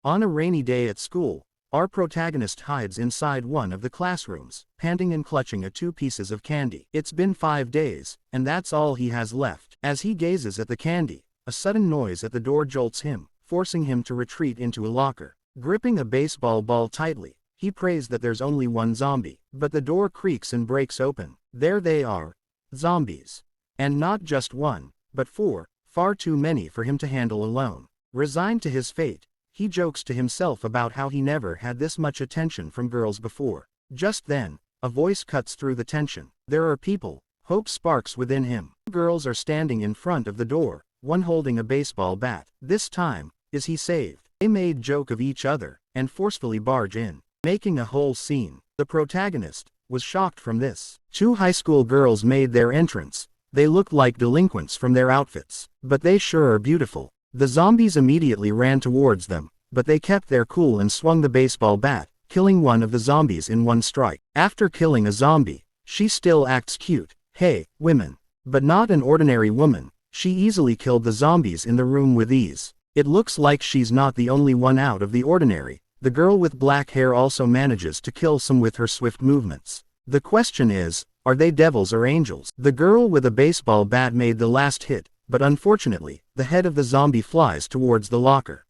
On a rainy day at school, our protagonist hides inside one of the classrooms, panting and clutching at 2 pieces of candy. It's been 5 days, and that's all he has left. As he gazes at the candy, a sudden noise at the door jolts him, forcing him to retreat into a locker. Gripping a baseball ball tightly, he prays that there's only one zombie, but the door creaks and breaks open. There they are. Zombies. And not just one, but 4, far too many for him to handle alone. Resigned to his fate, he jokes to himself about how he never had this much attention from girls before. Just then, a voice cuts through the tension. There are people. Hope sparks within him. 2 girls are standing in front of the door, one holding a baseball bat. This time, is he saved? They made joke of each other, and forcefully barge in, making a whole scene. The protagonist was shocked from this. 2 high school girls made their entrance. They looked like delinquents from their outfits, but they sure are beautiful. The zombies immediately ran towards them, but they kept their cool and swung the baseball bat, killing one of the zombies in one strike. After killing a zombie, she still acts cute. Hey, women. But not an ordinary woman. She easily killed the zombies in the room with ease. It looks like she's not the only one out of the ordinary. The girl with black hair also manages to kill some with her swift movements. The question is, are they devils or angels? The girl with a baseball bat made the last hit, but unfortunately, the head of the zombie flies towards the locker.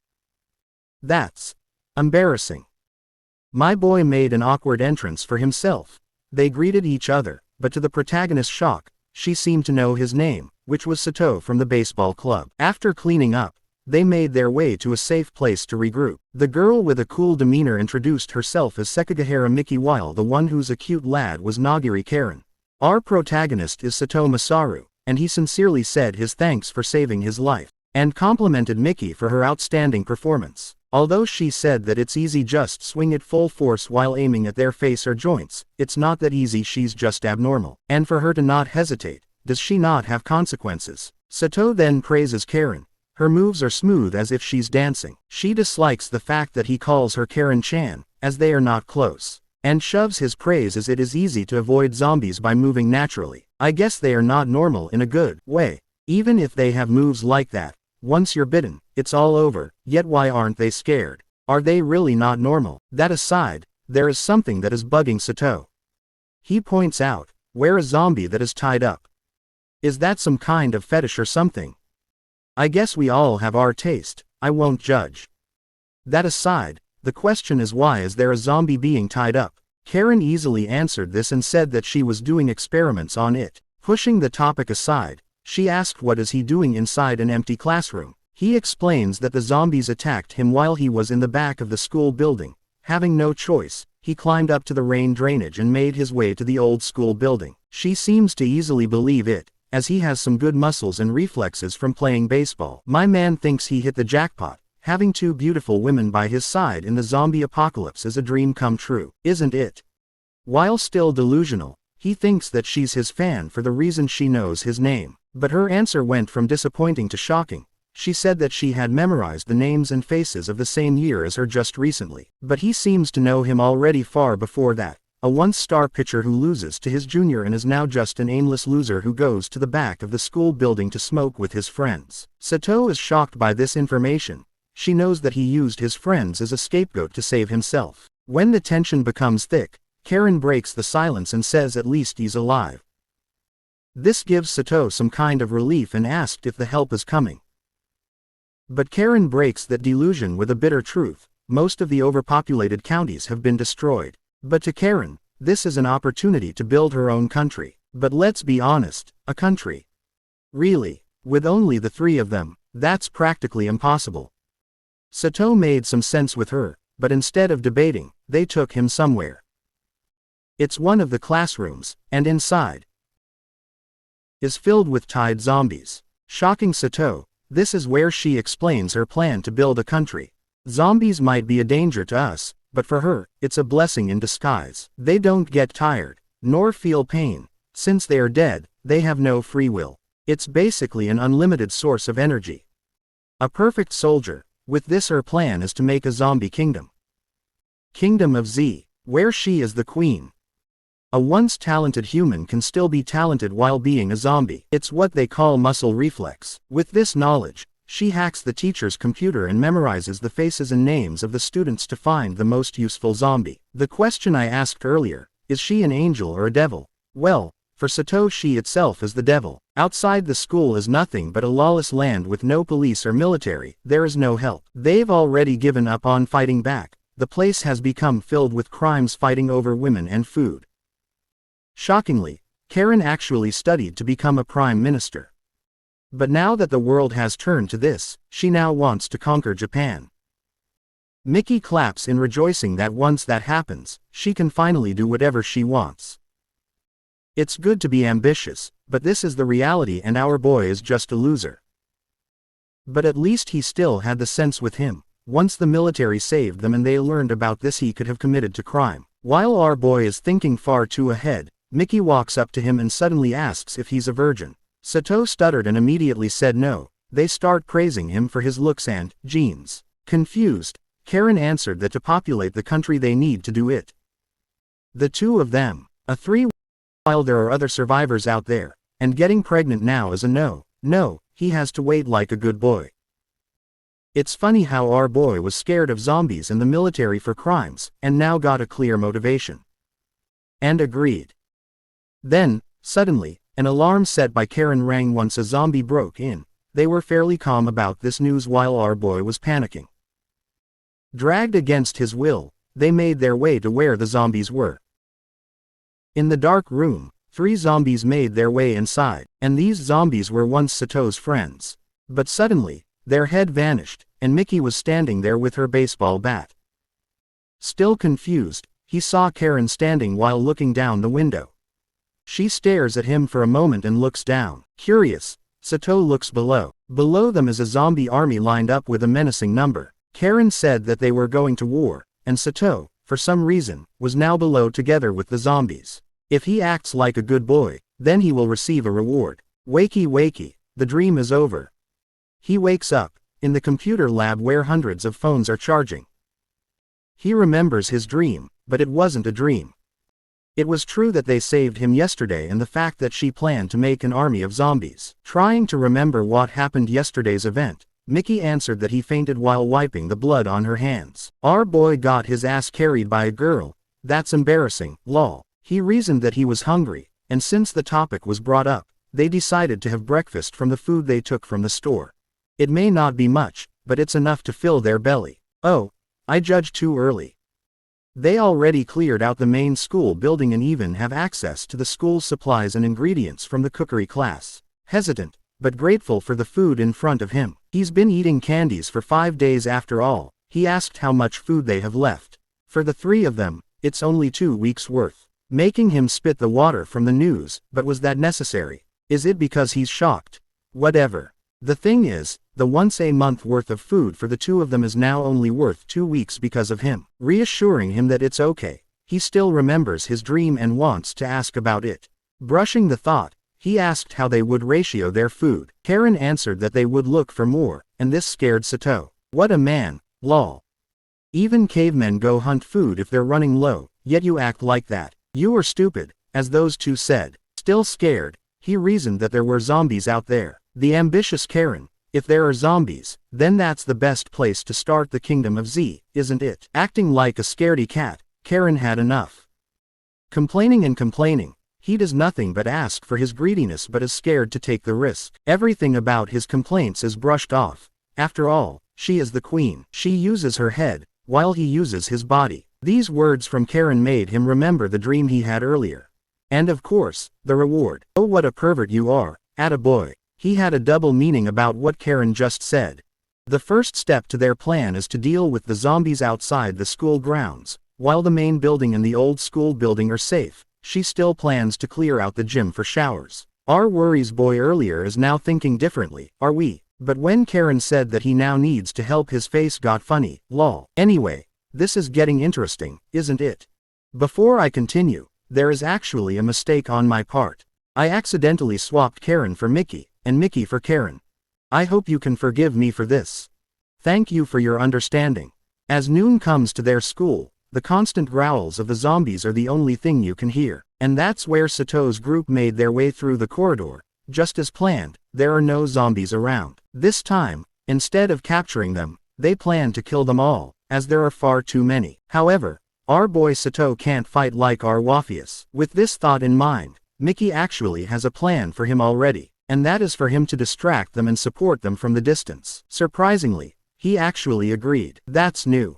That's embarrassing. My boy made an awkward entrance for himself. They greeted each other, but to the protagonist's shock, she seemed to know his name, which was Sato from the baseball club. After cleaning up, they made their way to a safe place to regroup. The girl with a cool demeanor introduced herself as Sekigahara Miki, while the one who's a cute lad was Nakiri Karin. Our protagonist is Sato Masaru, and he sincerely said his thanks for saving his life, and complimented Miki for her outstanding performance. Although she said that it's easy, just swing it full force while aiming at their face or joints, it's not that easy, she's just abnormal. And for her to not hesitate, does she not have consequences? Sato then praises Karin. Her moves are smooth as if she's dancing. She dislikes the fact that he calls her Karin-chan, as they are not close, and shoves his praise as it is easy to avoid zombies by moving naturally. I guess they are not normal in a good way. Even if they have moves like that, once you're bitten, it's all over. Yet why aren't they scared? Are they really not normal? That aside, there is something that is bugging Sato. He points out, where a zombie that is tied up. Is that some kind of fetish or something? I guess we all have our taste, I won't judge. That aside, the question is, why is there a zombie being tied up? Karin easily answered this and said that she was doing experiments on it. Pushing the topic aside, she asked what is he doing inside an empty classroom. He explains that the zombies attacked him while he was in the back of the school building. Having no choice, he climbed up to the rain drainage and made his way to the old school building. She seems to easily believe it, as he has some good muscles and reflexes from playing baseball. My man thinks he hit the jackpot. Having 2 beautiful women by his side in the zombie apocalypse is a dream come true, isn't it? While still delusional, he thinks that she's his fan for the reason she knows his name. But her answer went from disappointing to shocking. She said that she had memorized the names and faces of the same year as her just recently. But he seems to know him already far before that. A once-star pitcher who loses to his junior and is now just an aimless loser who goes to the back of the school building to smoke with his friends. Sato is shocked by this information. She knows that he used his friends as a scapegoat to save himself. When the tension becomes thick, Karin breaks the silence and says at least he's alive. This gives Sato some kind of relief and asked if the help is coming. But Karin breaks that delusion with a bitter truth. Most of the overpopulated counties have been destroyed. But to Karin, this is an opportunity to build her own country. But let's be honest, a country? Really? With only the 3 of them, that's practically impossible. Sato made some sense with her, but instead of debating, they took him somewhere. It's one of the classrooms, and inside is filled with tied zombies. Shocking Sato, this is where she explains her plan to build a country. Zombies might be a danger to us, but for her, it's a blessing in disguise. They don't get tired, nor feel pain. Since they are dead, they have no free will. It's basically an unlimited source of energy. A perfect soldier. With this, her plan is to make a zombie kingdom. Kingdom of Z, where she is the queen. A once talented human can still be talented while being a zombie. It's what they call muscle reflex. With this knowledge, She hacks the teacher's computer and memorizes the faces and names of the students to find the most useful zombie. The question I asked earlier, is she an angel or a devil? Well, for Sato, she itself is the devil. Outside the school is nothing but a lawless land with no police or military. There is no help. They've already given up on fighting back. The place has become filled with crimes fighting over women and food. Shockingly, Karin actually studied to become a prime minister. But now that the world has turned to this, she now wants to conquer Japan. Miki claps in rejoicing that once that happens, she can finally do whatever she wants. It's good to be ambitious, but this is the reality and our boy is just a loser. But at least he still had the sense with him. Once the military saved them and they learned about this, he could have committed to crime. While our boy is thinking far too ahead, Miki walks up to him and suddenly asks if he's a virgin. Sato stuttered and immediately said no. They start praising him for his looks and genes. Confused, Karin answered that to populate the country they need to do it. The two of them, a three, while there are other survivors out there, and getting pregnant now is a no. No, he has to wait like a good boy. It's funny how our boy was scared of zombies and the military for crimes, and now got a clear motivation. And agreed. Then, suddenly, an alarm set by Karin rang once a zombie broke in. They were fairly calm about this news while our boy was panicking. Dragged against his will, they made their way to where the zombies were. In the dark room, 3 zombies made their way inside, and these zombies were once Sato's friends. But suddenly, their head vanished, and Miki was standing there with her baseball bat. Still confused, he saw Karin standing while looking down the window. She stares at him for a moment and looks down. Curious, Sato looks below. Below them is a zombie army lined up with a menacing number. Karin said that they were going to war, and Sato, for some reason, was now below together with the zombies. If he acts like a good boy, then he will receive a reward. Wakey wakey, the dream is over. He wakes up, in the computer lab where hundreds of phones are charging. He remembers his dream, but it wasn't a dream. It was true that they saved him yesterday and the fact that she planned to make an army of zombies. Trying to remember what happened yesterday's event, Miki answered that he fainted while wiping the blood on her hands. Our boy got his ass carried by a girl. That's embarrassing, lol. He reasoned that he was hungry, and since the topic was brought up, they decided to have breakfast from the food they took from the store. It may not be much, but it's enough to fill their belly. Oh, I judged too early. They already cleared out the main school building and even have access to the school's supplies and ingredients from the cookery class. Hesitant, but grateful for the food in front of him. He's been eating candies for 5 days after all. He asked how much food they have left. For the 3 of them, it's only 2 weeks worth. Making him spit the water from the news, but was that necessary? Is it because he's shocked? Whatever. The thing is, the once a month worth of food for the 2 of them is now only worth 2 weeks because of him. Reassuring him that it's okay, he still remembers his dream and wants to ask about it. Brushing the thought, he asked how they would ratio their food. Karin answered that they would look for more, and this scared Sato. What a man, lol. Even cavemen go hunt food if they're running low, yet you act like that. You are stupid, as those 2 said. Still scared, he reasoned that there were zombies out there. The ambitious Karin, if there are zombies, then that's the best place to start the kingdom of Z, isn't it? Acting like a scaredy cat, Karin had enough. Complaining and complaining, he does nothing but ask for his greediness but is scared to take the risk. Everything about his complaints is brushed off. After all, she is the queen. She uses her head, while he uses his body. These words from Karin made him remember the dream he had earlier. And of course, the reward. Oh, what a pervert you are, attaboy. He had a double meaning about what Karin just said. The first step to their plan is to deal with the zombies outside the school grounds. While the main building and the old school building are safe, she still plans to clear out the gym for showers. Our worries boy earlier is now thinking differently, are we? But when Karin said that he now needs to help, his face got funny, lol. Anyway, this is getting interesting, isn't it? Before I continue, there is actually a mistake on my part. I accidentally swapped Karin for Miki, and Miki for Karin. I hope you can forgive me for this. Thank you for your understanding. As noon comes to their school, the constant growls of the zombies are the only thing you can hear. And that's where Sato's group made their way through the corridor. Just as planned, there are no zombies around. This time, Instead of capturing them, they plan to kill them all, as there are far too many. However, our boy Sato can't fight like our Wafius. With this thought in mind, Miki actually has a plan for him already, and that is for him to distract them and support them from the distance. Surprisingly, he actually agreed. That's new.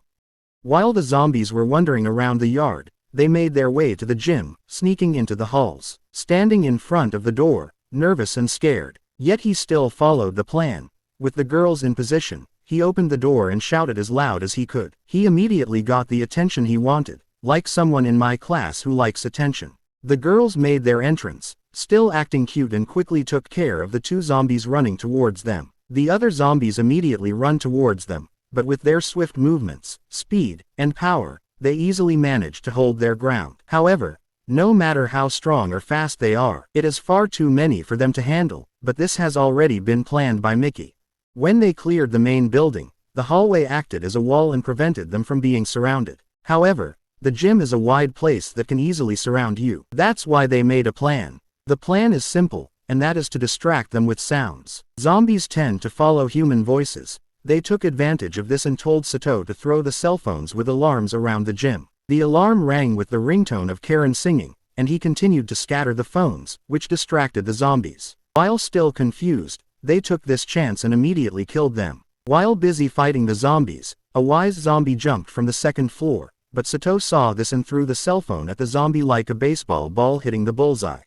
While the zombies were wandering around the yard, they made their way to the gym, sneaking into the halls. Standing in front of the door, nervous and scared, yet he still followed the plan. With the girls in position, he opened the door and shouted as loud as he could. He immediately got the attention he wanted, like someone in my class who likes attention. The girls made their entrance, still acting cute, and quickly took care of the two zombies running towards them. The other zombies immediately run towards them, but with their swift movements, speed, and power, they easily manage to hold their ground. However, no matter how strong or fast they are, it is far too many for them to handle, but this has already been planned by Miki. When they cleared the main building, the hallway acted as a wall and prevented them from being surrounded. However, the gym is a wide place that can easily surround you. That's why they made a plan. The plan is simple, and that is to distract them with sounds. Zombies tend to follow human voices. They took advantage of this and told Sato to throw the cell phones with alarms around the gym. The alarm rang with the ringtone of Karin singing, and he continued to scatter the phones, which distracted the zombies. While still confused, they took this chance and immediately killed them. While busy fighting the zombies, a wise zombie jumped from the second floor, but Sato saw this and threw the cell phone at the zombie like a baseball ball, hitting the bullseye.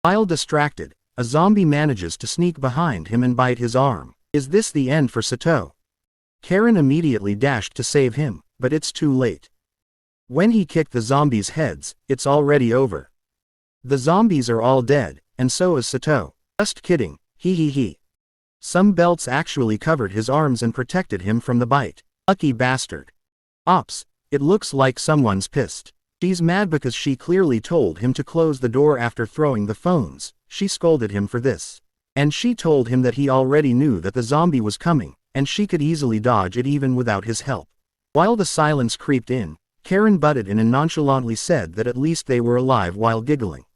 While distracted, a zombie manages to sneak behind him and bite his arm. Is this the end for Sato? Karin immediately dashed to save him, but it's too late. When he kicked the zombies' heads, it's already over. The zombies are all dead, and so is Sato. Just kidding, he. Some belts actually covered his arms and protected him from the bite. Lucky bastard. Ops, it looks like someone's pissed. She's mad because she clearly told him to close the door after throwing the phones. She scolded him for this. And she told him that he already knew that the zombie was coming, and she could easily dodge it even without his help. While the silence creeped in, Karin butted in and nonchalantly said that at least they were alive while giggling.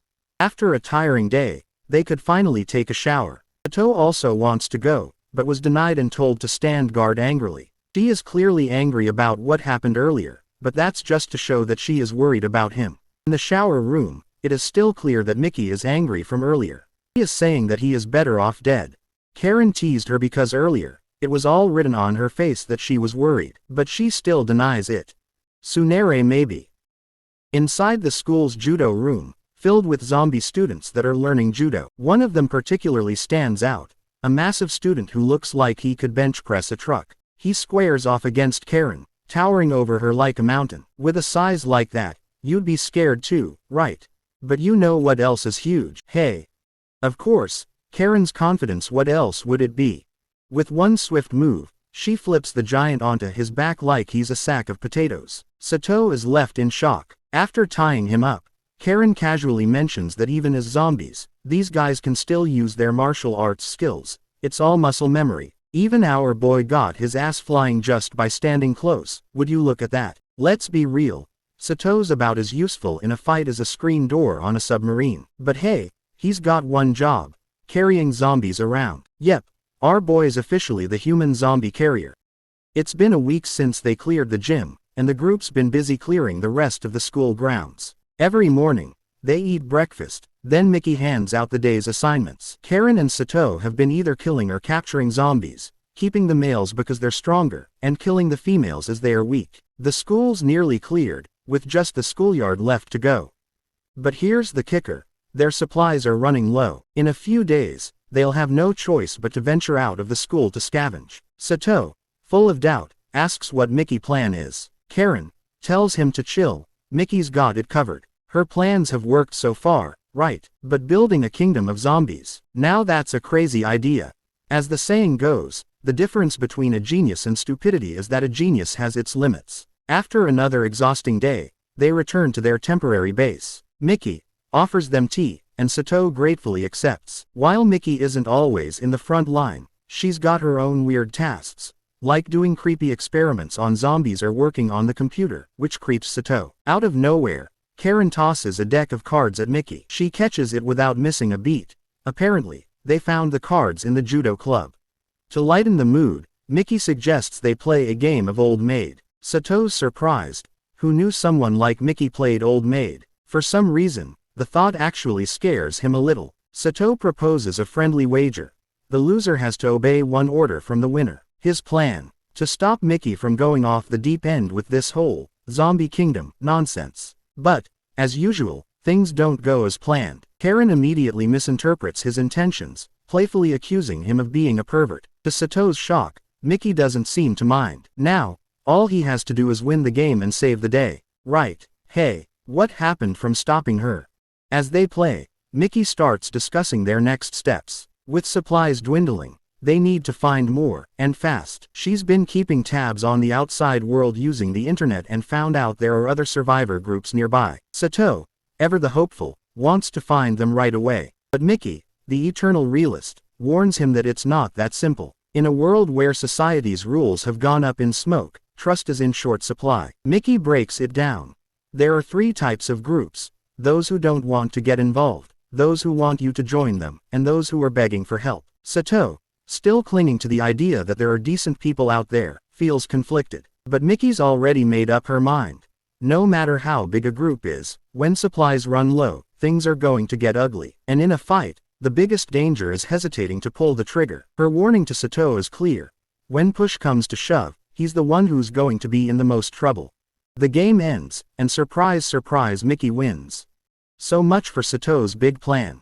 After a tiring day, they could finally take a shower. Sato also wants to go, but was denied and told to stand guard angrily. She is clearly angry about what happened earlier, but that's just to show that she is worried about him. In the shower room, it is still clear that Miki is angry from earlier. He is saying that he is better off dead. Karin teased her because earlier, it was all written on her face that she was worried, but she still denies it. Tsunere maybe. Inside the school's judo room, filled with zombie students that are learning judo, one of them particularly stands out, a massive student who looks like he could bench press a truck. He squares off against Karin, towering over her like a mountain. With a size like that, you'd be scared too, right? But you know what else is huge? Hey. Of course, Karin's confidence. What else would it be? With one swift move, she flips the giant onto his back like he's a sack of potatoes. Sato is left in shock. After tying him up, Karin casually mentions that even as zombies, these guys can still use their martial arts skills. It's all muscle memory. Even our boy got his ass flying just by standing close. Would you look at that? Let's be real. Sato's about as useful in a fight as a screen door on a submarine. But hey, he's got one job: carrying zombies around. Yep, our boy is officially the human zombie carrier. It's been a week since they cleared the gym, and the group's been busy clearing the rest of the school grounds. Every morning, they eat breakfast, then Miki hands out the day's assignments. Karin and Sato have been either killing or capturing zombies, keeping the males because they're stronger, and killing the females as they are weak. The school's nearly cleared, with just the schoolyard left to go. But here's the kicker: their supplies are running low. In a few days, they'll have no choice but to venture out of the school to scavenge. Sato, full of doubt, asks what Miki's plan is. Karin tells him to chill. Miki's got it covered. Her plans have worked so far, right? But building a kingdom of zombies, now that's a crazy idea. As the saying goes, the difference between a genius and stupidity is that a genius has its limits. After another exhausting day, they return to their temporary base. Miki offers them tea, and Sato gratefully accepts. While Miki isn't always in the front line, she's got her own weird tasks, like doing creepy experiments on zombies or working on the computer, which creeps Sato. Out of nowhere, Karin tosses a deck of cards at Miki. She catches it without missing a beat. Apparently, they found the cards in the judo club. To lighten the mood, Miki suggests they play a game of Old Maid. Sato's surprised. Who knew someone like Miki played Old Maid? For some reason, the thought actually scares him a little. Sato proposes a friendly wager. The loser has to obey one order from the winner. His plan: to stop Miki from going off the deep end with this whole zombie kingdom nonsense. But, as usual, things don't go as planned. Karin immediately misinterprets his intentions, playfully accusing him of being a pervert. To Sato's shock, Miki doesn't seem to mind. Now, all he has to do is win the game and save the day. Right. Hey, what happened from stopping her? As they play, Miki starts discussing their next steps. With supplies dwindling, they need to find more, and fast. She's been keeping tabs on the outside world using the internet and found out there are other survivor groups nearby. Sato, ever the hopeful, wants to find them right away. But Miki, the eternal realist, warns him that it's not that simple. In a world where society's rules have gone up in smoke, trust is in short supply. Miki breaks it down. There are 3 types of groups: those who don't want to get involved, those who want you to join them, and those who are begging for help. Sato, still clinging to the idea that there are decent people out there, feels conflicted. But Miki's already made up her mind. No matter how big a group is, when supplies run low, things are going to get ugly. And in a fight, the biggest danger is hesitating to pull the trigger. Her warning to Sato is clear. When push comes to shove, he's the one who's going to be in the most trouble. The game ends, and surprise surprise, Miki wins. So much for Sato's big plan.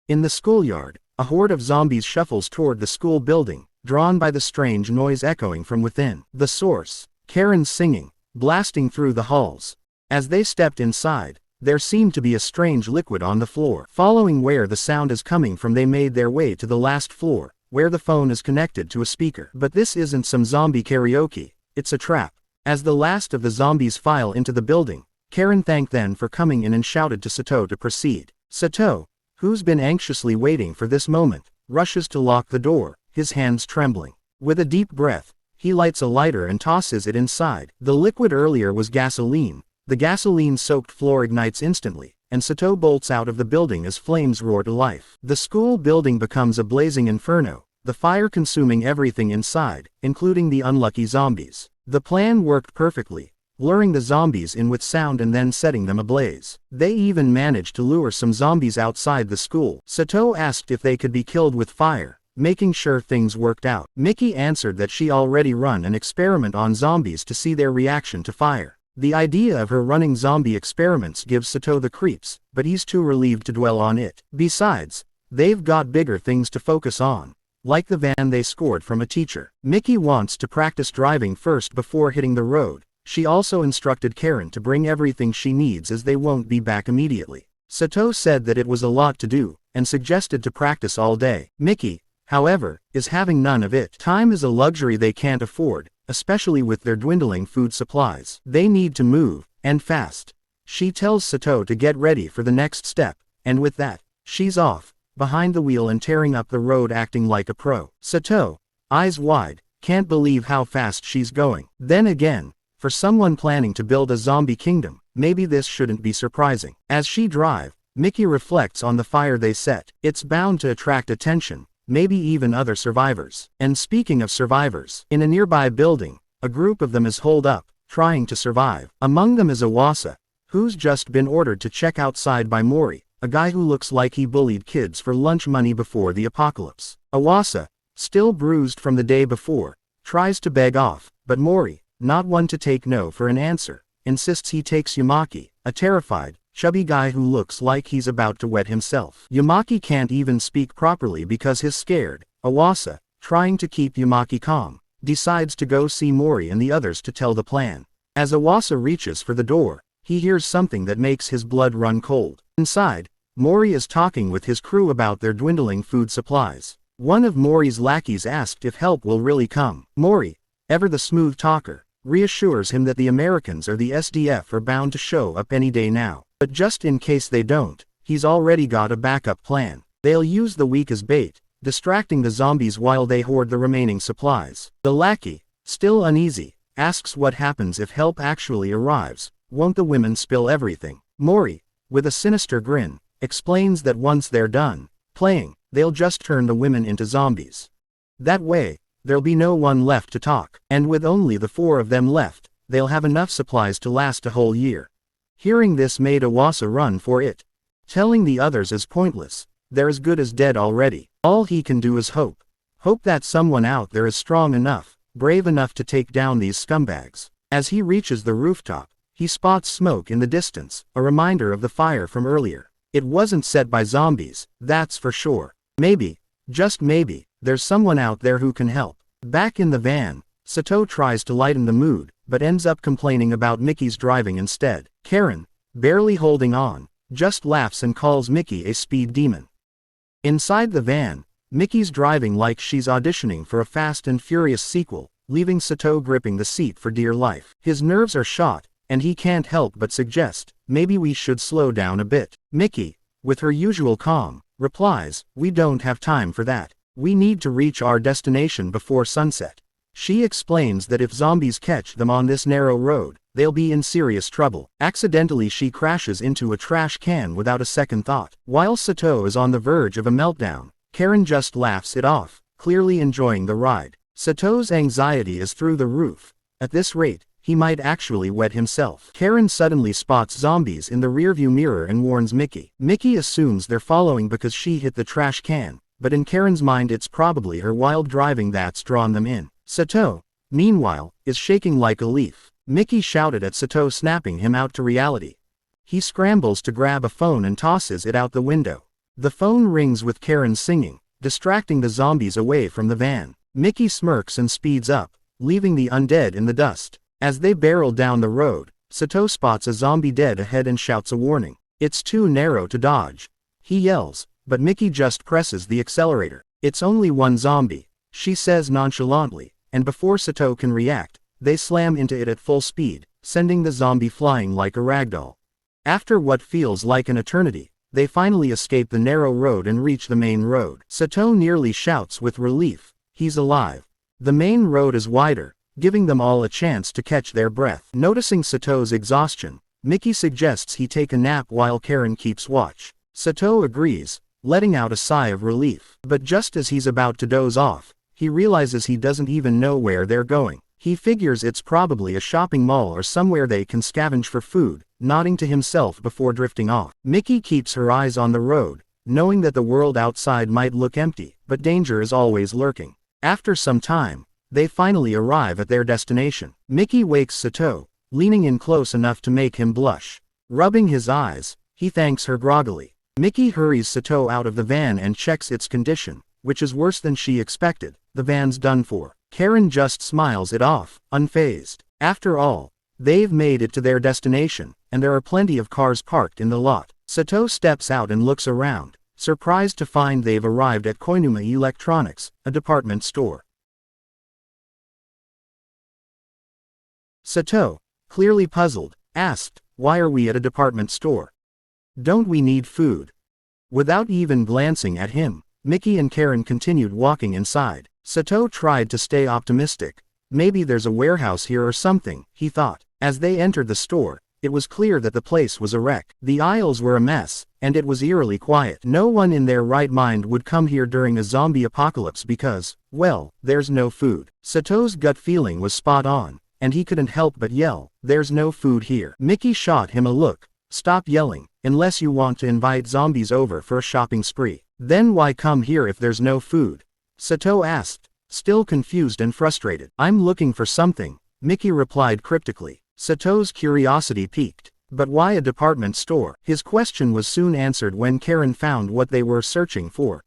In the schoolyard, a horde of zombies shuffles toward the school building, drawn by the strange noise echoing from within. The source: Karin singing, blasting through the halls. As they stepped inside, there seemed to be a strange liquid on the floor. Following where the sound is coming from, they made their way to the last floor, where the phone is connected to a speaker. But this isn't some zombie karaoke, it's a trap. As the last of the zombies file into the building, Karin thanked them for coming in and shouted to Sato to proceed. Sato, who's been anxiously waiting for this moment, rushes to lock the door, his hands trembling. With a deep breath, he lights a lighter and tosses it inside. The liquid earlier was gasoline. The gasoline-soaked floor ignites instantly, and Sato bolts out of the building as flames roar to life. The school building becomes a blazing inferno, the fire consuming everything inside, including the unlucky zombies. The plan worked perfectly, luring the zombies in with sound and then setting them ablaze. They even managed to lure some zombies outside the school. Sato asked if they could be killed with fire, making sure things worked out. Miki answered that she already run an experiment on zombies to see their reaction to fire. The idea of her running zombie experiments gives Sato the creeps, but he's too relieved to dwell on it. Besides, they've got bigger things to focus on, like the van they scored from a teacher. Miki wants to practice driving first before hitting the road. She also instructed Karin to bring everything she needs as they won't be back immediately. Sato said that it was a lot to do, and suggested to practice all day. Miki, however, is having none of it. Time is a luxury they can't afford, especially with their dwindling food supplies. They need to move, and fast. She tells Sato to get ready for the next step, and with that, she's off, behind the wheel and tearing up the road acting like a pro. Sato, eyes wide, can't believe how fast she's going. Then again, for someone planning to build a zombie kingdom, maybe this shouldn't be surprising. As she drives, Miki reflects on the fire they set. It's bound to attract attention, maybe even other survivors. And speaking of survivors, in a nearby building, a group of them is holed up, trying to survive. Among them is Awasa, who's just been ordered to check outside by Mori, a guy who looks like he bullied kids for lunch money before the apocalypse. Awasa, still bruised from the day before, tries to beg off, but Mori, not one to take no for an answer, insists he takes Yamaki, a terrified, chubby guy who looks like he's about to wet himself. Yamaki can't even speak properly because he's scared. Awasa, trying to keep Yamaki calm, decides to go see Mori and the others to tell the plan. As Awasa reaches for the door, he hears something that makes his blood run cold. Inside, Mori is talking with his crew about their dwindling food supplies. One of Mori's lackeys asked if help will really come. Mori, ever the smooth talker, reassures him that the Americans or the SDF are bound to show up any day now. But just in case they don't, he's already got a backup plan. They'll use the weak as bait, distracting the zombies while they hoard the remaining supplies. The lackey, still uneasy, asks what happens if help actually arrives. Won't the women spill everything? Mori, with a sinister grin, explains that once they're done playing, they'll just turn the women into zombies. That way, there'll be no one left to talk. And with only the 4 of them left, they'll have enough supplies to last a whole year. Hearing this made Iwasa run for it. Telling the others is pointless. They're as good as dead already. All he can do is hope. Hope that someone out there is strong enough, brave enough to take down these scumbags. As he reaches the rooftop, he spots smoke in the distance, a reminder of the fire from earlier. It wasn't set by zombies, that's for sure. Maybe, just maybe, there's someone out there who can help. Back in the van, Sato tries to lighten the mood, but ends up complaining about Miki's driving instead. Karin, barely holding on, just laughs and calls Miki a speed demon. Inside the van, Miki's driving like she's auditioning for a Fast and Furious sequel, leaving Sato gripping the seat for dear life. His nerves are shot, and he can't help but suggest, maybe we should slow down a bit. Miki, with her usual calm, replies, we don't have time for that. We need to reach our destination before sunset. She explains that if zombies catch them on this narrow road, they'll be in serious trouble. Accidentally she crashes into a trash can without a second thought. While Sato is on the verge of a meltdown, Karin just laughs it off, clearly enjoying the ride. Sato's anxiety is through the roof. At this rate, he might actually wet himself. Karin suddenly spots zombies in the rearview mirror and warns Miki. Miki assumes they're following because she hit the trash can, but in Karin's mind it's probably her wild driving that's drawn them in. Sato, meanwhile, is shaking like a leaf. Miki shouted at Sato, snapping him out to reality. He scrambles to grab a phone and tosses it out the window. The phone rings with Karin singing, distracting the zombies away from the van. Miki smirks and speeds up, leaving the undead in the dust. As they barrel down the road, Sato spots a zombie dead ahead and shouts a warning. It's too narrow to dodge. He yells, but Miki just presses the accelerator. It's only one zombie, she says nonchalantly, and before Sato can react, they slam into it at full speed, sending the zombie flying like a ragdoll. After what feels like an eternity, they finally escape the narrow road and reach the main road. Sato nearly shouts with relief, he's alive. The main road is wider, giving them all a chance to catch their breath. Noticing Sato's exhaustion, Miki suggests he take a nap while Karin keeps watch. Sato agrees, letting out a sigh of relief. But just as he's about to doze off, he realizes he doesn't even know where they're going. He figures it's probably a shopping mall or somewhere they can scavenge for food, nodding to himself before drifting off. Miki keeps her eyes on the road, knowing that the world outside might look empty, but danger is always lurking. After some time, they finally arrive at their destination. Miki wakes Sato, leaning in close enough to make him blush. Rubbing his eyes, he thanks her groggily. Miki hurries Sato out of the van and checks its condition, which is worse than she expected. The van's done for. Karin just smiles it off, unfazed. After all, they've made it to their destination, and there are plenty of cars parked in the lot. Sato steps out and looks around, surprised to find they've arrived at Koinuma Electronics, a department store. Sato, clearly puzzled, asked, why are we at a department store? Don't we need food? Without even glancing at him, Miki and Karin continued walking inside. Sato tried to stay optimistic. Maybe there's a warehouse here or something, he thought. As they entered the store, it was clear that the place was a wreck. The aisles were a mess, and it was eerily quiet. No one in their right mind would come here during a zombie apocalypse because, well, there's no food. Sato's gut feeling was spot on, and he couldn't help but yell, there's no food here. Miki shot him a look. Stop yelling, unless you want to invite zombies over for a shopping spree. Then why come here if there's no food? Sato asked, still confused and frustrated. I'm looking for something, Miki replied cryptically. Sato's curiosity piqued. But why a department store? His question was soon answered when Karin found what they were searching for.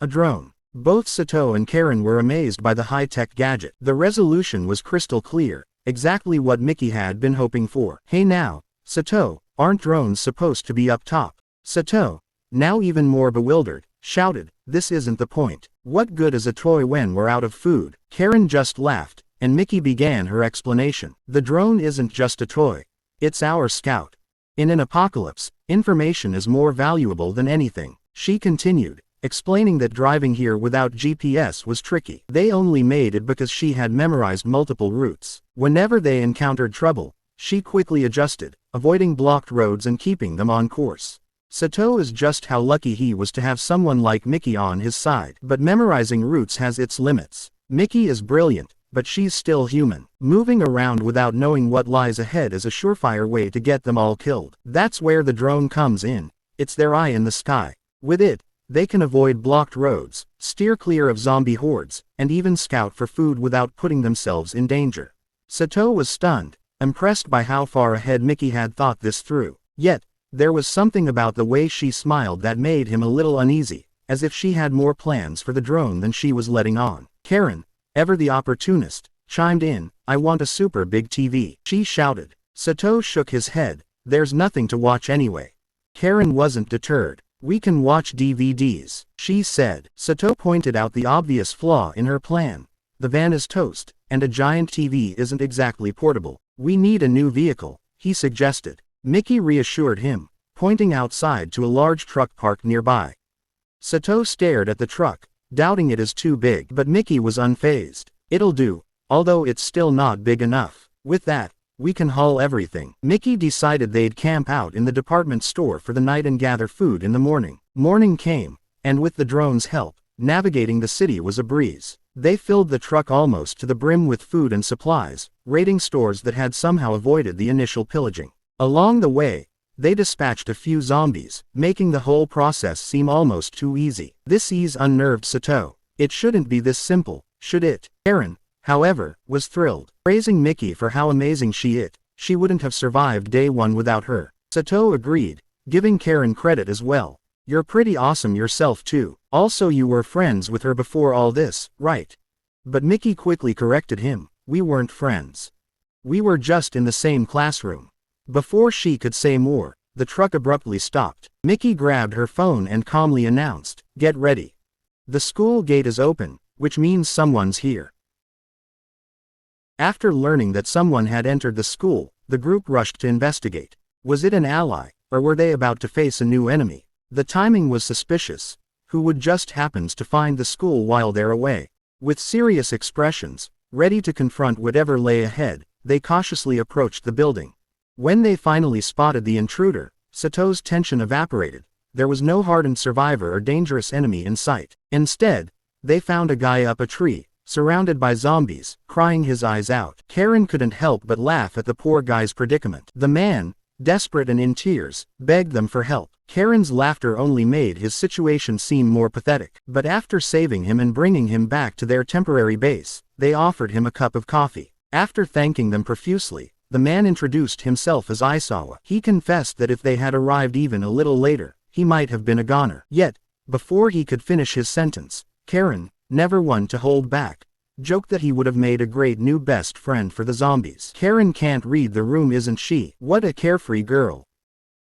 A drone. Both Sato and Karin were amazed by the high-tech gadget. The resolution was crystal clear, exactly what Miki had been hoping for. Hey now, Sato, aren't drones supposed to be up top? Sato, now even more bewildered, shouted, this isn't the point. What good is a toy when we're out of food? Karin just laughed, and Miki began her explanation. The drone isn't just a toy. It's our scout. In an apocalypse, information is more valuable than anything. She continued, explaining that driving here without GPS was tricky. They only made it because she had memorized multiple routes. Whenever they encountered trouble, she quickly adjusted, avoiding blocked roads and keeping them on course. Sato is just how lucky he was to have someone like Miki on his side. But memorizing routes has its limits. Miki is brilliant, but she's still human. Moving around without knowing what lies ahead is a surefire way to get them all killed. That's where the drone comes in. It's their eye in the sky. With it, they can avoid blocked roads, steer clear of zombie hordes, and even scout for food without putting themselves in danger. Sato was stunned, impressed by how far ahead Miki had thought this through. Yet, there was something about the way she smiled that made him a little uneasy, as if she had more plans for the drone than she was letting on. Karin, ever the opportunist, chimed in, "I want a super big TV," she shouted. Sato shook his head, "There's nothing to watch anyway." Karin wasn't deterred. "We can watch DVDs," she said. Sato pointed out the obvious flaw in her plan. The van is toast, and a giant TV isn't exactly portable. "We need a new vehicle," he suggested. Miki reassured him, pointing outside to a large truck parked nearby. Sato stared at the truck, doubting it is too big, but Miki was unfazed. "It'll do, although it's still not big enough. With that, we can haul everything." Miki decided they'd camp out in the department store for the night and gather food in the morning. Morning came, and with the drone's help, navigating the city was a breeze. They filled the truck almost to the brim with food and supplies, raiding stores that had somehow avoided the initial pillaging. Along the way, they dispatched a few zombies, making the whole process seem almost too easy. This ease unnerved Sato. It shouldn't be this simple, should it? Karin, however, was thrilled, praising Miki for how amazing she wouldn't have survived day one without her. Sato agreed, giving Karin credit as well. "You're pretty awesome yourself too. Also, you were friends with her before all this, right?" But Miki quickly corrected him, "We weren't friends. We were just in the same classroom." Before she could say more, the truck abruptly stopped. Miki grabbed her phone and calmly announced, "Get ready. The school gate is open, which means someone's here." After learning that someone had entered the school, the group rushed to investigate. Was it an ally, or were they about to face a new enemy? The timing was suspicious. Who would just happens to find the school while they're away? With serious expressions, ready to confront whatever lay ahead, they cautiously approached the building. When they finally spotted the intruder, Sato's tension evaporated. There was no hardened survivor or dangerous enemy in sight. Instead, they found a guy up a tree, surrounded by zombies, crying his eyes out. Karin couldn't help but laugh at the poor guy's predicament. The man, desperate and in tears, begged them for help. Karin's laughter only made his situation seem more pathetic. But after saving him and bringing him back to their temporary base, they offered him a cup of coffee. After thanking them profusely, the man introduced himself as Aisawa. He confessed that if they had arrived even a little later, he might have been a goner. Yet, before he could finish his sentence, Karin, never one to hold back, joked that he would have made a great new best friend for the zombies. "Karin can't read the room, isn't she? What a carefree girl."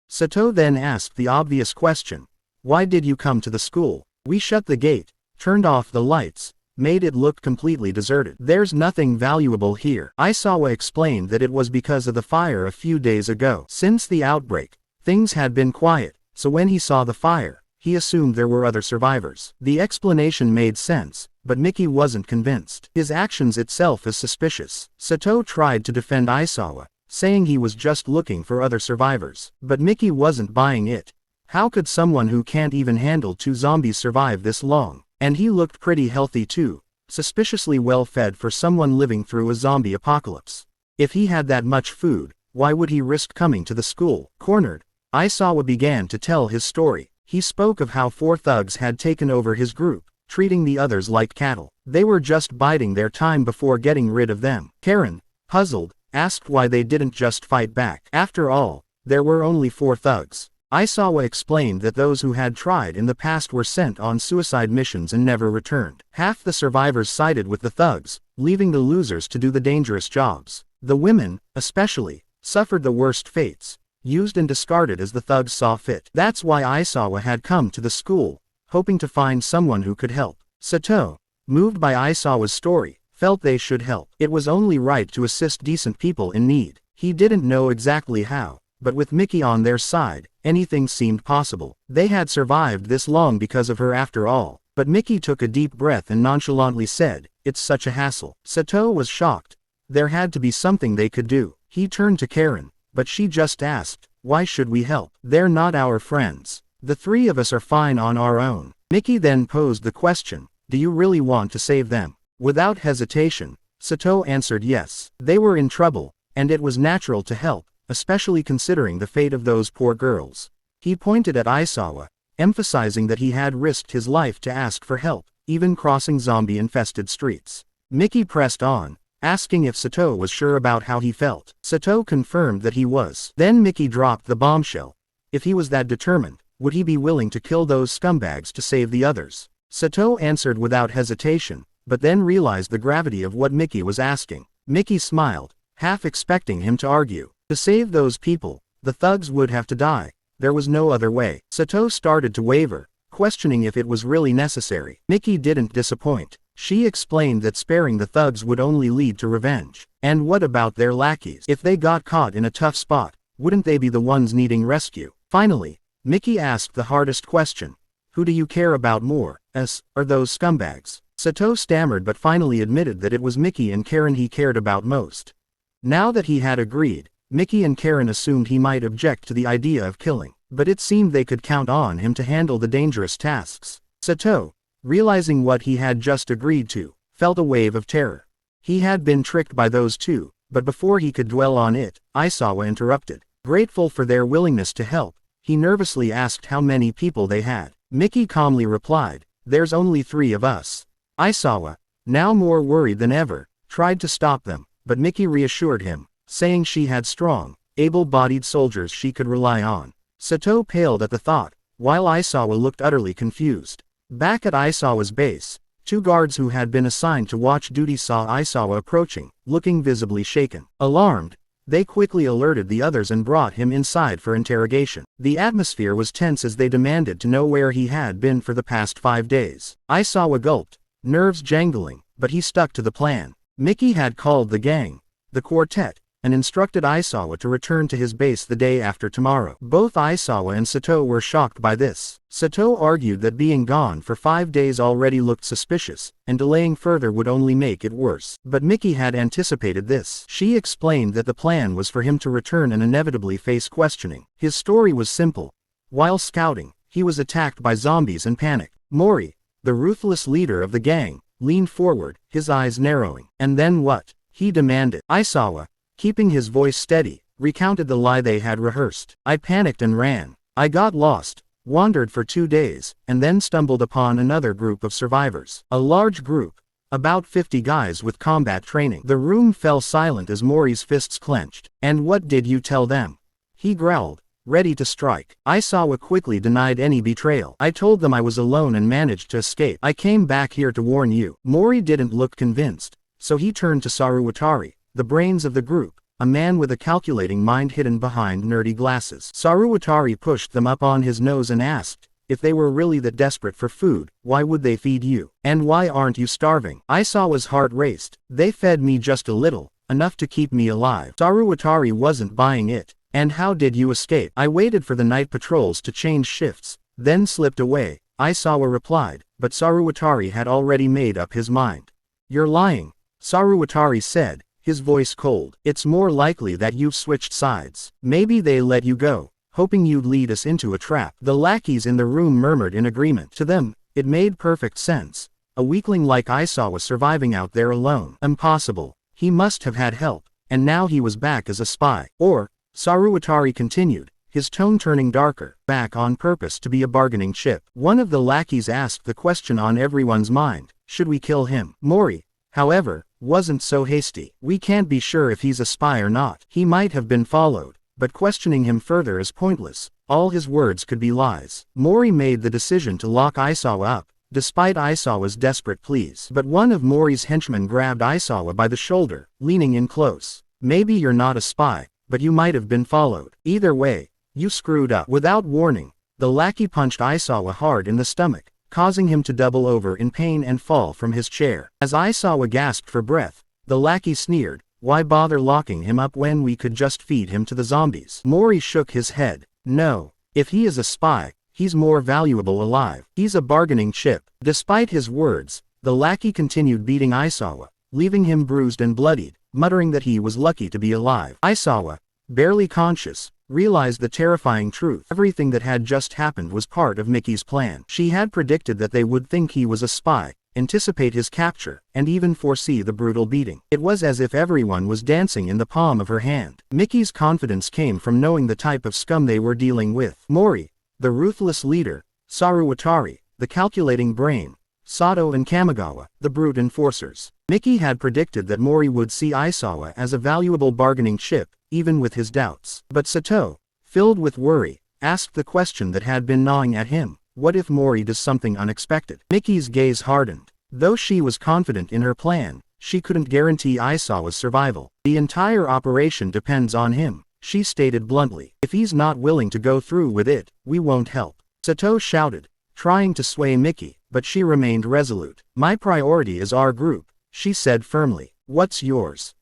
Sato then asked the obvious question, "Why did you come to the school?" "We shut the gate, turned off the lights, made it look completely deserted. There's nothing valuable here." Aisawa explained that it was because of the fire a few days ago. Since the outbreak, things had been quiet, so when he saw the fire, he assumed there were other survivors. The explanation made sense, but Miki wasn't convinced. His actions itself is suspicious. Sato tried to defend Aisawa, saying he was just looking for other survivors. But Miki wasn't buying it. How could someone who can't even handle 2 zombies survive this long? And he looked pretty healthy too, suspiciously well fed for someone living through a zombie apocalypse. If he had that much food, why would he risk coming to the school? Cornered, Aisawa began to tell his story. He spoke of how 4 thugs had taken over his group, treating the others like cattle. They were just biding their time before getting rid of them. Karin, puzzled, asked why they didn't just fight back. After all, there were only 4 thugs. Aisawa explained that those who had tried in the past were sent on suicide missions and never returned. Half the survivors sided with the thugs, leaving the losers to do the dangerous jobs. The women, especially, suffered the worst fates, used and discarded as the thugs saw fit. That's why Aisawa had come to the school, hoping to find someone who could help. Sato, moved by Aisawa's story, felt they should help. It was only right to assist decent people in need. He didn't know exactly how, but with Miki on their side, anything seemed possible. They had survived this long because of her after all. But Miki took a deep breath and nonchalantly said, "It's such a hassle." Sato was shocked. There had to be something they could do. He turned to Karin, but she just asked, "Why should we help? They're not our friends. The 3 of us are fine on our own." Miki then posed the question, "Do you really want to save them?" Without hesitation, Sato answered yes. They were in trouble, and it was natural to help, especially considering the fate of those poor girls. He pointed at Aisawa, emphasizing that he had risked his life to ask for help, even crossing zombie-infested streets. Miki pressed on, asking if Sato was sure about how he felt. Sato confirmed that he was. Then Miki dropped the bombshell. If he was that determined, would he be willing to kill those scumbags to save the others? Sato answered without hesitation, but then realized the gravity of what Miki was asking. Miki smiled, half expecting him to argue. To save those people, the thugs would have to die. There was no other way. Sato started to waver, questioning if it was really necessary. Miki didn't disappoint. She explained that sparing the thugs would only lead to revenge. And what about their lackeys? If they got caught in a tough spot, wouldn't they be the ones needing rescue? Finally, Miki asked the hardest question. Who do you care about more, us, or those scumbags? Sato stammered but finally admitted that it was Miki and Karin he cared about most. Now that he had agreed, Miki and Karin assumed he might object to the idea of killing, but it seemed they could count on him to handle the dangerous tasks. Sato, realizing what he had just agreed to, felt a wave of terror. He had been tricked by those two, but before he could dwell on it, Aisawa interrupted. Grateful for their willingness to help, he nervously asked how many people they had. Miki calmly replied, "There's only 3 of us." Aisawa, now more worried than ever, tried to stop them, but Miki reassured him, saying she had strong, able-bodied soldiers she could rely on. Sato paled at the thought, while Aisawa looked utterly confused. Back at Aisawa's base, 2 guards who had been assigned to watch duty saw Aisawa approaching, looking visibly shaken. Alarmed, they quickly alerted the others and brought him inside for interrogation. The atmosphere was tense as they demanded to know where he had been for the past 5 days. Aisawa gulped, nerves jangling, but he stuck to the plan. Miki had called the gang, the quartet, and instructed Aisawa to return to his base the day after tomorrow. Both Aisawa and Sato were shocked by this. Sato argued that being gone for 5 days already looked suspicious, and delaying further would only make it worse. But Miki had anticipated this. She explained that the plan was for him to return and inevitably face questioning. His story was simple. While scouting, he was attacked by zombies and panicked. Mori, the ruthless leader of the gang, leaned forward, his eyes narrowing. And then what? He demanded. Aisawa, keeping his voice steady, recounted the lie they had rehearsed. I panicked and ran. I got lost, wandered for 2 days, and then stumbled upon another group of survivors. A large group, about 50 guys with combat training. The room fell silent as Mori's fists clenched. And what did you tell them? He growled, ready to strike. Aisawa quickly denied any betrayal. I told them I was alone and managed to escape. I came back here to warn you. Mori didn't look convinced, so he turned to Saruwatari, the brains of the group, a man with a calculating mind hidden behind nerdy glasses. Saruwatari pushed them up on his nose and asked, if they were really that desperate for food, why would they feed you? And why aren't you starving? Aisawa's heart raced. They fed me just a little, enough to keep me alive. Saruwatari wasn't buying it. And how did you escape? I waited for the night patrols to change shifts, then slipped away, Aisawa replied, but Saruwatari had already made up his mind. You're lying, Saruwatari said, his voice cold. It's more likely that you've switched sides. Maybe they let you go, hoping you'd lead us into a trap. The lackeys in the room murmured in agreement. To them, it made perfect sense. A weakling like Aisawa surviving out there alone. Impossible. He must have had help, and now he was back as a spy. Or, Saruwatari continued, his tone turning darker, back on purpose to be a bargaining chip. One of the lackeys asked the question on everyone's mind, should we kill him? Mori, however, wasn't so hasty. We can't be sure if he's a spy or not. He might have been followed, but questioning him further is pointless. All his words could be lies. Mori made the decision to lock Aisawa up, despite Aisawa's desperate pleas. But one of Mori's henchmen grabbed Aisawa by the shoulder, leaning in close. Maybe you're not a spy, but you might have been followed. Either way, you screwed up. Without warning, the lackey punched Aisawa hard in the stomach, causing him to double over in pain and fall from his chair. As Aisawa gasped for breath, the lackey sneered, why bother locking him up when we could just feed him to the zombies? Mori shook his head. No, if he is a spy, he's more valuable alive. He's a bargaining chip. Despite his words, the lackey continued beating Aisawa, leaving him bruised and bloodied, muttering that he was lucky to be alive. Aisawa, barely conscious, realized the terrifying truth. Everything that had just happened was part of Miki's plan. She had predicted that they would think he was a spy, anticipate his capture, and even foresee the brutal beating. It was as if everyone was dancing in the palm of her hand. Miki's confidence came from knowing the type of scum they were dealing with. Mori, the ruthless leader, Saruwatari, the calculating brain, Sato and Kamigawa, the brute enforcers. Miki had predicted that Mori would see Aisawa as a valuable bargaining chip, even with his doubts. But Sato, filled with worry, asked the question that had been gnawing at him. What if Mori does something unexpected? Miki's gaze hardened. Though she was confident in her plan, she couldn't guarantee Aisawa's survival. The entire operation depends on him, she stated bluntly. If he's not willing to go through with it, we won't help. Sato shouted, trying to sway Miki, but she remained resolute. My priority is our group, she said firmly. What's yours?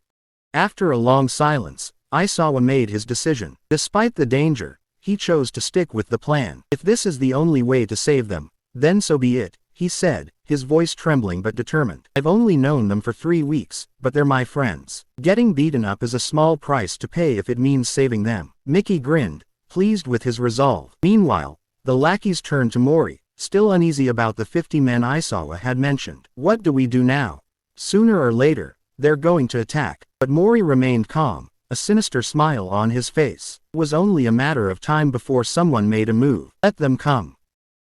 After a long silence, Aisawa made his decision. Despite the danger, he chose to stick with the plan. If this is the only way to save them, then so be it, he said, his voice trembling but determined. I've only known them for 3 weeks, but they're my friends. Getting beaten up is a small price to pay if it means saving them. Miki grinned, pleased with his resolve. Meanwhile, the lackeys turned to Mori, still uneasy about the 50 men Aisawa had mentioned. What do we do now? Sooner or later, they're going to attack. But Mori remained calm, a sinister smile on his face. It was only a matter of time before someone made a move. Let them come.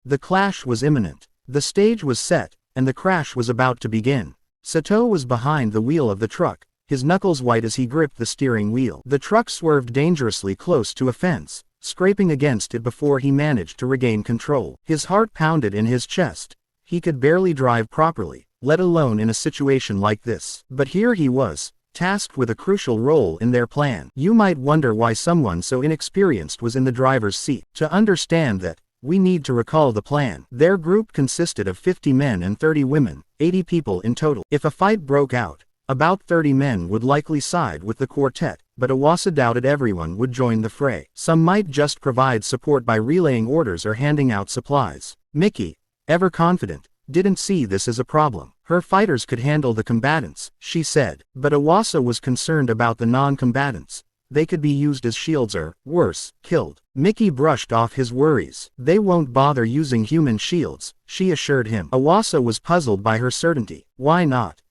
The clash was imminent. The stage was set, and the crash was about to begin. Sato was behind the wheel of the truck, his knuckles white as he gripped the steering wheel. The truck swerved dangerously close to a fence, scraping against it before he managed to regain control. His heart pounded in his chest. He could barely drive properly, let alone in a situation like this. But here he was, tasked with a crucial role in their plan. You might wonder why someone so inexperienced was in the driver's seat. To understand that, we need to recall the plan. Their group consisted of 50 men and 30 women, 80 people in total. If a fight broke out, about 30 men would likely side with the quartet, but Iwasa doubted everyone would join the fray. Some might just provide support by relaying orders or handing out supplies. Miki, ever confident, didn't see this as a problem. Her fighters could handle the combatants, she said, but Iwasa was concerned about the non-combatants. They could be used as shields or, worse, killed. Miki brushed off his worries. They won't bother using human shields, she assured him. Iwasa was puzzled by her certainty. Why not?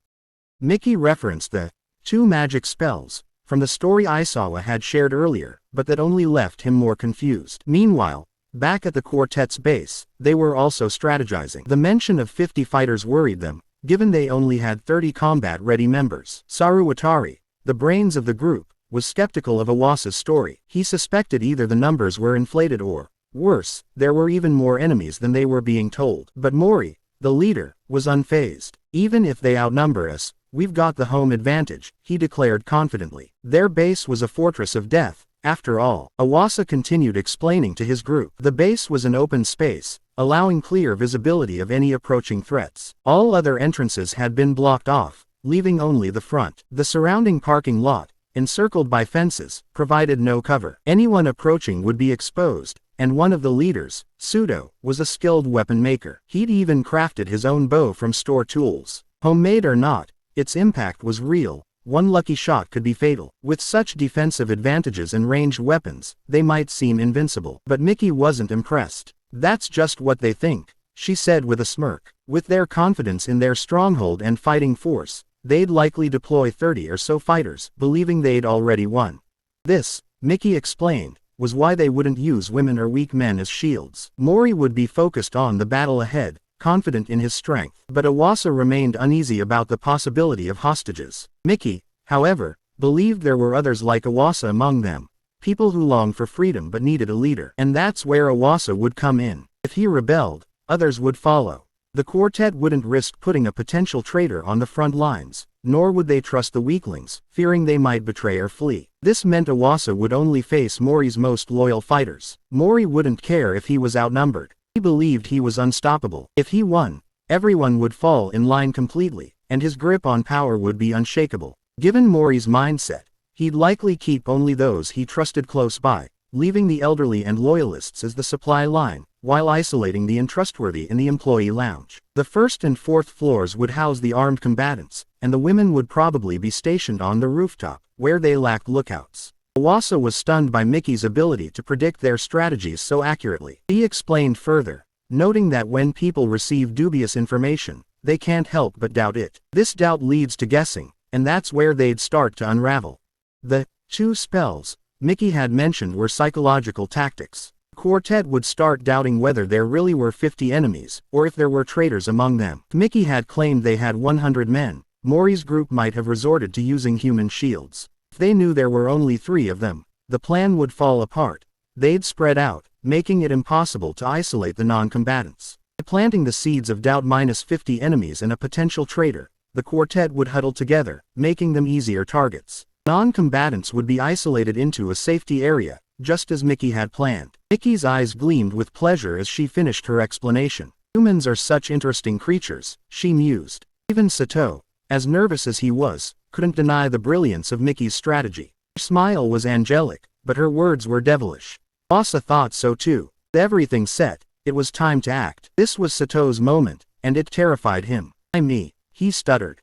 Miki referenced the 2 magic spells from the story Aisawa had shared earlier, but that only left him more confused. Meanwhile, back at the quartet's base, they were also strategizing. The mention of 50 fighters worried them, given they only had 30 combat-ready members. Saruwatari, the brains of the group, was skeptical of Iwasa's story. He suspected either the numbers were inflated or, worse, there were even more enemies than they were being told. But Mori, the leader, was unfazed. Even if they outnumber us, we've got the home advantage, he declared confidently. Their base was a fortress of death, after all. Iwasa continued explaining to his group. The base was an open space, allowing clear visibility of any approaching threats. All other entrances had been blocked off, leaving only the front. The surrounding parking lot, encircled by fences, provided no cover. Anyone approaching would be exposed, and one of the leaders, Judo, was a skilled weapon maker. He'd even crafted his own bow from store tools. Homemade or not, its impact was real. One lucky shot could be fatal. With such defensive advantages and ranged weapons, they might seem invincible. But Miki wasn't impressed. That's just what they think, she said with a smirk. With their confidence in their stronghold and fighting force, they'd likely deploy 30 or so fighters, believing they'd already won. This, Miki explained, was why they wouldn't use women or weak men as shields. Mori would be focused on the battle ahead, confident in his strength. But Iwasa remained uneasy about the possibility of hostages. Miki, however, believed there were others like Iwasa among them, people who longed for freedom but needed a leader. And that's where Iwasa would come in. If he rebelled, others would follow. The quartet wouldn't risk putting a potential traitor on the front lines, nor would they trust the weaklings, fearing they might betray or flee. This meant Iwasa would only face Mori's most loyal fighters. Mori wouldn't care if he was outnumbered. He believed he was unstoppable. If he won, everyone would fall in line completely, and his grip on power would be unshakable. Given Mori's mindset, he'd likely keep only those he trusted close by, leaving the elderly and loyalists as the supply line, while isolating the untrustworthy in the employee lounge. The first and fourth floors would house the armed combatants, and the women would probably be stationed on the rooftop, where they lacked lookouts. Iwasa was stunned by Miki's ability to predict their strategies so accurately. He explained further, noting that when people receive dubious information, they can't help but doubt it. This doubt leads to guessing, and that's where they'd start to unravel. The 2 spells Miki had mentioned were psychological tactics. The quartet would start doubting whether there really were 50 enemies, or if there were traitors among them. Miki had claimed they had 100 men. Mori's group might have resorted to using human shields. If they knew there were only 3 of them, the plan would fall apart. They'd spread out, making it impossible to isolate the non-combatants. By planting the seeds of doubt -50 enemies and a potential traitor, the quartet would huddle together, making them easier targets. Non-combatants would be isolated into a safety area, just as Miki had planned. Miki's eyes gleamed with pleasure as she finished her explanation. Humans are such interesting creatures, she mused. Even Sato, as nervous as he was, couldn't deny the brilliance of Miki's strategy. Her smile was angelic, but her words were devilish. Wasa thought so too. With everything set, it was time to act. This was Sato's moment, and it terrified him. Me, he stuttered.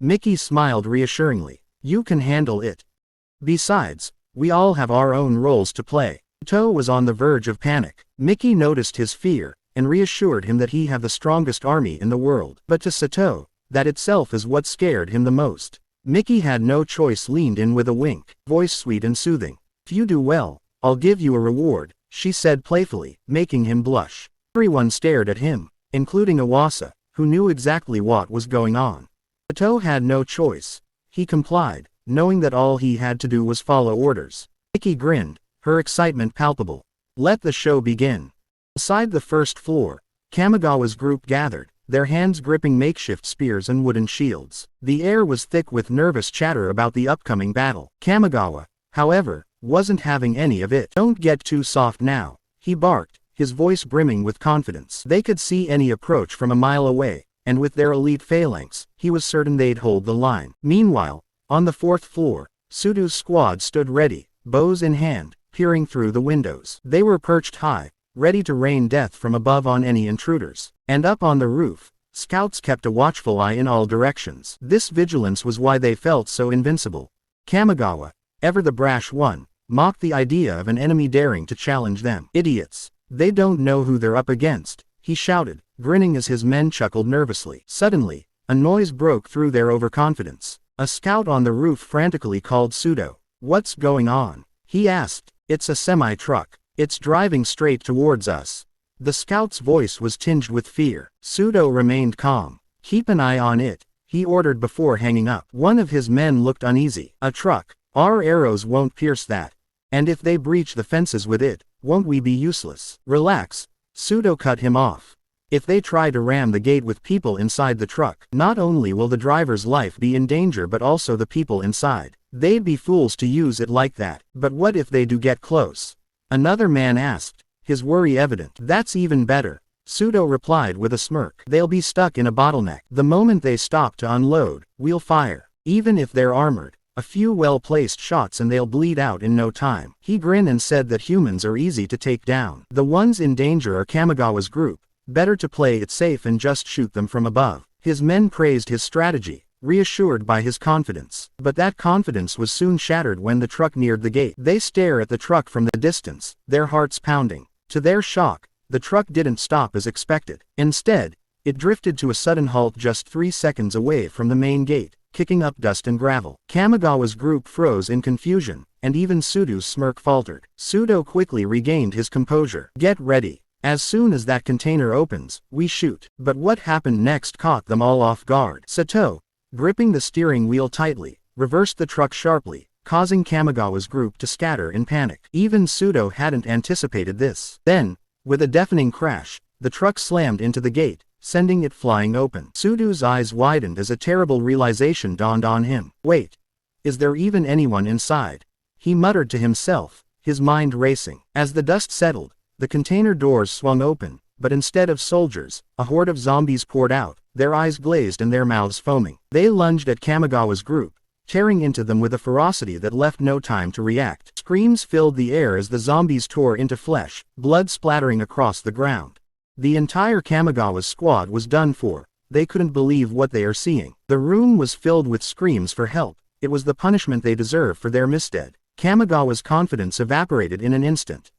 Miki smiled reassuringly. You can handle it. Besides, we all have our own roles to play. Sato was on the verge of panic. Miki noticed his fear, and reassured him that he had the strongest army in the world. But to Sato, that itself is what scared him the most. Miki had no choice, leaned in with a wink, voice sweet and soothing. If you do well, I'll give you a reward, she said playfully, making him blush. Everyone stared at him, including Iwasa, who knew exactly what was going on. Sato had no choice. He complied, knowing that all he had to do was follow orders. Miki grinned, her excitement palpable. Let the show begin. Beside the first floor, Kamigawa's group gathered, their hands gripping makeshift spears and wooden shields. The air was thick with nervous chatter about the upcoming battle. Kamigawa, however, wasn't having any of it. Don't get too soft now, he barked, his voice brimming with confidence. They could see any approach from a mile away, and with their elite phalanx, he was certain they'd hold the line. Meanwhile, on the 4th floor, Sudo's squad stood ready, bows in hand, peering through the windows. They were perched high, ready to rain death from above on any intruders. And up on the roof, scouts kept a watchful eye in all directions. This vigilance was why they felt so invincible. Kamigawa, ever the brash one, mocked the idea of an enemy daring to challenge them. Idiots. They don't know who they're up against, he shouted, grinning as his men chuckled nervously. Suddenly, a noise broke through their overconfidence. A scout on the roof frantically called Judo. What's going on? He asked. It's a semi-truck. It's driving straight towards us. The scout's voice was tinged with fear. Judo remained calm. Keep an eye on it, he ordered before hanging up. One of his men looked uneasy. A truck. Our arrows won't pierce that. And if they breach the fences with it, won't we be useless? Relax. Judo cut him off. If they try to ram the gate with people inside the truck, not only will the driver's life be in danger but also the people inside. They'd be fools to use it like that. But what if they do get close? Another man asked, his worry evident. That's even better, Judo replied with a smirk. They'll be stuck in a bottleneck. The moment they stop to unload, we'll fire. Even if they're armored, a few well-placed shots and they'll bleed out in no time. He grinned and said that humans are easy to take down. The ones in danger are Kamigawa's group. Better to play it safe and just shoot them from above. His men praised his strategy, reassured by his confidence. But that confidence was soon shattered when the truck neared the gate. They stare at the truck from the distance, their hearts pounding. To their shock, the truck didn't stop as expected. Instead, it drifted to a sudden halt just 3 seconds away from the main gate, kicking up dust and gravel. Kamigawa's group froze in confusion, and even Sudo's smirk faltered. Judo quickly regained his composure. Get ready. As soon as that container opens, we shoot. But what happened next caught them all off guard. Sato, gripping the steering wheel tightly, reversed the truck sharply, causing Kamigawa's group to scatter in panic. Even Judo hadn't anticipated this. Then, with a deafening crash, the truck slammed into the gate, sending it flying open. Sudo's eyes widened as a terrible realization dawned on him. Wait. Is there even anyone inside? He muttered to himself, his mind racing. As the dust settled, the container doors swung open, but instead of soldiers, a horde of zombies poured out, their eyes glazed and their mouths foaming. They lunged at Kamigawa's group, tearing into them with a ferocity that left no time to react. Screams filled the air as the zombies tore into flesh, blood splattering across the ground. The entire Kamigawa's squad was done for. They couldn't believe what they are seeing. The room was filled with screams for help. It was the punishment they deserved for their misdeed. Kamigawa's confidence evaporated in an instant.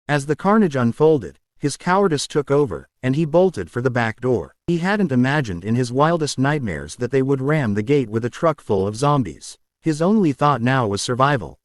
As the carnage unfolded, his cowardice took over, and he bolted for the back door. He hadn't imagined in his wildest nightmares that they would ram the gate with a truck full of zombies. His only thought now was survival.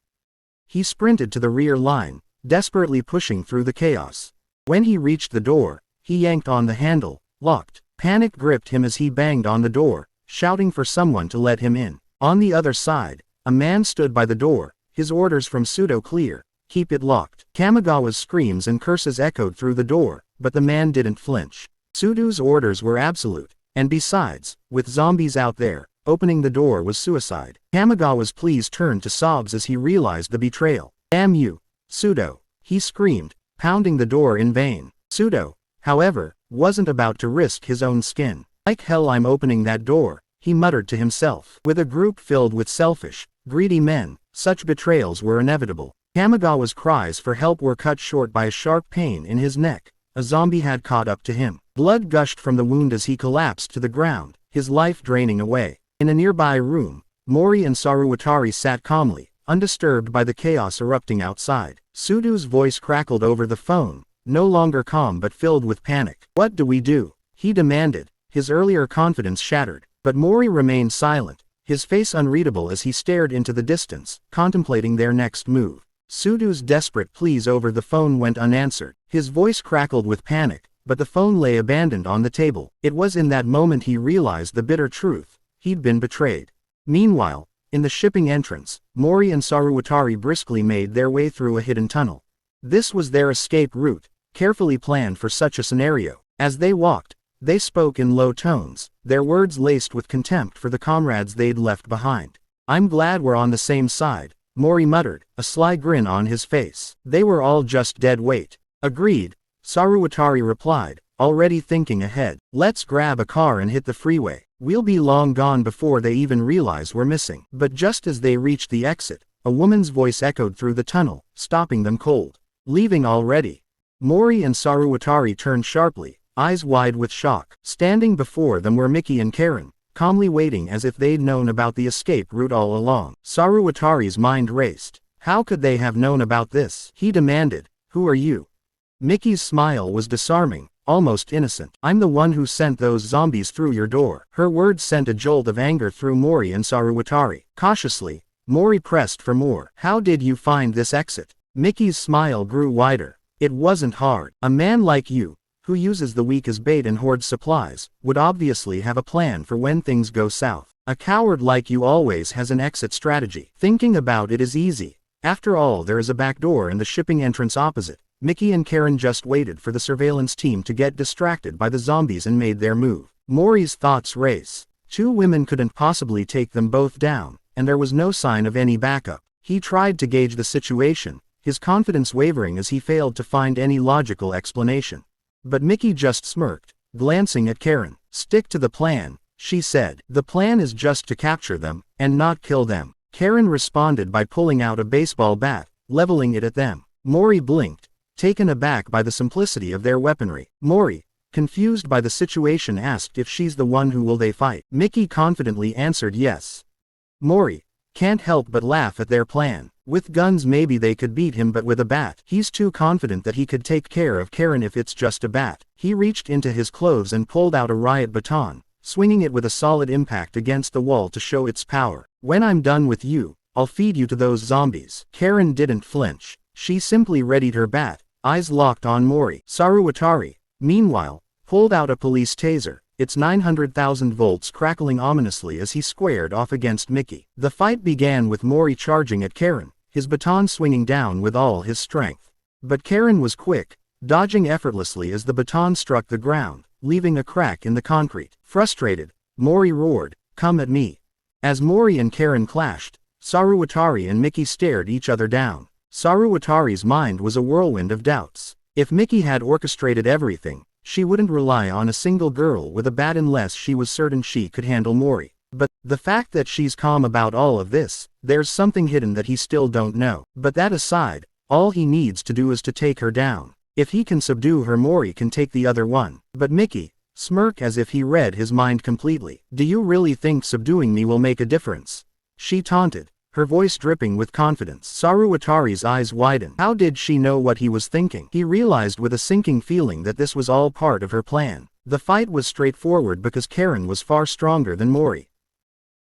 He sprinted to the rear line, desperately pushing through the chaos. When he reached the door, he yanked on the handle, locked. Panic gripped him as he banged on the door, shouting for someone to let him in. On the other side, a man stood by the door, his orders from Judo clear: keep it locked. Kamigawa's screams and curses echoed through the door, but the man didn't flinch. Judo's orders were absolute, and besides, with zombies out there, opening the door was suicide. Kamigawa's pleas turned to sobs as he realized the betrayal. Damn you, Judo, he screamed, pounding the door in vain. Judo, however, wasn't about to risk his own skin. Like hell I'm opening that door, he muttered to himself. With a group filled with selfish, greedy men, such betrayals were inevitable. Kamigawa's cries for help were cut short by a sharp pain in his neck. A zombie had caught up to him. Blood gushed from the wound as he collapsed to the ground, his life draining away. In a nearby room, Mori and Saruwatari sat calmly, undisturbed by the chaos erupting outside. Sudo's voice crackled over the phone, no longer calm but filled with panic. What do we do? He demanded, his earlier confidence shattered. But Mori remained silent, his face unreadable as he stared into the distance, contemplating their next move. Sudo's desperate pleas over the phone went unanswered. His voice crackled with panic, but the phone lay abandoned on the table. It was in that moment he realized the bitter truth: he'd been betrayed. Meanwhile, in the shipping entrance, Mori and Saruwatari briskly made their way through a hidden tunnel. This was their escape route, carefully planned for such a scenario. As they walked, they spoke in low tones, their words laced with contempt for the comrades they'd left behind. I'm glad we're on the same side, Mori muttered, a sly grin on his face. They were all just dead weight. Agreed, Saruwatari replied, already thinking ahead. Let's grab a car and hit the freeway. We'll be long gone before they even realize we're missing. But just as they reached the exit, a woman's voice echoed through the tunnel, stopping them cold. Leaving already? Mori and Saruwatari turned sharply, eyes wide with shock. Standing before them were Miki and Karin, calmly waiting as if they'd known about the escape route all along. Saruwatari's mind raced. How could they have known about this? He demanded. Who are you? Miki's smile was disarming, almost innocent. I'm the one who sent those zombies through your door. Her words sent a jolt of anger through Mori and Saruwatari. Cautiously, Mori pressed for more. How did you find this exit? Miki's smile grew wider. It wasn't hard. A man like you, who uses the weak as bait and hoards supplies, would obviously have a plan for when things go south. A coward like you always has an exit strategy. Thinking about it is easy. After all, there is a back door in the shipping entrance opposite. Miki and Karin just waited for the surveillance team to get distracted by the zombies and made their move. Mori's thoughts race. Two women couldn't possibly take them both down, and there was no sign of any backup. He tried to gauge the situation, his confidence wavering as he failed to find any logical explanation. But Miki just smirked, glancing at Karin. Stick to the plan, she said. The plan is just to capture them, and not kill them. Karin responded by pulling out a baseball bat, leveling it at them. Mori blinked, taken aback by the simplicity of their weaponry. Mori, confused by the situation, asked if she's the one who will they fight. Miki confidently answered yes. Mori can't help but laugh at their plan. With guns maybe they could beat him, but with a bat, he's too confident that he could take care of Karin if it's just a bat. He reached into his clothes and pulled out a riot baton, swinging it with a solid impact against the wall to show its power. When I'm done with you, I'll feed you to those zombies. Karin didn't flinch. She simply readied her bat, eyes locked on Mori. Saruwatari, meanwhile, pulled out a police taser, its 900,000 volts crackling ominously as he squared off against Miki. The fight began with Mori charging at Karin, his baton swinging down with all his strength. But Karin was quick, dodging effortlessly as the baton struck the ground, leaving a crack in the concrete. Frustrated, Mori roared, "Come at me." As Mori and Karin clashed, Saruwatari and Miki stared each other down. Saruwatari's mind was a whirlwind of doubts. If Miki had orchestrated everything, she wouldn't rely on a single girl with a bat unless she was certain she could handle Mori. But the fact that she's calm about all of this, there's something hidden that he still don't know. But that aside, all he needs to do is to take her down. If he can subdue her, Mori can take the other one. But Miki smirked as if he read his mind completely. Do you really think subduing me will make a difference? She taunted, her voice dripping with confidence. Saruwatari's eyes widened. How did she know what he was thinking? He realized with a sinking feeling that this was all part of her plan. The fight was straightforward because Karin was far stronger than Mori.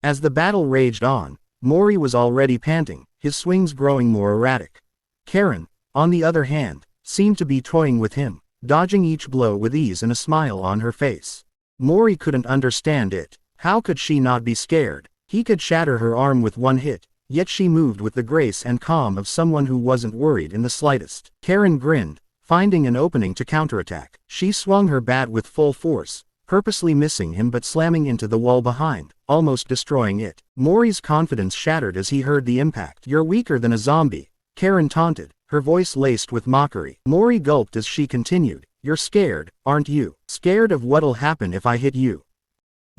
As the battle raged on, Mori was already panting, his swings growing more erratic. Karin, on the other hand, seemed to be toying with him, dodging each blow with ease and a smile on her face. Mori couldn't understand it. How could she not be scared? He could shatter her arm with one hit, yet she moved with the grace and calm of someone who wasn't worried in the slightest. Karin grinned, finding an opening to counterattack. She swung her bat with full force, purposely missing him but slamming into the wall behind, almost destroying it. Mori's confidence shattered as he heard the impact. "You're weaker than a zombie," Karin taunted, her voice laced with mockery. Mori gulped as she continued, "You're scared, aren't you? Scared of what'll happen if I hit you?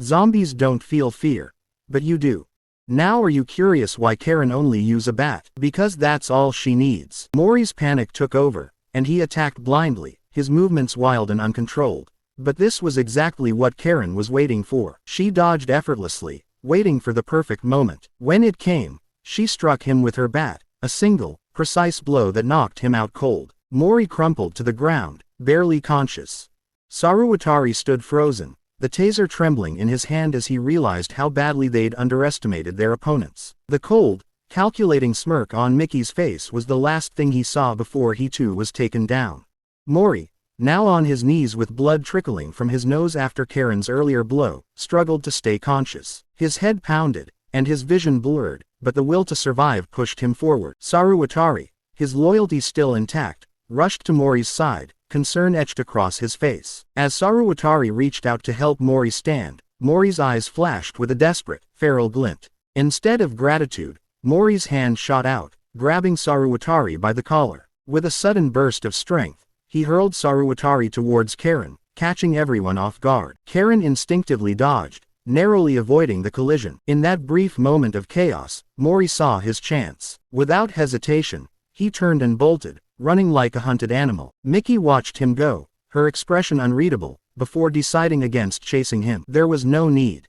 Zombies don't feel fear. But you do. Now are you curious why Karin only use a bat? Because that's all she needs." Mori's panic took over, and he attacked blindly, his movements wild and uncontrolled. But this was exactly what Karin was waiting for. She dodged effortlessly, waiting for the perfect moment. When it came, she struck him with her bat, a single, precise blow that knocked him out cold. Mori crumpled to the ground, barely conscious. Saruwatari stood frozen, the taser trembling in his hand as he realized how badly they'd underestimated their opponents. The cold, calculating smirk on Miki's face was the last thing he saw before he too was taken down. Mori, now on his knees with blood trickling from his nose after Karin's earlier blow, struggled to stay conscious. His head pounded, and his vision blurred, but the will to survive pushed him forward. Saruwatari, his loyalty still intact, rushed to Mori's side, concern etched across his face. As Saruwatari reached out to help Mori stand, Mori's eyes flashed with a desperate, feral glint. Instead of gratitude, Mori's hand shot out, grabbing Saruwatari by the collar. With a sudden burst of strength, he hurled Saruwatari towards Karin, catching everyone off guard. Karin instinctively dodged, narrowly avoiding the collision. In that brief moment of chaos, Mori saw his chance. Without hesitation, he turned and bolted, running like a hunted animal. Miki watched him go, her expression unreadable, before deciding against chasing him. There was no need.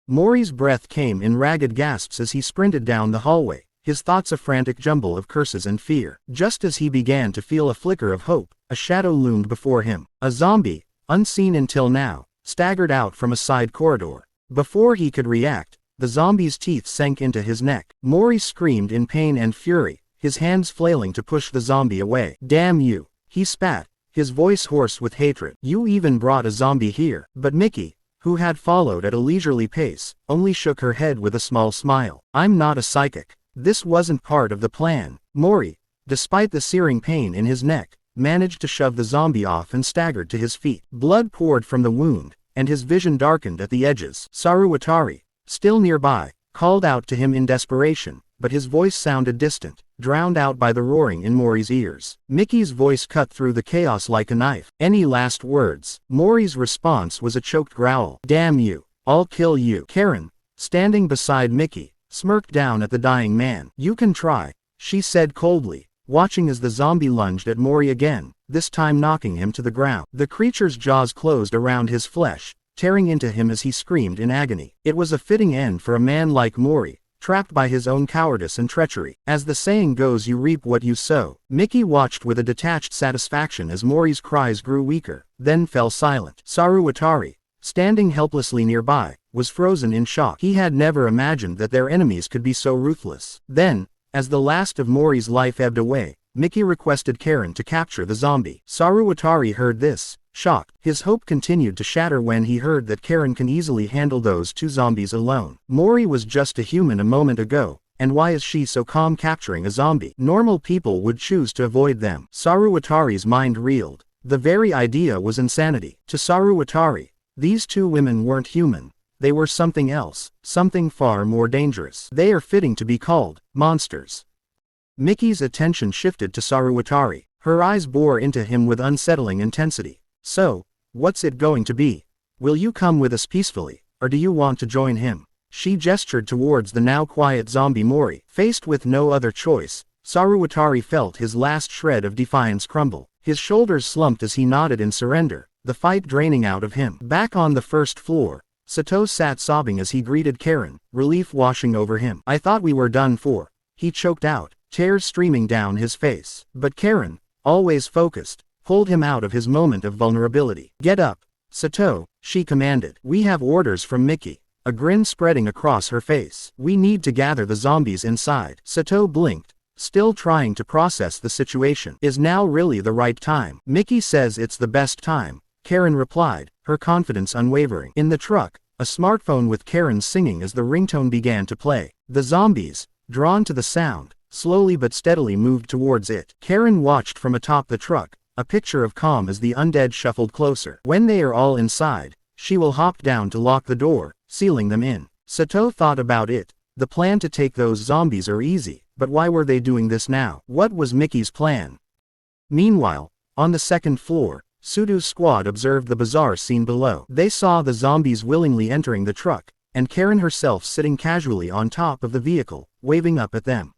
Mori's breath came in ragged gasps as he sprinted down the hallway, his thoughts a frantic jumble of curses and fear. Just as he began to feel a flicker of hope, a shadow loomed before him. A zombie, unseen until now, staggered out from a side corridor. Before he could react, the zombie's teeth sank into his neck. Mori screamed in pain and fury, his hands flailing to push the zombie away. "Damn you," he spat, his voice hoarse with hatred. "You even brought a zombie here." But Miki, who had followed at a leisurely pace, only shook her head with a small smile. "I'm not a psychic. This wasn't part of the plan." Mori, despite the searing pain in his neck, managed to shove the zombie off and staggered to his feet. Blood poured from the wound, and his vision darkened at the edges. Saruwatari, still nearby, called out to him in desperation, but his voice sounded distant, drowned out by the roaring in Mori's ears. Miki's voice cut through the chaos like a knife. "Any last words?" Mori's response was a choked growl. "Damn you, I'll kill you." Karin, standing beside Miki, smirked down at the dying man. "You can try," she said coldly, watching as the zombie lunged at Mori again, this time knocking him to the ground. The creature's jaws closed around his flesh, tearing into him as he screamed in agony. It was a fitting end for a man like Mori, trapped by his own cowardice and treachery. As the saying goes, you reap what you sow. Miki watched with a detached satisfaction as Mori's cries grew weaker, then fell silent. Saruwatari, standing helplessly nearby, was frozen in shock. He had never imagined that their enemies could be so ruthless. Then, as the last of Mori's life ebbed away, Miki requested Karin to capture the zombie. Saruwatari heard this, shocked. His hope continued to shatter when he heard that Karin can easily handle those two zombies alone. Mori was just a human a moment ago, and why is she so calm capturing a zombie? Normal people would choose to avoid them. Saruwatari's mind reeled. The very idea was insanity. To Saruwatari, these two women weren't human. They were something else, something far more dangerous. They are fitting to be called monsters. Miki's attention shifted to Saruwatari. Her eyes bore into him with unsettling intensity. "So, what's it going to be? Will you come with us peacefully, or do you want to join him?" She gestured towards the now quiet zombie Mori. Faced with no other choice, Saruwatari felt his last shred of defiance crumble. His shoulders slumped as he nodded in surrender, the fight draining out of him. Back on the first floor, Sato sat sobbing as he greeted Karin, relief washing over him. I thought we were done for. He choked out, tears streaming down his face. But Karin, always focused, pulled him out of his moment of vulnerability. Get up, Sato, she commanded. We have orders from Miki. A grin spreading across her face. We need to gather the zombies inside. Sato blinked, still trying to process the situation. Is now really the right time? Miki says it's the best time, Karin replied, her confidence unwavering. In the truck, a smartphone with Karin singing as the ringtone began to play. The zombies, drawn to the sound, slowly but steadily moved towards it. Karin watched from atop the truck, a picture of calm as the undead shuffled closer. When they are all inside, she will hop down to lock the door, sealing them in. Sato thought about it. The plan to take those zombies are easy, but why were they doing this now? What was Miki's plan? Meanwhile, on the second floor, Sudo's squad observed the bizarre scene below. They saw the zombies willingly entering the truck, and Karin herself sitting casually on top of the vehicle, waving up at them.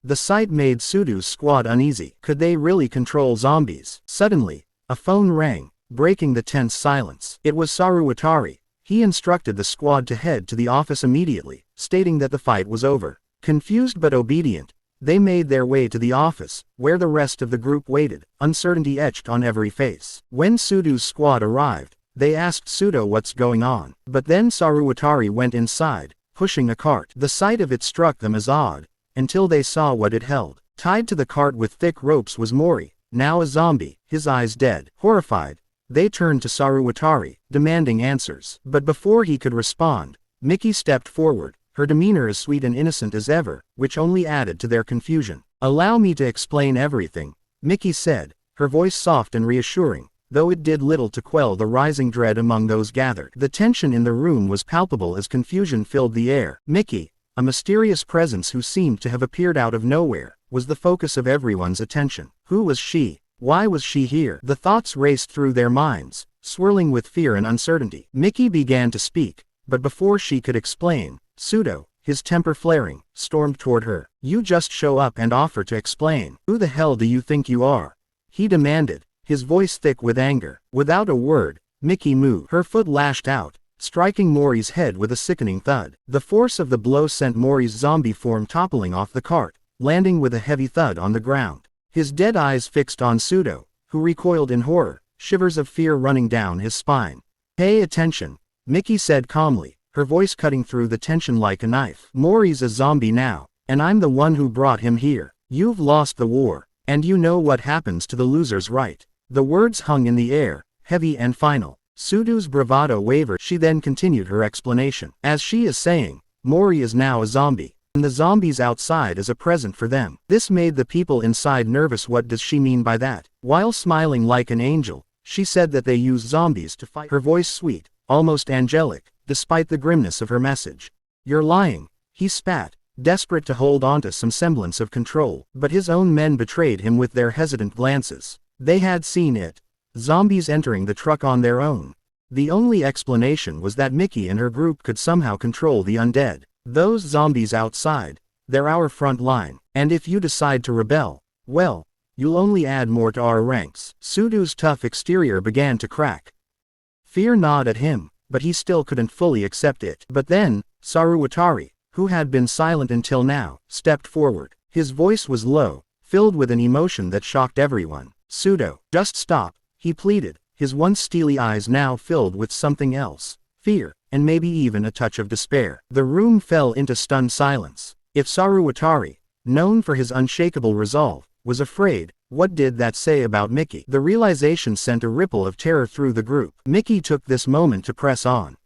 The sight made Sudo's squad uneasy. Could they really control zombies? Suddenly, a phone rang, breaking the tense silence. It was Saruwatari. He instructed the squad to head to the office immediately, stating that the fight was over. Confused but obedient, they made their way to the office, where the rest of the group waited, uncertainty etched on every face. When Sudo's squad arrived, they asked Sudo what's going on. But then Saruwatari went inside, pushing a cart. The sight of it struck them as odd, until they saw what it held. Tied to the cart with thick ropes was Mori, now a zombie, his eyes dead. Horrified, they turned to Saruwatari, demanding answers. But before he could respond, Miki stepped forward, her demeanor as sweet and innocent as ever, which only added to their confusion. Allow me to explain everything, Miki said, her voice soft and reassuring, though it did little to quell the rising dread among those gathered. The tension in the room was palpable as confusion filled the air. Miki, a mysterious presence who seemed to have appeared out of nowhere, was the focus of everyone's attention. Who was she? Why was she here? The thoughts raced through their minds, swirling with fear and uncertainty. Miki began to speak, but before she could explain, Sudo, his temper flaring, stormed toward her. You just show up and offer to explain. Who the hell do you think you are? He demanded, his voice thick with anger. Without a word, Miki moved. Her foot lashed out, striking Mori's head with a sickening thud. The force of the blow sent Mori's zombie form toppling off the cart, landing with a heavy thud on the ground. His dead eyes fixed on Sudo, who recoiled in horror, shivers of fear running down his spine. Pay attention, Miki said calmly, her voice cutting through the tension like a knife. Mori's a zombie now, and I'm the one who brought him here. You've lost the war, and you know what happens to the losers, right? The words hung in the air, heavy and final. Sudo's bravado wavered. She then continued her explanation. As she is saying, Mori is now a zombie, and the zombies outside is a present for them. This made the people inside nervous. What does she mean by that? While smiling like an angel, she said that they use zombies to fight. Her voice sweet, almost angelic, despite the grimness of her message. You're lying, he spat, desperate to hold onto some semblance of control. But his own men betrayed him with their hesitant glances. They had seen it. Zombies entering the truck on their own. The only explanation was that Miki and her group could somehow control the undead. Those zombies outside, they're our front line, and if you decide to rebel, well, you'll only add more to our ranks. Sudo's tough exterior began to crack. Fear gnawed at him, but he still couldn't fully accept it. But then, Saruwatari, who had been silent until now, stepped forward. His voice was low, filled with an emotion that shocked everyone. Sudo, just stop, he pleaded, his once steely eyes now filled with something else. Fear, and maybe even a touch of despair. The room fell into stunned silence. If Saruwatari, known for his unshakable resolve, was afraid, what did that say about Miki? The realization sent a ripple of terror through the group. Miki took this moment to press on.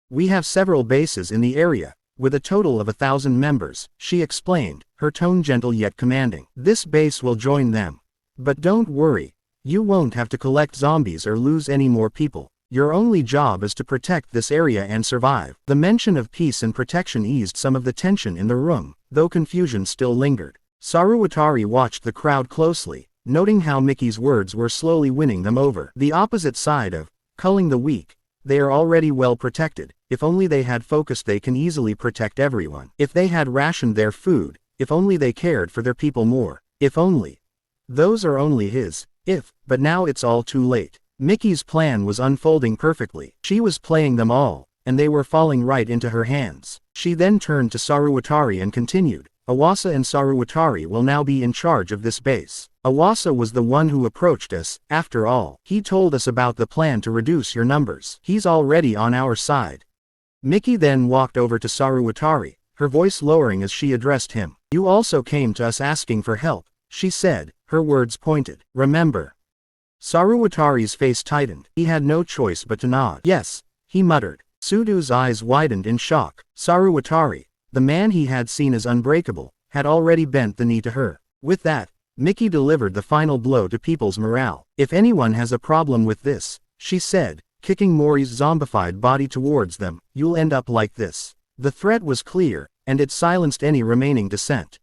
We have several bases in the area, with a total of 1,000 members, she explained, her tone gentle yet commanding. This base will join them. But don't worry, you won't have to collect zombies or lose any more people. Your only job is to protect this area and survive. The mention of peace and protection eased some of the tension in the room, though confusion still lingered. Saruwatari watched the crowd closely, noting how Miki's words were slowly winning them over. The opposite side of culling the weak. They are already well protected. If only they had focused, they can easily protect everyone. If they had rationed their food, if only they cared for their people more. If only. Those are only his if, but now it's all too late. Miki's plan was unfolding perfectly. She was playing them all, and they were falling right into her hands. She then turned to Saruwatari and continued, Awasa and Saruwatari will now be in charge of this base. Awasa was the one who approached us, after all. He told us about the plan to reduce your numbers. He's already on our side. Miki then walked over to Saruwatari, her voice lowering as she addressed him. You also came to us asking for help, she said, her words pointed. Remember? Saruwatari's face tightened. He had no choice but to nod. Yes, he muttered. Sudo's eyes widened in shock. Saruwatari, the man he had seen as unbreakable, had already bent the knee to her. With that, Miki delivered the final blow to people's morale. If anyone has a problem with this, she said, kicking Mori's zombified body towards them, you'll end up like this. The threat was clear, and it silenced any remaining dissent.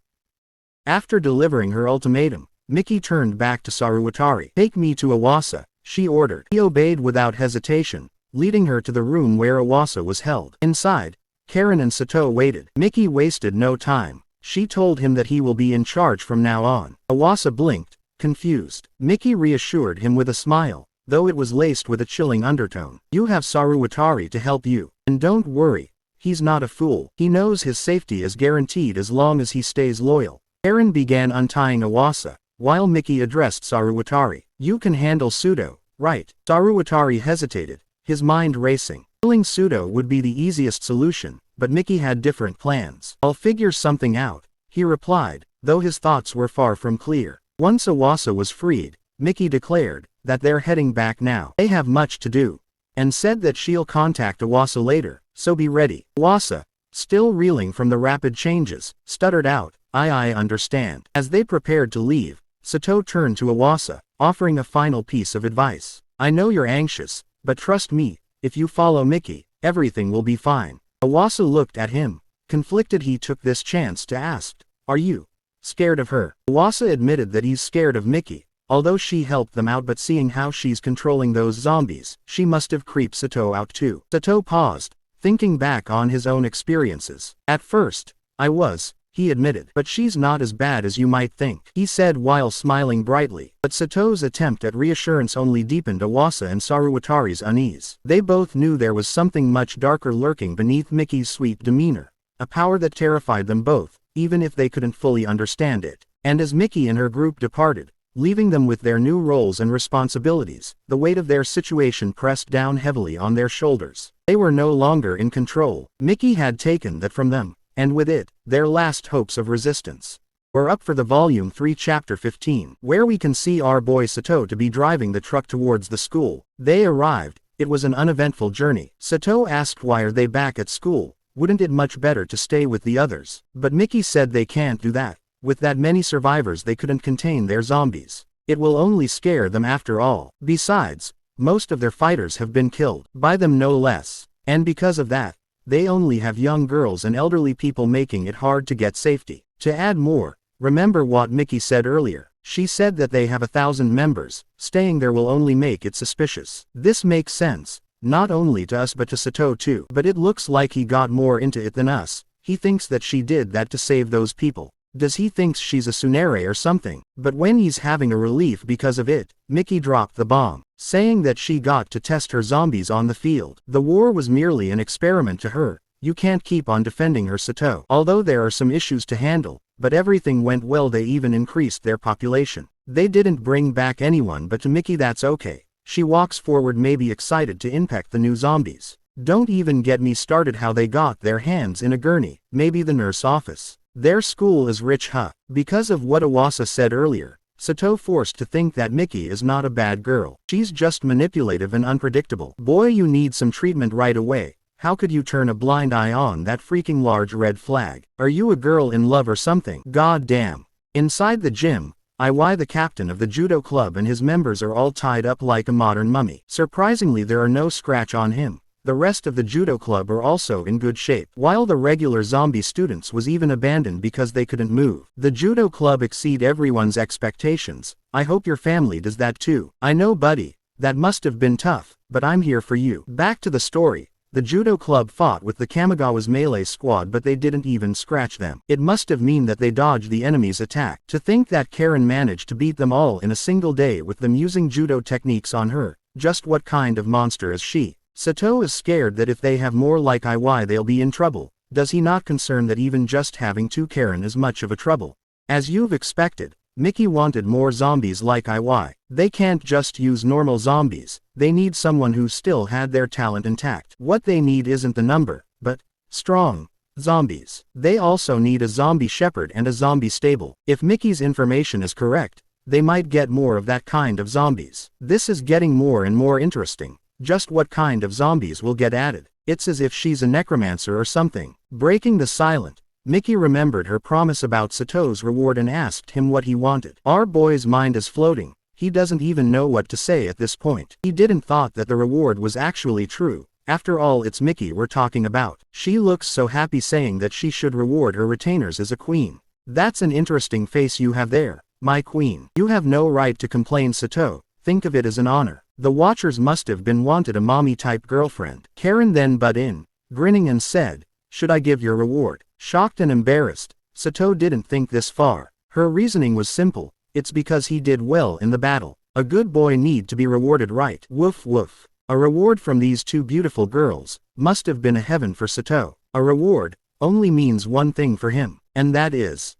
After delivering her ultimatum, Miki turned back to Saruwatari. Take me to Awasa, she ordered. He obeyed without hesitation, leading her to the room where Awasa was held. Inside, Karin and Sato waited. Miki wasted no time. She told him that he will be in charge from now on. Awasa blinked, confused. Miki reassured him with a smile, though it was laced with a chilling undertone. You have Saruwatari to help you. And don't worry, he's not a fool. He knows his safety is guaranteed as long as he stays loyal. Karin began untying Awasa, while Miki addressed Saruwatari. You can handle Sudo, right? Saruwatari hesitated, his mind racing. Killing Sudo would be the easiest solution, but Miki had different plans. I'll figure something out, he replied, though his thoughts were far from clear. Once Awasa was freed, Miki declared that they're heading back now. They have much to do, and said that she'll contact Awasa later, so be ready. Awasa, still reeling from the rapid changes, stuttered out, I understand. As they prepared to leave, Sato turned to Awasa, offering a final piece of advice. I know you're anxious, but trust me, if you follow Miki, everything will be fine. Awasa looked at him, conflicted. He took this chance to ask, are you scared of her? Awasa admitted that he's scared of Miki, although she helped them out, but seeing how she's controlling those zombies, she must have creeped Sato out too. Sato paused, thinking back on his own experiences. At first, I was, he admitted, but she's not as bad as you might think, he said while smiling brightly. But Sato's attempt at reassurance only deepened Awasa and Saruwatari's unease. They both knew there was something much darker lurking beneath Miki's sweet demeanor, a power that terrified them both, even if they couldn't fully understand it. And as Miki and her group departed, leaving them with their new roles and responsibilities, the weight of their situation pressed down heavily on their shoulders. They were no longer in control. Miki had taken that from them, and with it, their last hopes of resistance. We're up for the Volume 3 Chapter 15, where we can see our boy Sato to be driving the truck towards the school. They arrived. It was an uneventful journey. Sato asked why are they back at school, wouldn't it much better to stay with the others? But Miki said they can't do that. With that many survivors they couldn't contain their zombies. It will only scare them after all. Besides, most of their fighters have been killed, by them no less. And because of that, they only have young girls and elderly people, making it hard to get safety. To add more, remember what Miki said earlier. She said that they have 1,000 members. Staying there will only make it suspicious. This makes sense, not only to us but to Sato too. But it looks like he got more into it than us. He thinks that she did that to save those people. Does he think she's a tsundere or something? But when he's having a relief because of it, Miki dropped the bomb, saying that she got to test her zombies on the field. The war was merely an experiment to her. You can't keep on defending her, Sato. Although there are some issues to handle, but everything went well. They even increased their population. They didn't bring back anyone, but to Miki that's okay. She walks forward, maybe excited to infect the new zombies. Don't even get me started how they got their hands in a gurney. Maybe the nurse office. Their school is rich, huh? Because of what Awasa said earlier, Sato forced to think that Miki is not a bad girl. She's just manipulative and unpredictable. Boy, you need some treatment right away. How could you turn a blind eye on that freaking large red flag? Are you a girl in love or something? God damn. Inside the gym, the captain of the judo club and his members are all tied up like a modern mummy. Surprisingly, there are no scratch on him. The rest of the judo club are also in good shape, while the regular zombie students was even abandoned because they couldn't move. The judo club exceed everyone's expectations. I hope your family does that too. I know, buddy, that must have been tough, but I'm here for you. Back to the story. The judo club fought with the Kamigawa's melee squad, but they didn't even scratch them. It must have mean that they dodged the enemy's attack. To think that Karin managed to beat them all in a single day with them using judo techniques on her. Just what kind of monster is she? Sato is scared that if they have more like IY they'll be in trouble. Does he not concern that even just having 2 Karin is much of a trouble? As you've expected, Miki wanted more zombies like IY. They can't just use normal zombies, they need someone who still had their talent intact. What they need isn't the number, but strong zombies. They also need a zombie shepherd and a zombie stable. If Miki's information is correct, they might get more of that kind of zombies. This is getting more and more interesting. Just what kind of zombies will get added? It's as if she's a necromancer or something. Breaking the silence, Miki remembered her promise about Sato's reward and asked him what he wanted. Our boy's mind is floating. He doesn't even know what to say at this point. He didn't thought that the reward was actually true. After all, it's Miki we're talking about. She looks so happy saying that she should reward her retainers as a queen. That's an interesting face you have there, my queen. You have no right to complain, Sato. Think of it as an honor. The Watchers must have been wanted a mommy-type girlfriend. Karin then butt in, grinning and said, should I give your reward? Shocked and embarrassed, Sato didn't think this far. Her reasoning was simple, it's because he did well in the battle. A good boy need to be rewarded, right? Woof woof. A reward from these 2 beautiful girls must have been a heaven for Sato. A reward only means one thing for him, and that is...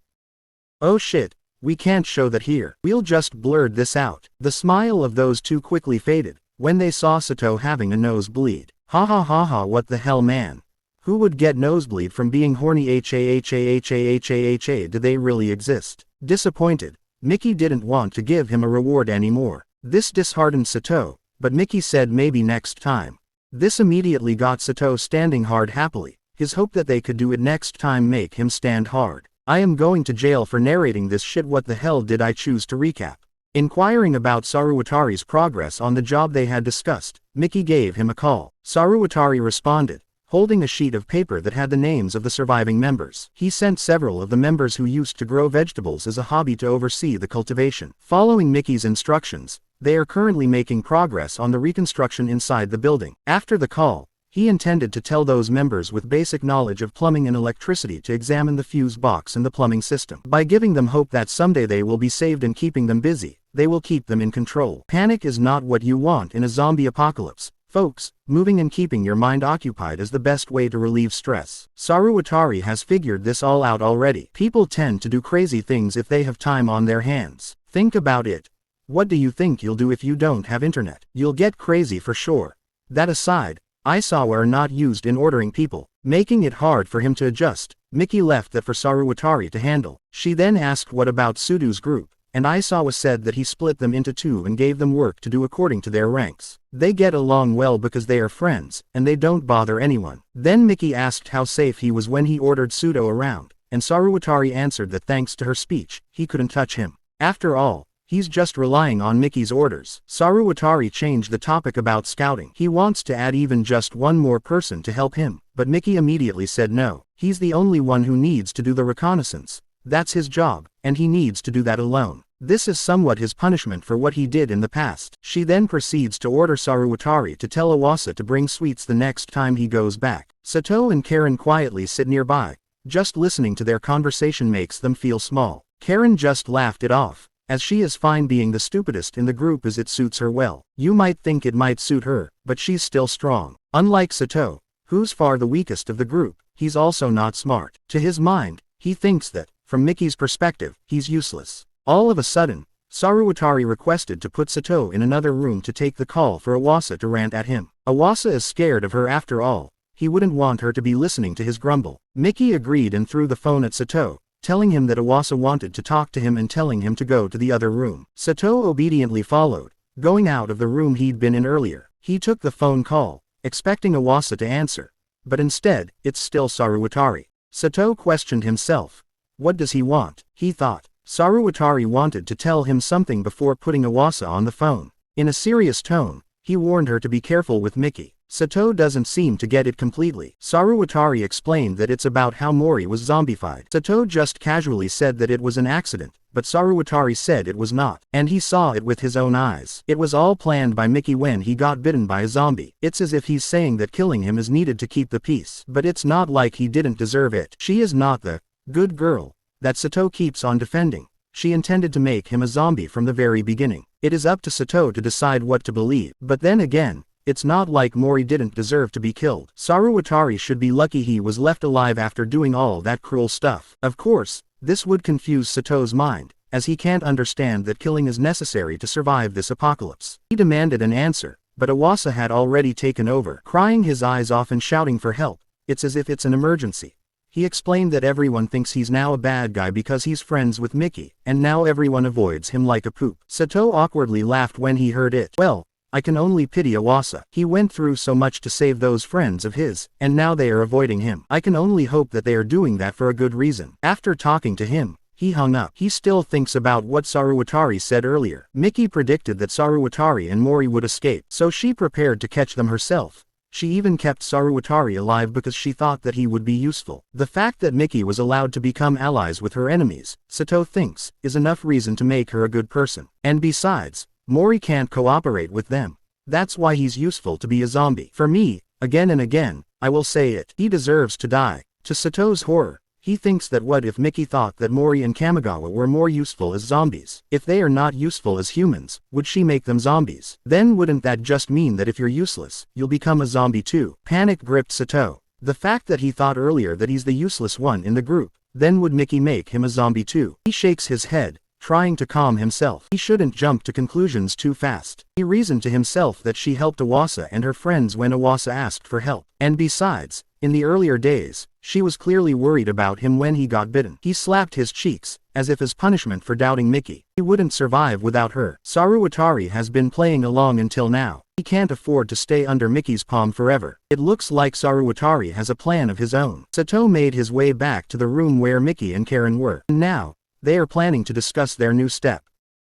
oh shit, we can't show that here. We'll just blurt this out. The smile of those 2 quickly faded when they saw Sato having a nosebleed. Ha ha ha ha, what the hell, man? Who would get nosebleed from being horny? Do they really exist? Disappointed, Miki didn't want to give him a reward anymore. This disheartened Sato, but Miki said maybe next time. This immediately got Sato standing hard happily. His hope that they could do it next time make him stand hard. I am going to jail for narrating this shit. What the hell did I choose to recap? Inquiring about Saruwatari's progress on the job they had discussed, Miki gave him a call. Saruwatari responded, holding a sheet of paper that had the names of the surviving members. He sent several of the members who used to grow vegetables as a hobby to oversee the cultivation. Following Miki's instructions, they are currently making progress on the reconstruction inside the building. After the call, he intended to tell those members with basic knowledge of plumbing and electricity to examine the fuse box and the plumbing system. By giving them hope that someday they will be saved and keeping them busy, they will keep them in control. Panic is not what you want in a zombie apocalypse. Folks, moving and keeping your mind occupied is the best way to relieve stress. Saruwatari has figured this all out already. People tend to do crazy things if they have time on their hands. Think about it. What do you think you'll do if you don't have internet? You'll get crazy for sure. That aside, Isawa are not used in ordering people, making it hard for him to adjust. Miki left that for Saruwatari to handle. She then asked what about Sudo's group, and Isawa said that he split them into 2 and gave them work to do according to their ranks. They get along well because they are friends, and they don't bother anyone. Then Miki asked how safe he was when he ordered Sudo around, and Saruwatari answered that thanks to her speech, he couldn't touch him. After all, he's just relying on Miki's orders. Saruwatari changed the topic about scouting. He wants to add even just 1 more person to help him, but Miki immediately said no. He's the only one who needs to do the reconnaissance. That's his job, and he needs to do that alone. This is somewhat his punishment for what he did in the past. She then proceeds to order Saruwatari to tell Iwasa to bring sweets the next time he goes back. Sato and Karin quietly sit nearby. Just listening to their conversation makes them feel small. Karin just laughed it off, as she is fine being the stupidest in the group as it suits her well. You might think it might suit her, but she's still strong. Unlike Sato, who's far the weakest of the group, he's also not smart. To his mind, he thinks that, from Miki's perspective, he's useless. All of a sudden, Saruwatari requested to put Sato in another room to take the call for Iwasa to rant at him. Iwasa is scared of her after all. He wouldn't want her to be listening to his grumble. Miki agreed and threw the phone at Sato, telling him that Iwasa wanted to talk to him and telling him to go to the other room. Sato obediently followed, going out of the room he'd been in earlier. He took the phone call, expecting Iwasa to answer, but instead, it's still Saruwatari. Sato questioned himself. What does he want? He thought. Saruwatari wanted to tell him something before putting Iwasa on the phone. In a serious tone, he warned her to be careful with Miki. Sato doesn't seem to get it completely. Saruwatari explained that it's about how Mori was zombified. Sato just casually said that it was an accident, but Saruwatari said it was not, and he saw it with his own eyes. It was all planned by Miki when he got bitten by a zombie. It's as if he's saying that killing him is needed to keep the peace, but it's not like he didn't deserve it. She is not the good girl that Sato keeps on defending. She intended to make him a zombie from the very beginning. It is up to Sato to decide what to believe. But then again, It's not like Mori didn't deserve to be killed. Saruwatari should be lucky he was left alive after doing all that cruel stuff. Of course, this would confuse Sato's mind, as he can't understand that killing is necessary to survive this apocalypse. He demanded an answer, but Iwasa had already taken over, crying his eyes off and shouting for help. It's as if it's an emergency. He explained that everyone thinks he's now a bad guy because he's friends with Miki, and now everyone avoids him like a poop. Sato awkwardly laughed when he heard it. Well, I can only pity Iwasa. He went through so much to save those friends of his, and now they are avoiding him. I can only hope that they are doing that for a good reason. After talking to him, he hung up. He still thinks about what Saruwatari said earlier. Miki predicted that Saruwatari and Mori would escape, so she prepared to catch them herself. She even kept Saruwatari alive because she thought that he would be useful. The fact that Miki was allowed to become allies with her enemies, Sato thinks, is enough reason to make her a good person. And besides, Mori can't cooperate with them. That's why he's useful to be a zombie. For me, again and again, I will say it. He deserves to die. To Sato's horror, he thinks that what if Miki thought that Mori and Kamigawa were more useful as zombies? If they are not useful as humans, would she make them zombies? Then wouldn't that just mean that if you're useless, you'll become a zombie too? Panic gripped Sato. The fact that he thought earlier that he's the useless one in the group, then would Miki make him a zombie too? He shakes his head, trying to calm himself. He shouldn't jump to conclusions too fast. He reasoned to himself that she helped Iwasa and her friends when Iwasa asked for help. And besides, in the earlier days, she was clearly worried about him when he got bitten. He slapped his cheeks, as if as punishment for doubting Miki. He wouldn't survive without her. Saruwatari has been playing along until now. He can't afford to stay under Miki's palm forever. It looks like Saruwatari has a plan of his own. Sato made his way back to the room where Miki and Karin were. And now, they are planning to discuss their new step.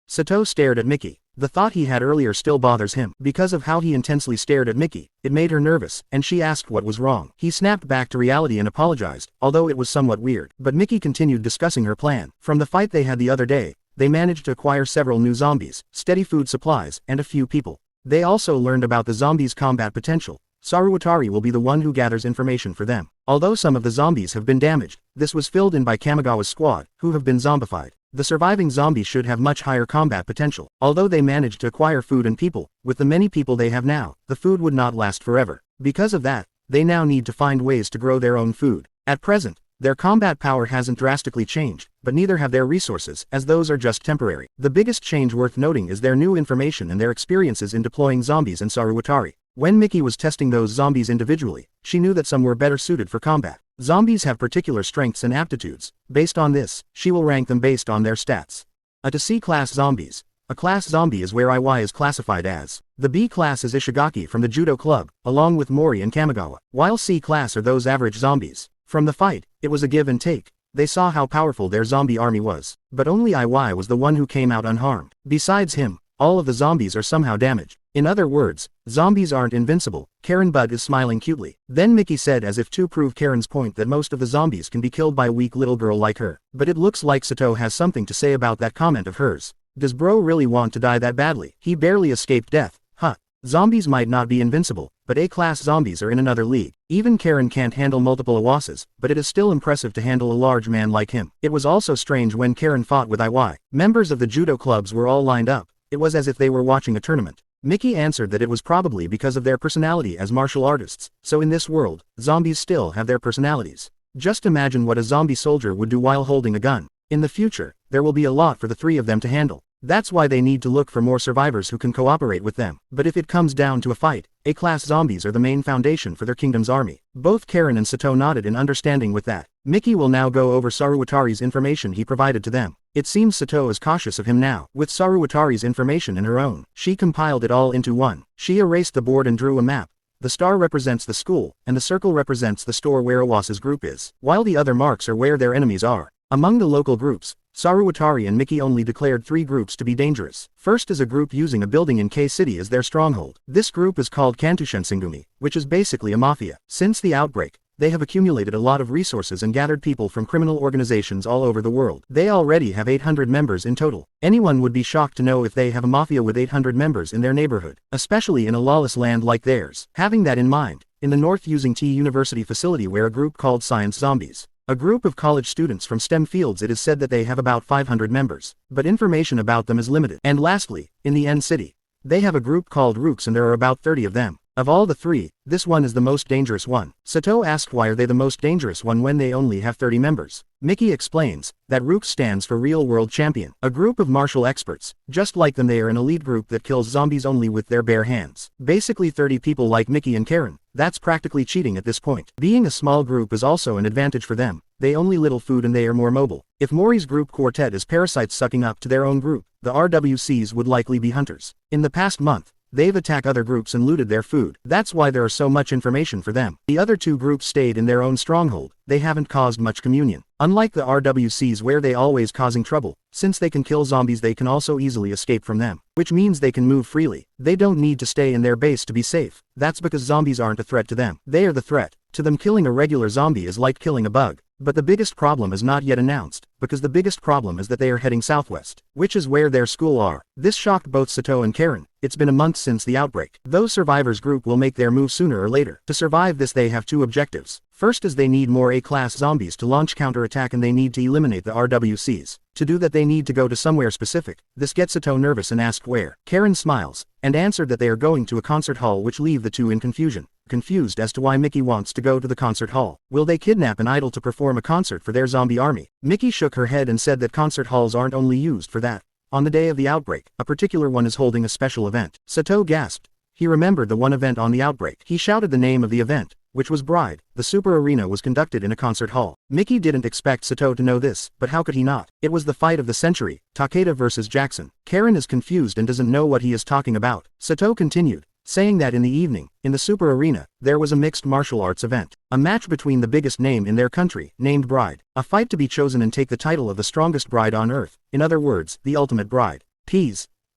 Sato stared at Miki. The thought he had earlier still bothers him. Because of how he intensely stared at Miki, it made her nervous, and she asked what was wrong. He snapped back to reality and apologized, although it was somewhat weird. But Miki continued discussing her plan. From the fight they had the other day, they managed to acquire several new zombies, steady food supplies, and a few people. They also learned about the zombies' combat potential. Saruwatari will be the one who gathers information for them. Although some of the zombies have been damaged, this was filled in by Kamigawa's squad, who have been zombified. The surviving zombies should have much higher combat potential. Although they managed to acquire food and people, with the many people they have now, the food would not last forever. Because of that, they now need to find ways to grow their own food. At present, their combat power hasn't drastically changed, but neither have their resources, as those are just temporary. The biggest change worth noting is their new information and their experiences in deploying zombies and Saruwatari. When Miki was testing those zombies individually, she knew that some were better suited for combat. Zombies have particular strengths and aptitudes. Based on this, she will rank them based on their stats. A to C class zombies. A class zombie is where IY is classified as. The B class is Ishigaki from the Judo club, along with Mori and Kamigawa. While C class are those average zombies. From the fight, it was a give and take. They saw how powerful their zombie army was. But only IY was the one who came out unharmed. Besides him, all of the zombies are somehow damaged. In other words, zombies aren't invincible. Karin Bud is smiling cutely. Then Miki said as if to prove Karin's point that most of the zombies can be killed by a weak little girl like her. But it looks like Sato has something to say about that comment of hers. Does bro really want to die that badly? He barely escaped death. Huh. Zombies might not be invincible, but A-class zombies are in another league. Even Karin can't handle multiple Iwasas, but it is still impressive to handle a large man like him. It was also strange when Karin fought with IY. Members of the judo clubs were all lined up. It was as if they were watching a tournament. Miki answered that it was probably because of their personality as martial artists, so in this world, zombies still have their personalities. Just imagine what a zombie soldier would do while holding a gun. In the future, there will be a lot for the three of them to handle. That's why they need to look for more survivors who can cooperate with them. But if it comes down to a fight, A-class zombies are the main foundation for their kingdom's army. Both Karin and Sato nodded in understanding with that. Miki will now go over Saruwatari's information he provided to them. It seems Sato is cautious of him now. With Saruwatari's information and her own, she compiled it all into one. She erased the board and drew a map. The star represents the school, and the circle represents the store where Iwasa's group is, while the other marks are where their enemies are. Among the local groups, Saruwatari and Miki only declared 3 groups to be dangerous. First is a group using a building in K-City as their stronghold. This group is called Kantushensingumi, which is basically a mafia. Since the outbreak, they have accumulated a lot of resources and gathered people from criminal organizations all over the world. They already have 800 members in total. Anyone would be shocked to know if they have a mafia with 800 members in their neighborhood, especially in a lawless land like theirs. Having that in mind, in the north using T University facility where a group called Science Zombies. A group of college students from STEM fields, it is said that they have about 500 members, but information about them is limited. And lastly, in the N city, they have a group called Rooks and there are about 30 of them. Of all the three, this one is the most dangerous one. Sato asked why are they the most dangerous one when they only have 30 members. Miki explains that REINO stands for Real World Champion, a group of martial experts. Just like them, they are an elite group that kills zombies only with their bare hands. Basically 30 people like Miki and Karin. That's practically cheating at this point. Being a small group is also an advantage for them. They only little food and they are more mobile. If Mori's group quartet is parasites sucking up to their own group, the RWCs would likely be hunters. In the past month, they've attacked other groups and looted their food. That's why there is so much information for them. The other two groups stayed in their own stronghold. They haven't caused much communion. Unlike the RWCs where they always causing trouble, since they can kill zombies they can also easily escape from them, which means they can move freely. They don't need to stay in their base to be safe. That's because zombies aren't a threat to them. They are the threat. To them, killing a regular zombie is like killing a bug. But the biggest problem is not yet announced, because the biggest problem is that they are heading southwest, which is where their school are. This shocked both Sato and Karin. It's been a month since the outbreak. Those survivors group will make their move sooner or later. To survive this they have two objectives. First is they need more A-class zombies to launch counterattack and they need to eliminate the RWCs. To do that they need to go to somewhere specific. This gets Sato nervous and asked where. Karin smiles, and answered that they are going to a concert hall, which leave the two in confusion. Confused as to why Miki wants to go to the concert hall. Will they kidnap an idol to perform a concert for their zombie army? Miki shook her head and said that concert halls aren't only used for that. On the day of the outbreak, a particular one is holding a special event. Sato gasped. He remembered the one event on the outbreak. He shouted the name of the event, which was Bride. The super arena was conducted in a concert hall. Miki didn't expect Sato to know this, but how could he not? It was the fight of the century, Takeda versus Jackson. Karin is confused and doesn't know what he is talking about. Sato continued, saying that in the evening, in the super arena, there was a mixed martial arts event. A match between the biggest name in their country, named Bride. A fight to be chosen and take the title of the strongest bride on earth. In other words, the ultimate bride.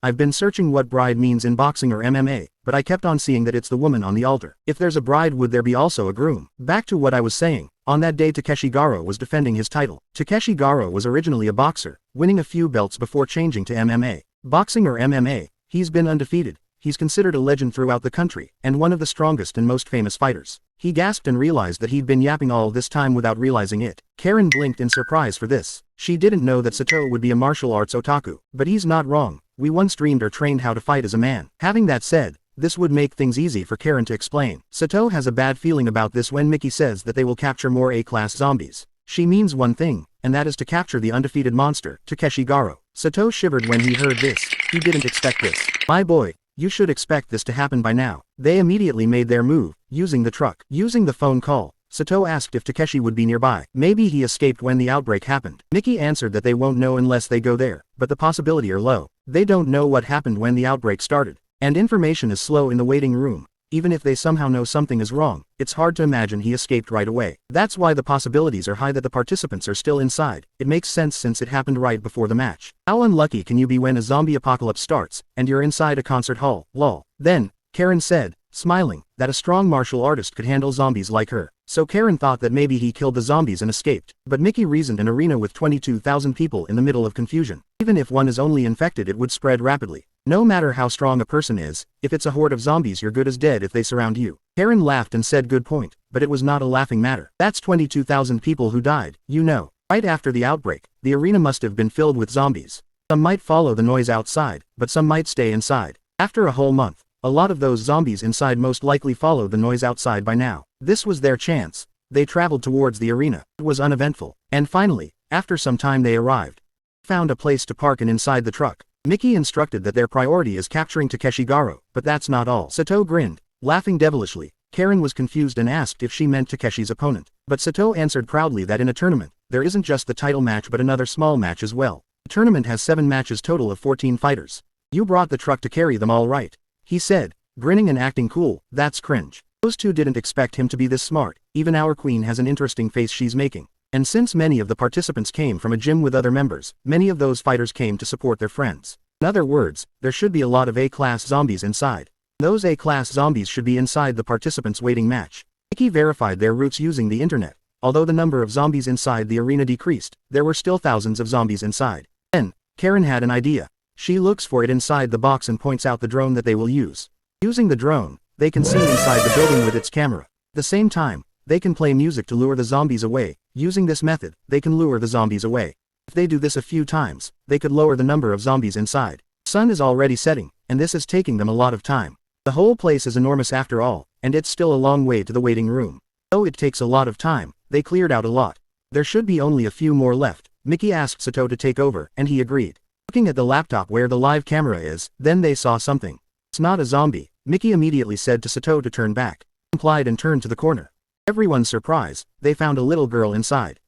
I've been searching what bride means in boxing or MMA, but I kept on seeing that it's the woman on the altar. If there's a bride, would there be also a groom? Back to what I was saying. On that day Sekigahara was defending his title. Sekigahara was originally a boxer, winning a few belts before changing to MMA. Boxing or MMA, he's been undefeated. He's considered a legend throughout the country, and one of the strongest and most famous fighters. He gasped and realized that he'd been yapping all this time without realizing it. Karin blinked in surprise for this. She didn't know that Sato would be a martial arts otaku. But he's not wrong. We once dreamed or trained how to fight as a man. Having that said, this would make things easy for Karin to explain. Sato has a bad feeling about this when Miki says that they will capture more A-class zombies. She means one thing, and that is to capture the undefeated monster, Sekigahara. Sato shivered when he heard this. He didn't expect this. My boy, you should expect this to happen by now. They immediately made their move, using the truck. Using the phone call, Sato asked if Takeshi would be nearby. Maybe he escaped when the outbreak happened. Miki answered that they won't know unless they go there, but the possibility are low. They don't know what happened when the outbreak started, and information is slow in the waiting room. Even if they somehow know something is wrong, it's hard to imagine he escaped right away. That's why the possibilities are high that the participants are still inside. It makes sense since it happened right before the match. How unlucky can you be when a zombie apocalypse starts, and you're inside a concert hall? Lol. Then, Karin said, smiling, that a strong martial artist could handle zombies like her. So Karin thought that maybe he killed the zombies and escaped. But Miki reasoned an arena with 22,000 people in the middle of confusion. Even if one is only infected, it would spread rapidly. No matter how strong a person is, if it's a horde of zombies, you're good as dead if they surround you. Karin laughed and said good point, but it was not a laughing matter. That's 22,000 people who died, you know. Right after the outbreak, the arena must have been filled with zombies. Some might follow the noise outside, but some might stay inside. After a whole month, a lot of those zombies inside most likely followed the noise outside by now. This was their chance. They traveled towards the arena. It was uneventful. And finally, after some time they arrived. Found a place to park and inside the truck. Miki instructed that their priority is capturing Sekigahara, but that's not all. Sato grinned, laughing devilishly. Karin was confused and asked if she meant Takeshi's opponent. But Sato answered proudly that in a tournament, there isn't just the title match but another small match as well. The tournament has 7 matches total of 14 fighters. You brought the truck to carry them all right, he said, grinning and acting cool. That's cringe. Those two didn't expect him to be this smart. Even our queen has an interesting face she's making. And since many of the participants came from a gym with other members, many of those fighters came to support their friends. In other words, there should be a lot of A-class zombies inside. Those A-class zombies should be inside the participants' waiting match. Miki verified their routes using the internet. Although the number of zombies inside the arena decreased, there were still thousands of zombies inside. Then, Karin had an idea. She looks for it inside the box and points out the drone that they will use. Using the drone, they can see inside the building with its camera. At the same time, they can play music to lure the zombies away. Using this method, they can lure the zombies away. If they do this a few times, they could lower the number of zombies inside. The sun is already setting, and this is taking them a lot of time. The whole place is enormous after all, and it's still a long way to the waiting room. Though it takes a lot of time, they cleared out a lot. There should be only a few more left. Miki asked Sato to take over, and he agreed. Looking at the laptop where the live camera is, then they saw something. It's not a zombie, Miki immediately said to Sato to turn back. Implied and turned to the corner. Everyone's surprise, they found a little girl inside.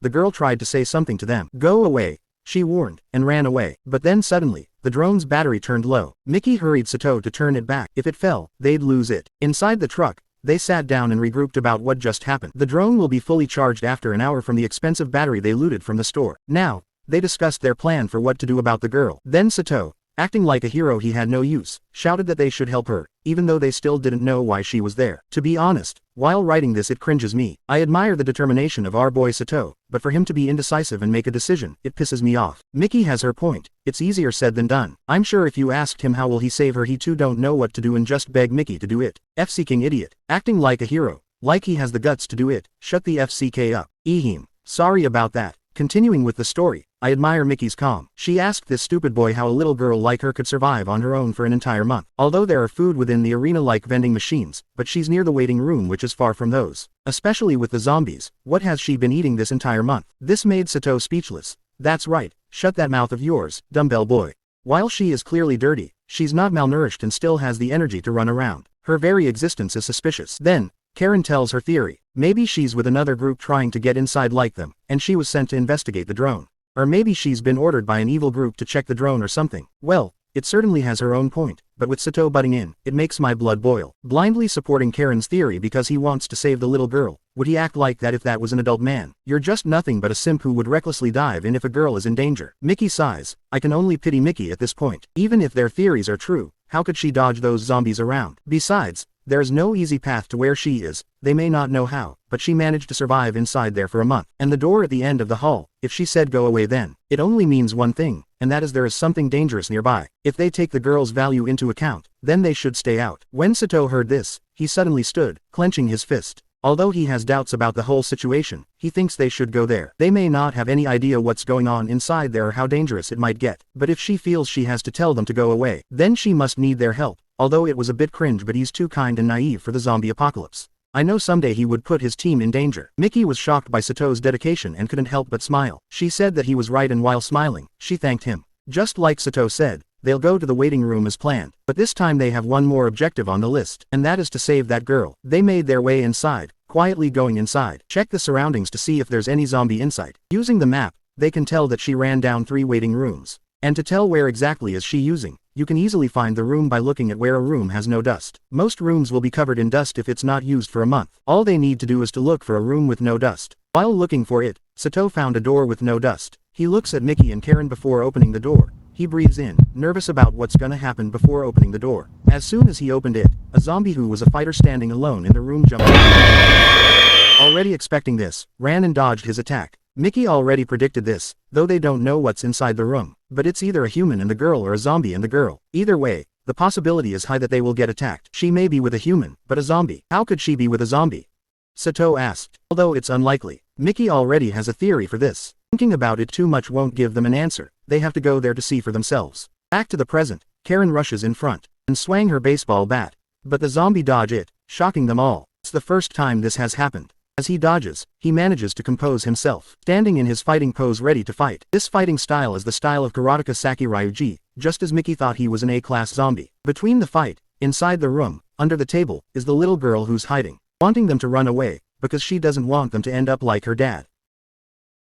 The girl tried to say something to them. Go away, she warned, and ran away. But then suddenly, the drone's battery turned low. Miki hurried Sato to turn it back. If it fell, they'd lose it. Inside the truck, they sat down and regrouped about what just happened. The drone will be fully charged after an hour from the expensive battery they looted from the store. Now, they discussed their plan for what to do about the girl. Then Sato, acting like a hero he had no use, shouted that they should help her, even though they still didn't know why she was there. To be honest, while writing this it cringes me. I admire the determination of our boy Sato, but for him to be indecisive and make a decision, it pisses me off. Miki has her point. It's easier said than done. I'm sure if you asked him how will he save her he too don't know what to do and just beg Miki to do it. F-seeking idiot. Acting like a hero. Like he has the guts to do it. Shut the FCK up. Ehem. Sorry about that. Continuing with the story, I admire Miki's calm. She asked this stupid boy how a little girl like her could survive on her own for an entire month. Although there are food within the arena-like vending machines, but she's near the waiting room which is far from those. Especially with the zombies, what has she been eating this entire month? This made Sato speechless. That's right, shut that mouth of yours, dumbbell boy. While she is clearly dirty, she's not malnourished and still has the energy to run around. Her very existence is suspicious. Then, Karin tells her theory. Maybe she's with another group trying to get inside like them, and she was sent to investigate the drone. Or maybe she's been ordered by an evil group to check the drone or something. Well, it certainly has her own point, but with Sato butting in, it makes my blood boil. Blindly supporting Karin's theory because he wants to save the little girl. Would he act like that if that was an adult man? You're just nothing but a simp who would recklessly dive in if a girl is in danger. Miki sighs. I can only pity Miki at this point. Even if their theories are true, how could she dodge those zombies around? Besides, there's no easy path to where she is. They may not know how, but she managed to survive inside there for a month. And the door at the end of the hall, if she said go away then, it only means one thing, and that is there is something dangerous nearby. If they take the girl's value into account, then they should stay out. When Sato heard this, he suddenly stood, clenching his fist. Although he has doubts about the whole situation, he thinks they should go there. They may not have any idea what's going on inside there or how dangerous it might get, but if she feels she has to tell them to go away, then she must need their help. Although it was a bit cringe but he's too kind and naive for the zombie apocalypse. I know someday he would put his team in danger. Miki was shocked by Sato's dedication and couldn't help but smile. She said that he was right and while smiling, she thanked him. Just like Sato said, they'll go to the waiting room as planned. But this time they have one more objective on the list, and that is to save that girl. They made their way inside, quietly going inside. Check the surroundings to see if there's any zombie in sight. Using the map, they can tell that she ran down 3 waiting rooms. And to tell where exactly is she using, you can easily find the room by looking at where a room has no dust. Most rooms will be covered in dust if it's not used for a month. All they need to do is to look for a room with no dust. While looking for it, Sato found a door with no dust. He looks at Miki and Karin before opening the door. He breathes in, nervous about what's gonna happen before opening the door. As soon as he opened it, a zombie who was a fighter standing alone in the room jumped out. Already expecting this, ran and dodged his attack. Miki already predicted this, though they don't know what's inside the room. But it's either a human and the girl or a zombie and the girl. Either way, the possibility is high that they will get attacked. She may be with a human, but a zombie. How could she be with a zombie? Sato asked. Although it's unlikely, Miki already has a theory for this. Thinking about it too much won't give them an answer. They have to go there to see for themselves. Back to the present, Karin rushes in front and swang her baseball bat. But the zombie dodge it, shocking them all. It's the first time this has happened. As he dodges, he manages to compose himself, standing in his fighting pose ready to fight. This fighting style is the style of Karateka Sakuryuji, just as Miki thought he was an A-class zombie. Between the fight, inside the room, under the table, is the little girl who's hiding, wanting them to run away, because she doesn't want them to end up like her dad.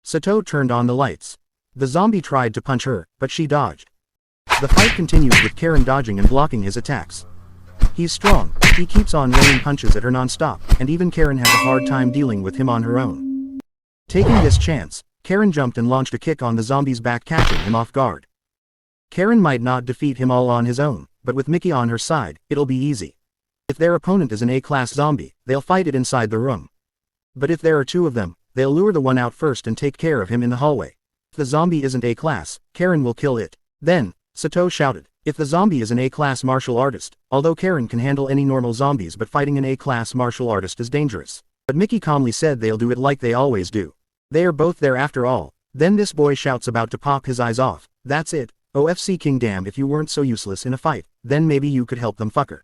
Sato turned on the lights. The zombie tried to punch her, but she dodged. The fight continues with Karin dodging and blocking his attacks. He's strong, he keeps on raining punches at her non-stop, and even Karin has a hard time dealing with him on her own. Taking this chance, Karin jumped and launched a kick on the zombie's back, catching him off guard. Karin might not defeat him all on his own, but with Miki on her side, it'll be easy. If their opponent is an A-class zombie, they'll fight it inside the room. But if there are 2 of them, they'll lure the one out first and take care of him in the hallway. If the zombie isn't A-class, Karin will kill it. Then, Sato shouted. If the zombie is an A-class martial artist, although Karin can handle any normal zombies but fighting an A-class martial artist is dangerous. But Miki calmly said they'll do it like they always do. They are both there after all. Then this boy shouts about to pop his eyes off. That's it. OFC King, damn, if you weren't so useless in a fight, then maybe you could help them, fucker.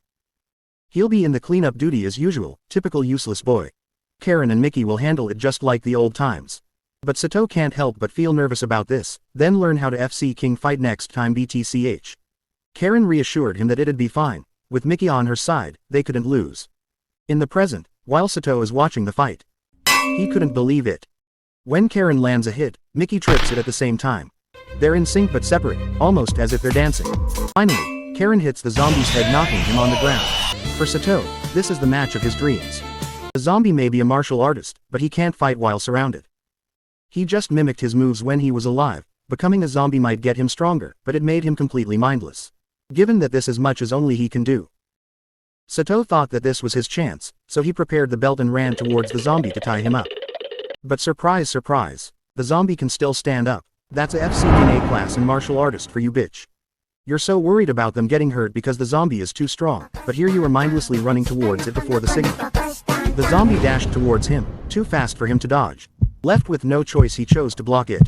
He'll be in the cleanup duty as usual, typical useless boy. Karin and Miki will handle it just like the old times. But Sato can't help but feel nervous about this, then learn how to FC King fight next time BTCH. Karin reassured him that it'd be fine. With Miki on her side, they couldn't lose. In the present, while Sato is watching the fight, he couldn't believe it. When Karin lands a hit, Miki trips it at the same time. They're in sync but separate, almost as if they're dancing. Finally, Karin hits the zombie's head, knocking him on the ground. For Sato, this is the match of his dreams. The zombie may be a martial artist, but he can't fight while surrounded. He just mimicked his moves when he was alive. Becoming a zombie might get him stronger, but it made him completely mindless. Given that this is much as only he can do. Sato thought that this was his chance, so he prepared the belt and ran towards the zombie to tie him up. But surprise surprise, the zombie can still stand up. That's a FC King A class and martial artist for you, bitch. You're so worried about them getting hurt because the zombie is too strong, but here you are mindlessly running towards it before the signal. The zombie dashed towards him, too fast for him to dodge. Left with no choice, he chose to block it.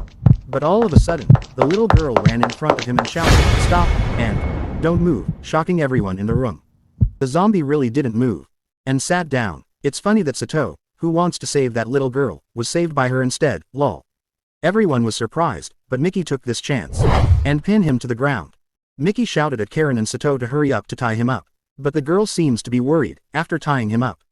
But all of a sudden, the little girl ran in front of him and shouted, "Stop," and "Don't move," shocking everyone in the room. The zombie really didn't move. And sat down. It's funny that Sato, who wants to save that little girl, was saved by her instead, lol. Everyone was surprised, but Miki took this chance. And pinned him to the ground. Miki shouted at Karin and Sato to hurry up to tie him up. But the girl seems to be worried, after tying him up.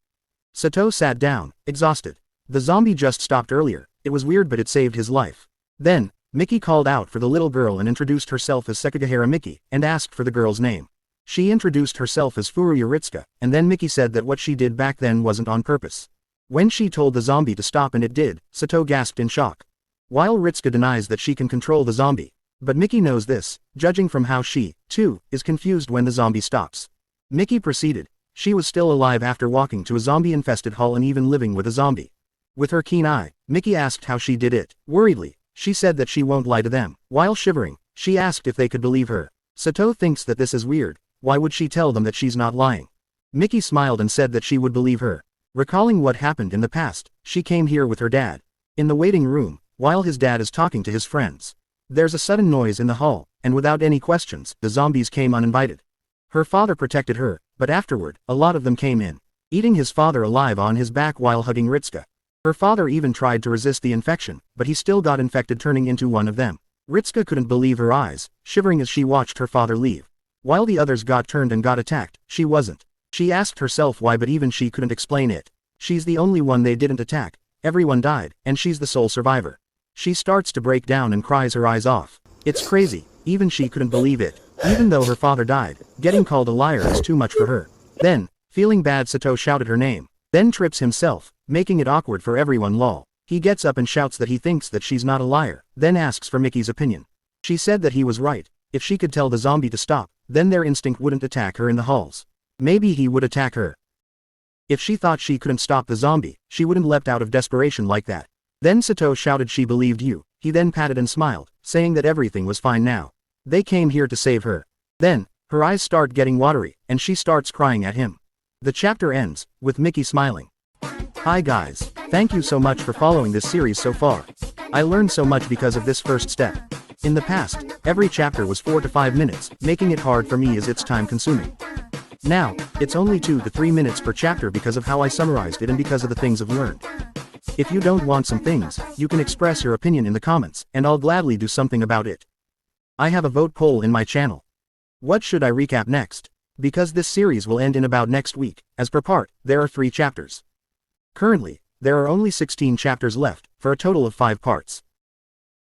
Sato sat down, exhausted. The zombie just stopped earlier, it was weird but it saved his life. Then, Miki called out for the little girl and introduced herself as Sekigahara Miki, and asked for the girl's name. She introduced herself as Furuya Ritsuka, and then Miki said that what she did back then wasn't on purpose. When she told the zombie to stop and it did, Sato gasped in shock. While Ritsuka denies that she can control the zombie. But Miki knows this, judging from how she, too, is confused when the zombie stops. Miki proceeded. She was still alive after walking to a zombie-infested hall and even living with a zombie. With her keen eye, Miki asked how she did it. Worriedly, she said that she won't lie to them. While shivering, she asked if they could believe her. Sato thinks that this is weird. Why would she tell them that she's not lying? Miki smiled and said that she would believe her. Recalling what happened in the past, she came here with her dad. In the waiting room, while his dad is talking to his friends. There's a sudden noise in the hall, and without any questions, the zombies came uninvited. Her father protected her, but afterward, a lot of them came in, eating his father alive on his back while hugging Ritsuka. Her father even tried to resist the infection, but he still got infected, turning into one of them. Ritsuka couldn't believe her eyes, shivering as she watched her father leave. While the others got turned and got attacked, she wasn't. She asked herself why, but even she couldn't explain it. She's the only one they didn't attack. Everyone died, and she's the sole survivor. She starts to break down and cries her eyes off. It's crazy, even she couldn't believe it. Even though her father died, getting called a liar is too much for her. Then, feeling bad, Sato shouted her name. Then trips himself, making it awkward for everyone, lol. He gets up and shouts that he thinks that she's not a liar, then asks for Miki's opinion. She said that he was right. If she could tell the zombie to stop, then their instinct wouldn't attack her in the halls. Maybe he would attack her. If she thought she couldn't stop the zombie, she wouldn't leapt out of desperation like that. Then Sato shouted she believed you. He then patted and smiled, saying that everything was fine now. They came here to save her. Then, her eyes start getting watery, and she starts crying at him. The chapter ends, with Miki smiling. Hi guys, thank you so much for following this series so far. I learned so much because of this first step. In the past, every chapter was 4 to 5 minutes, making it hard for me as it's time consuming. Now, it's only 2 to 3 minutes per chapter because of how I summarized it and because of the things I've learned. If you don't want some things, you can express your opinion in the comments, and I'll gladly do something about it. I have a vote poll in my channel. What should I recap next? Because this series will end in about next week, as per part, there are 3 chapters. Currently, there are only 16 chapters left, for a total of 5 parts.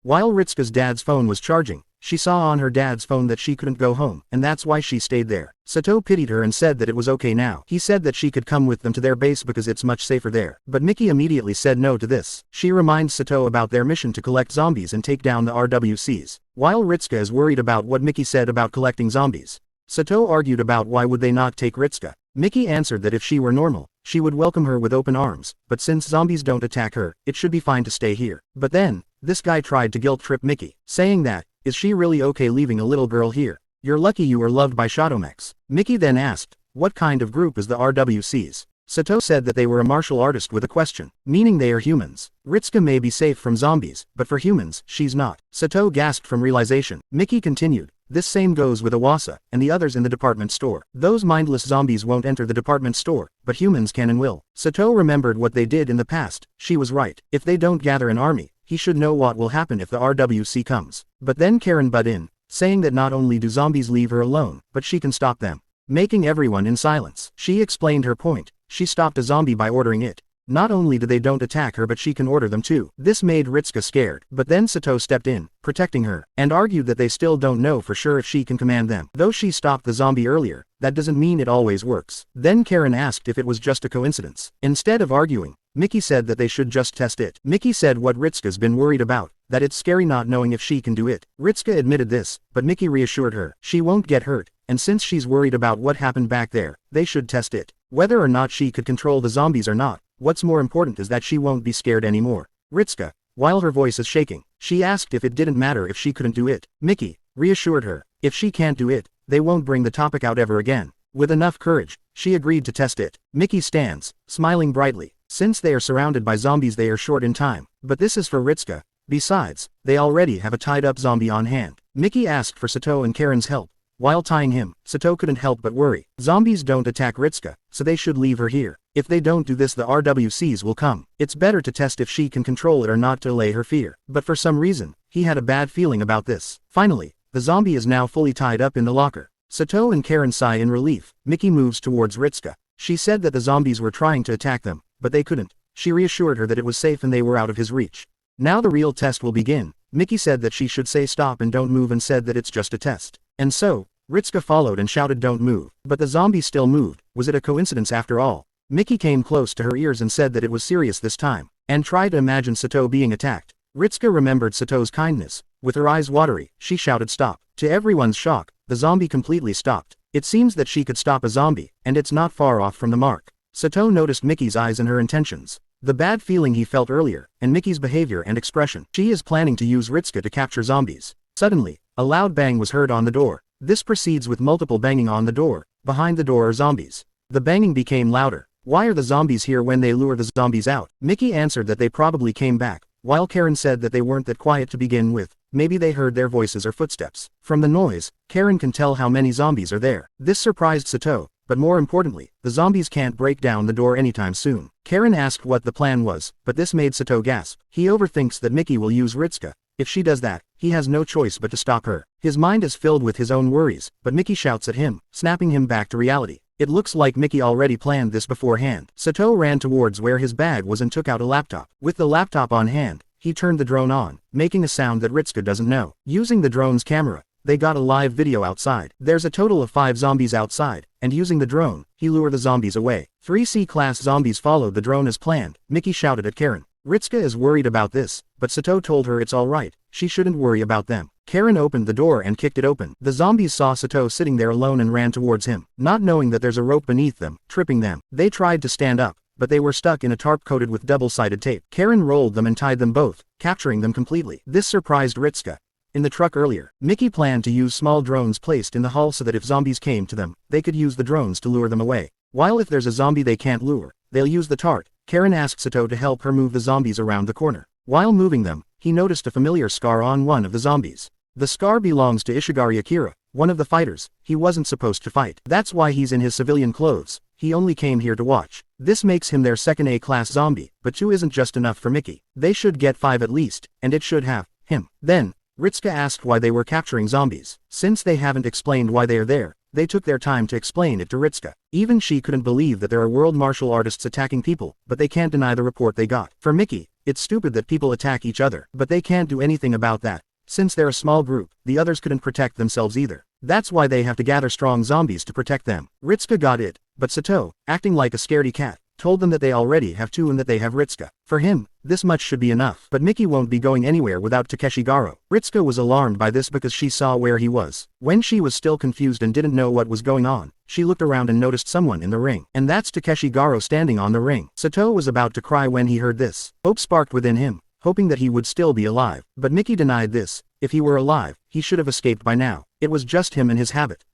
While Ritsuka's dad's phone was charging, she saw on her dad's phone that she couldn't go home, and that's why she stayed there. Sato pitied her and said that it was okay now. He said that she could come with them to their base because it's much safer there. But Miki immediately said no to this. She reminds Sato about their mission to collect zombies and take down the RWCs. While Ritsuka is worried about what Miki said about collecting zombies, Sato argued about why would they not take Ritsuka. Miki answered that if she were normal, she would welcome her with open arms, but since zombies don't attack her, it should be fine to stay here. But then, this guy tried to guilt-trip Miki, saying that, is she really okay leaving a little girl here? You're lucky you are loved by Shotomex. Miki then asked, what kind of group is the RWCs? Sato said that they were a martial artist with a question, meaning they are humans. Ritsuka may be safe from zombies, but for humans, she's not. Sato gasped from realization. Miki continued. This same goes with Awasa, and the others in the department store. Those mindless zombies won't enter the department store, but humans can and will. Sato remembered what they did in the past. She was right. If they don't gather an army, he should know what will happen if the RWC comes. But then Karin butt in, saying that not only do zombies leave her alone, but she can stop them. Making everyone in silence. She explained her point. She stopped a zombie by ordering it. Not only do they don't attack her but she can order them too. This made Ritsuka scared, but then Sato stepped in, protecting her, and argued that they still don't know for sure if she can command them. Though she stopped the zombie earlier, that doesn't mean it always works. Then Karin asked if it was just a coincidence. Instead of arguing, Miki said that they should just test it. Miki said what Ritsuka's been worried about, that it's scary not knowing if she can do it. Ritsuka admitted this, but Miki reassured her, she won't get hurt, and since she's worried about what happened back there, they should test it. Whether or not she could control the zombies or not, what's more important is that she won't be scared anymore. Ritsuka, while her voice is shaking, she asked if it didn't matter if she couldn't do it. Miki reassured her, if she can't do it, they won't bring the topic out ever again. With enough courage, she agreed to test it. Miki stands, smiling brightly. Since they are surrounded by zombies they are short in time, but this is for Ritsuka. Besides, they already have a tied-up zombie on hand. Miki asked for Sato and Karin's help. While tying him, Sato couldn't help but worry. Zombies don't attack Ritsuka, so they should leave her here. If they don't do this the RWCs will come. It's better to test if she can control it or not to allay her fear. But for some reason, he had a bad feeling about this. Finally, the zombie is now fully tied up in the locker. Sato and Karin sigh in relief. Miki moves towards Ritsuka. She said that the zombies were trying to attack them, but they couldn't. She reassured her that it was safe and they were out of his reach. Now the real test will begin. Miki said that she should say stop and don't move and said that it's just a test. And so, Ritsuka followed and shouted don't move. But the zombie still moved. Was it a coincidence after all? Miki came close to her ears and said that it was serious this time, and tried to imagine Sato being attacked. Ritsuka remembered Sato's kindness. With her eyes watery, she shouted stop. To everyone's shock, the zombie completely stopped. It seems that she could stop a zombie, and it's not far off from the mark. Sato noticed Miki's eyes and her intentions. The bad feeling he felt earlier, and Miki's behavior and expression. She is planning to use Ritsuka to capture zombies. Suddenly, a loud bang was heard on the door. This proceeds with multiple banging on the door. Behind the door are zombies. The banging became louder. Why are the zombies here when they lure the zombies out? Miki answered that they probably came back, while Karin said that they weren't that quiet to begin with. Maybe they heard their voices or footsteps. From the noise, Karin can tell how many zombies are there. This surprised Sato, but more importantly, the zombies can't break down the door anytime soon. Karin asked what the plan was, but this made Sato gasp. He overthinks that Miki will use Ritsuka. If she does that, he has no choice but to stop her. His mind is filled with his own worries, but Miki shouts at him, snapping him back to reality. It looks like Miki already planned this beforehand. Sato ran towards where his bag was and took out a laptop. With the laptop on hand, he turned the drone on, making a sound that Ritsuka doesn't know. Using the drone's camera, they got a live video outside. There's a total of 5 zombies outside, and using the drone, he lured the zombies away. 3 C-class zombies followed the drone as planned. Miki shouted at Karin. Ritsuka is worried about this, but Sato told her it's alright, she shouldn't worry about them. Karin opened the door and kicked it open. The zombies saw Sato sitting there alone and ran towards him, not knowing that there's a rope beneath them, tripping them. They tried to stand up, but they were stuck in a tarp coated with double-sided tape. Karin rolled them and tied them both, capturing them completely. This surprised Ritsuka. In the truck earlier, Miki planned to use small drones placed in the hull so that if zombies came to them, they could use the drones to lure them away. While if there's a zombie they can't lure, they'll use the tart. Karin asked Sato to help her move the zombies around the corner. While moving them, he noticed a familiar scar on one of the zombies. The scar belongs to Ishigari Akira, one of the fighters. He wasn't supposed to fight. That's why he's in his civilian clothes. He only came here to watch. This makes him their second A-class zombie, but 2 isn't just enough for Miki. They should get 5 at least, and it should have him. Then, Ritsuka asked why they were capturing zombies. Since they haven't explained why they are there, they took their time to explain it to Ritsuka. Even she couldn't believe that there are world martial artists attacking people, but they can't deny the report they got. For Miki, it's stupid that people attack each other, but they can't do anything about that. Since they're a small group, the others couldn't protect themselves either. That's why they have to gather strong zombies to protect them. Ritsuka got it, but Sato, acting like a scaredy cat, told them that they already have 2 and that they have Ritsuka. For him, this much should be enough. But Miki won't be going anywhere without Takeshigahara. Ritsuka was alarmed by this because she saw where he was. When she was still confused and didn't know what was going on, she looked around and noticed someone in the ring. And that's Takeshigahara standing on the ring. Sato was about to cry when he heard this. Hope sparked within him, hoping that he would still be alive. But Miki denied this. If he were alive, he should have escaped by now. It was just him and his habit.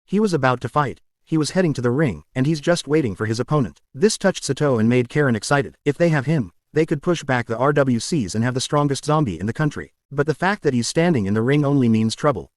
He was about to fight. he was heading to the ring, and he's just waiting for his opponent. This touched Sato and made Karin excited. If they have him, they could push back the RWCs and have the strongest zombie in the country. But the fact that he's standing in the ring only means trouble.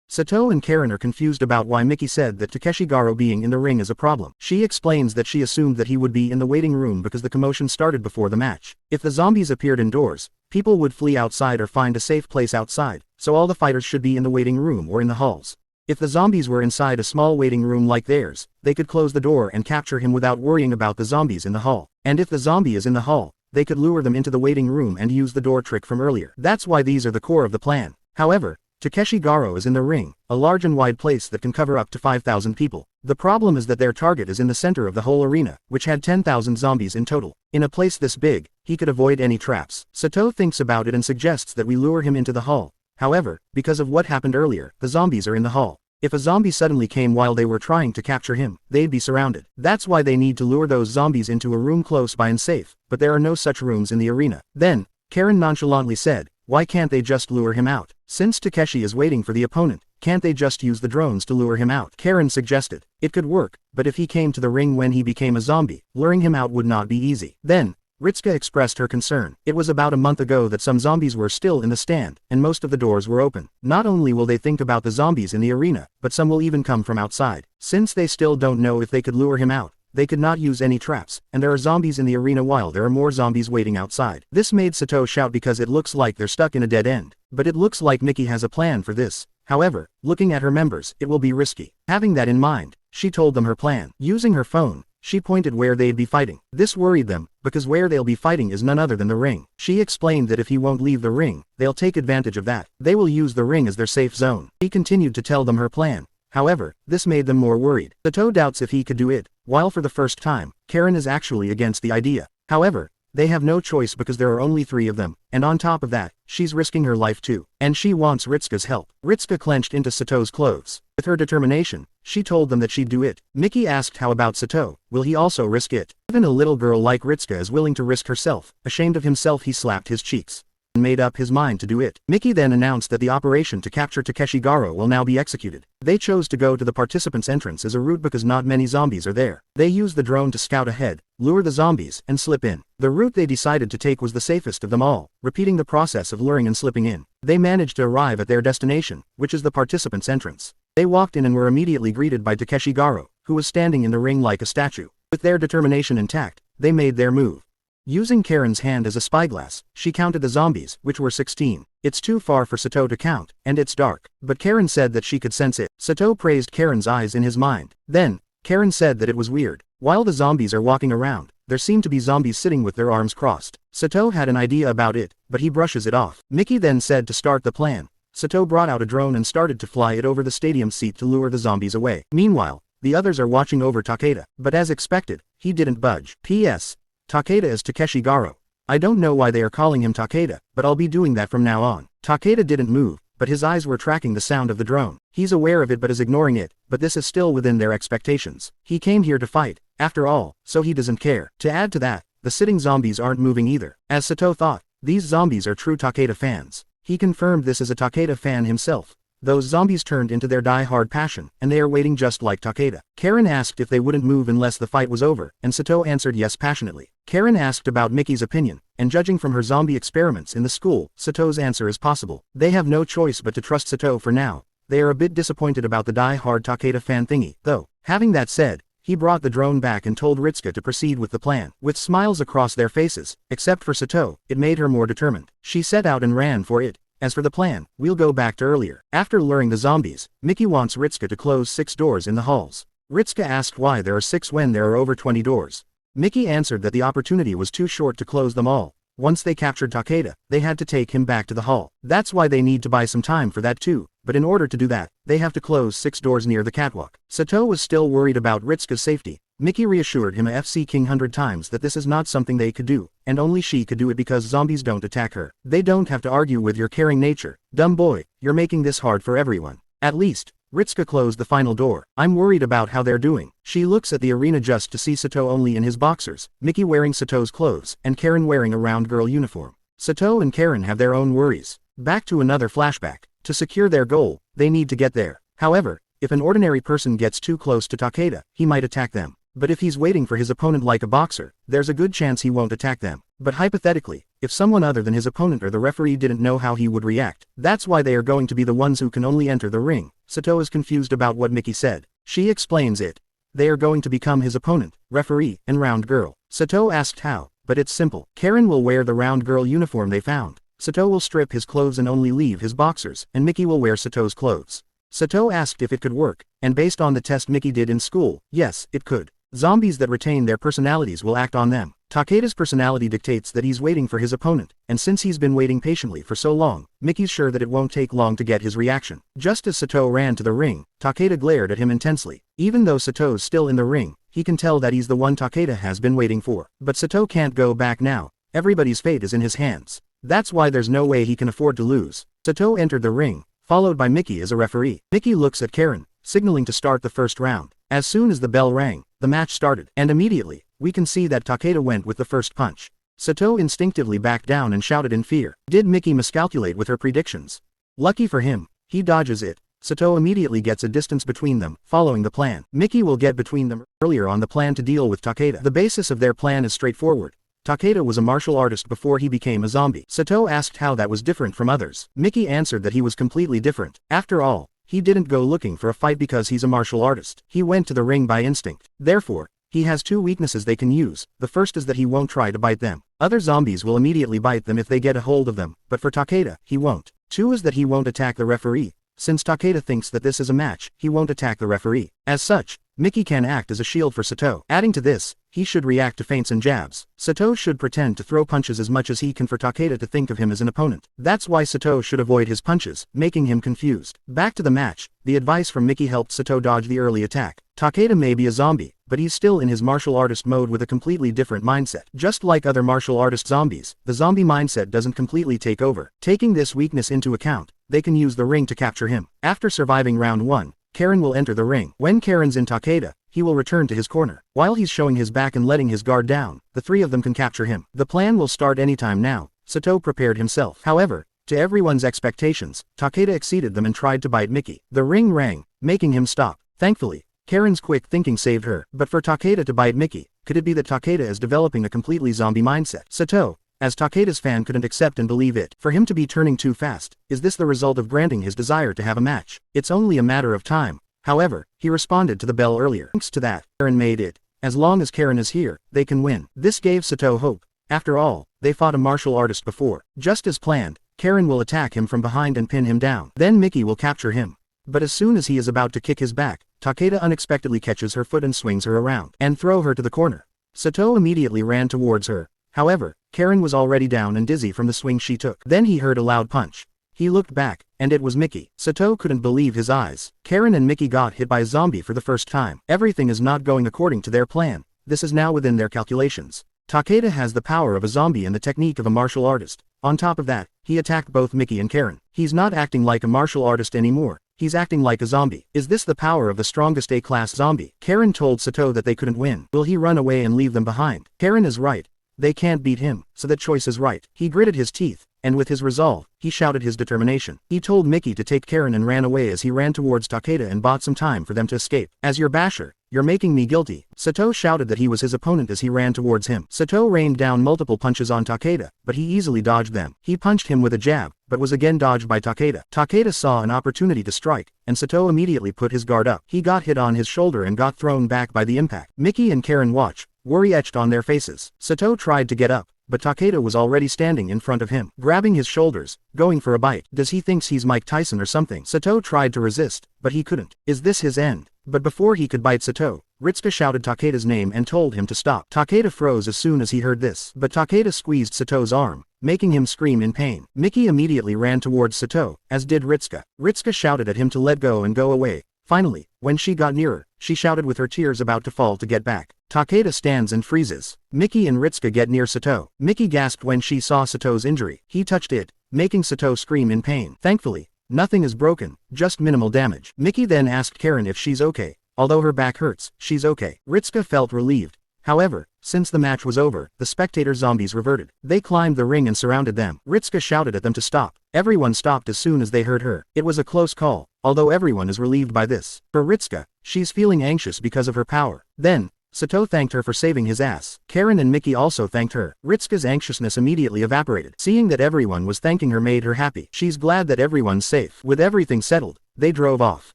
Sato and Karin are confused about why Miki said that Sekigahara being in the ring is a problem. She explains that she assumed that he would be in the waiting room because the commotion started before the match. If the zombies appeared indoors, people would flee outside or find a safe place outside, so all the fighters should be in the waiting room or in the halls. If the zombies were inside a small waiting room like theirs, they could close the door and capture him without worrying about the zombies in the hall. And if the zombie is in the hall, they could lure them into the waiting room and use the door trick from earlier. That's why these are the core of the plan. However, Sekigahara is in the ring, a large and wide place that can cover up to 5,000 people. The problem is that their target is in the center of the whole arena, which had 10,000 zombies in total. In a place this big, he could avoid any traps. Sato thinks about it and suggests that we lure him into the hall. However, because of what happened earlier, the zombies are in the hall. If a zombie suddenly came while they were trying to capture him, they'd be surrounded. That's why they need to lure those zombies into a room close by and safe, but there are no such rooms in the arena. Then, Karin nonchalantly said, why can't they just lure him out? Since Takeshi is waiting for the opponent, can't they just use the drones to lure him out? Karin suggested. It could work, but if he came to the ring when he became a zombie, luring him out would not be easy. Then, Ritsuka expressed her concern. It was about a month ago that some zombies were still in the stand, and most of the doors were open. Not only will they think about the zombies in the arena, but some will even come from outside. Since they still don't know if they could lure him out, they could not use any traps, and there are zombies in the arena while there are more zombies waiting outside. This made Sato shout because it looks like they're stuck in a dead end. But it looks like Miki has a plan for this. However, looking at her members, it will be risky. Having that in mind, she told them her plan. Using her phone, she pointed where they'd be fighting. This worried them, because where they'll be fighting is none other than the ring. She explained that if he won't leave the ring, they'll take advantage of that. They will use the ring as their safe zone. She continued to tell them her plan. However, this made them more worried. Sato doubts if he could do it, while for the first time, Karin is actually against the idea. However, they have no choice because there are only 3 of them, and on top of that, she's risking her life too. And she wants Ritsuka's help. Ritsuka clenched into Sato's clothes. With her determination, she told them that she'd do it. Miki asked how about Sato, will he also risk it? Even a little girl like Ritsuka is willing to risk herself. Ashamed of himself, he slapped his cheeks. Made up his mind to do it. Miki then announced that the operation to capture Sekigahara will now be executed. They chose to go to the participants' entrance as a route because not many zombies are there. They used the drone to scout ahead, lure the zombies, and slip in. The route they decided to take was the safest of them all, repeating the process of luring and slipping in. They managed to arrive at their destination, which is the participants' entrance. They walked in and were immediately greeted by Sekigahara, who was standing in the ring like a statue. With their determination intact, they made their move. Using Karin's hand as a spyglass, she counted the zombies, which were 16. It's too far for Sato to count, and it's dark. But Karin said that she could sense it. Sato praised Karin's eyes in his mind. Then, Karin said that it was weird. While the zombies are walking around, there seem to be zombies sitting with their arms crossed. Sato had an idea about it, but he brushes it off. Miki then said to start the plan. Sato brought out a drone and started to fly it over the stadium seat to lure the zombies away. Meanwhile, the others are watching over Takeda. But as expected, he didn't budge. P.S. Takeda is Sekigahara. I don't know why they are calling him Takeda, but I'll be doing that from now on. Takeda didn't move, but his eyes were tracking the sound of the drone. He's aware of it but is ignoring it, but this is still within their expectations. He came here to fight, after all, so he doesn't care. To add to that, the sitting zombies aren't moving either. As Sato thought, these zombies are true Takeda fans. He confirmed this as a Takeda fan himself. Those zombies turned into their die-hard passion, and they are waiting just like Takeda. Karin asked if they wouldn't move unless the fight was over, and Sato answered yes passionately. Karin asked about Miki's opinion, and judging from her zombie experiments in the school, Sato's answer is possible. They have no choice but to trust Sato for now. They are a bit disappointed about the die-hard Takeda fan thingy, though. Having that said, he brought the drone back and told Ritsuka to proceed with the plan. With smiles across their faces, except for Sato, it made her more determined. She set out and ran for it. As for the plan, we'll go back to earlier. After luring the zombies, Miki wants Ritsuka to close 6 doors in the halls. Ritsuka asked why there are 6 when there are over 20 doors. Miki answered that the opportunity was too short to close them all. Once they captured Takeda, they had to take him back to the hall. That's why they need to buy some time for that too, but in order to do that, they have to close 6 doors near the catwalk. Sato was still worried about Ritsuka's safety. Miki reassured him a FC King 100 times that this is not something they could do, and only she could do it because zombies don't attack her. They don't have to argue with your caring nature. Dumb boy, you're making this hard for everyone. At least, Ritsuka closed the final door. I'm worried about how they're doing. She looks at the arena just to see Sato only in his boxers, Miki wearing Sato's clothes, and Karin wearing a round girl uniform. Sato and Karin have their own worries. Back to another flashback. To secure their goal, they need to get there. However, if an ordinary person gets too close to Takeda, he might attack them. But if he's waiting for his opponent like a boxer, there's a good chance he won't attack them. But hypothetically, if someone other than his opponent or the referee didn't know how he would react, that's why they are going to be the ones who can only enter the ring. Sato is confused about what Miki said. She explains it. They are going to become his opponent, referee, and round girl. Sato asked how, but it's simple. Karin will wear the round girl uniform they found. Sato will strip his clothes and only leave his boxers, and Miki will wear Sato's clothes. Sato asked if it could work, and based on the test Miki did in school, yes, it could. Zombies that retain their personalities will act on them. Takeda's personality dictates that he's waiting for his opponent, and since he's been waiting patiently for so long, Miki's sure that it won't take long to get his reaction. Just as Sato ran to the ring, Takeda glared at him intensely. Even though Sato's still in the ring, he can tell that he's the one Takeda has been waiting for. But Sato can't go back now. Everybody's fate is in his hands. That's why there's no way he can afford to lose. Sato entered the ring, followed by Miki as a referee. Miki looks at Karin, signaling to start the first round. As soon as the bell rang, the match started, and immediately, we can see that Takeda went with the first punch. Sato instinctively backed down and shouted in fear. Did Miki miscalculate with her predictions? Lucky for him, he dodges it. Sato immediately gets a distance between them, following the plan. Miki will get between them earlier on the plan to deal with Takeda. The basis of their plan is straightforward. Takeda was a martial artist before he became a zombie. Sato asked how that was different from others. Miki answered that he was completely different. After all, he didn't go looking for a fight because he's a martial artist. He went to the ring by instinct. Therefore, he has two weaknesses they can use. The first is that he won't try to bite them. Other zombies will immediately bite them if they get a hold of them, but for Takeda, he won't. Two is that he won't attack the referee. Since Takeda thinks that this is a match, he won't attack the referee. As such, Miki can act as a shield for Sato. Adding to this, he should react to feints and jabs. Sato should pretend to throw punches as much as he can for Takeda to think of him as an opponent. That's why Sato should avoid his punches, making him confused. Back to the match, the advice from Miki helped Sato dodge the early attack. Takeda may be a zombie, but he's still in his martial artist mode with a completely different mindset. Just like other martial artist zombies, the zombie mindset doesn't completely take over. Taking this weakness into account, they can use the ring to capture him. After surviving round 1, Karin will enter the ring. When Karin's in Takeda, he will return to his corner. While he's showing his back and letting his guard down, the three of them can capture him. The plan will start anytime now. Sato prepared himself. However, to everyone's expectations, Takeda exceeded them and tried to bite Miki. The ring rang, making him stop. Thankfully, Karin's quick thinking saved her. But for Takeda to bite Miki, could it be that Takeda is developing a completely zombie mindset? Sato, as Takeda's fan, couldn't accept and believe it. For him to be turning too fast, is this the result of granting his desire to have a match? It's only a matter of time. However, he responded to the bell earlier. Thanks to that, Karin made it. As long as Karin is here, they can win. This gave Sato hope. After all, they fought a martial artist before. Just as planned, Karin will attack him from behind and pin him down. Then Miki will capture him. But as soon as he is about to kick his back, Takeda unexpectedly catches her foot and swings her around, and throw her to the corner. Sato immediately ran towards her. However, Karin was already down and dizzy from the swing she took. Then he heard a loud punch. He looked back, and it was Miki. Sato couldn't believe his eyes. Karin and Miki got hit by a zombie for the first time. Everything is not going according to their plan. This is now within their calculations. Takeda has the power of a zombie and the technique of a martial artist. On top of that, he attacked both Miki and Karin. He's not acting like a martial artist anymore. He's acting like a zombie. Is this the power of the strongest A-class zombie? Karin told Sato that they couldn't win. Will he run away and leave them behind? Karin is right. They can't beat him, so that choice is right. He gritted his teeth, and with his resolve, he shouted his determination. He told Miki to take Karin and ran away as he ran towards Takeda and bought some time for them to escape. As your basher, you're making me guilty. Sato shouted that he was his opponent as he ran towards him. Sato rained down multiple punches on Takeda, but he easily dodged them. He punched him with a jab, but was again dodged by Takeda. Takeda saw an opportunity to strike, and Sato immediately put his guard up. He got hit on his shoulder and got thrown back by the impact. Miki and Karin watch, worry etched on their faces. Sato tried to get up, but Takeda was already standing in front of him, grabbing his shoulders, going for a bite. Does he think he's Mike Tyson or something? Sato tried to resist, but he couldn't. Is this his end? But before he could bite Sato, Ritsuka shouted Takeda's name and told him to stop. Takeda froze as soon as he heard this, but Takeda squeezed Sato's arm, making him scream in pain. Miki immediately ran towards Sato, as did Ritsuka. Ritsuka shouted at him to let go and go away. Finally, when she got nearer, she shouted with her tears about to fall to get back. Takeda stands and freezes. Miki and Ritsuka get near Sato. Miki gasped when she saw Sato's injury. He touched it, making Sato scream in pain. Thankfully, nothing is broken, just minimal damage. Miki then asked Karin if she's okay. Although her back hurts, she's okay. Ritsuka felt relieved. However, Since the match was over, the spectator zombies reverted. They climbed the ring and surrounded them. Ritsuka shouted at them to stop. Everyone stopped as soon as they heard her. It was a close call, although everyone is relieved by this. For Ritsuka, she's feeling anxious because of her power. Then, Sato thanked her for saving his ass. Karin and Miki also thanked her. Ritsuka's anxiousness immediately evaporated. Seeing that everyone was thanking her made her happy. She's glad that everyone's safe. With everything settled, they drove off.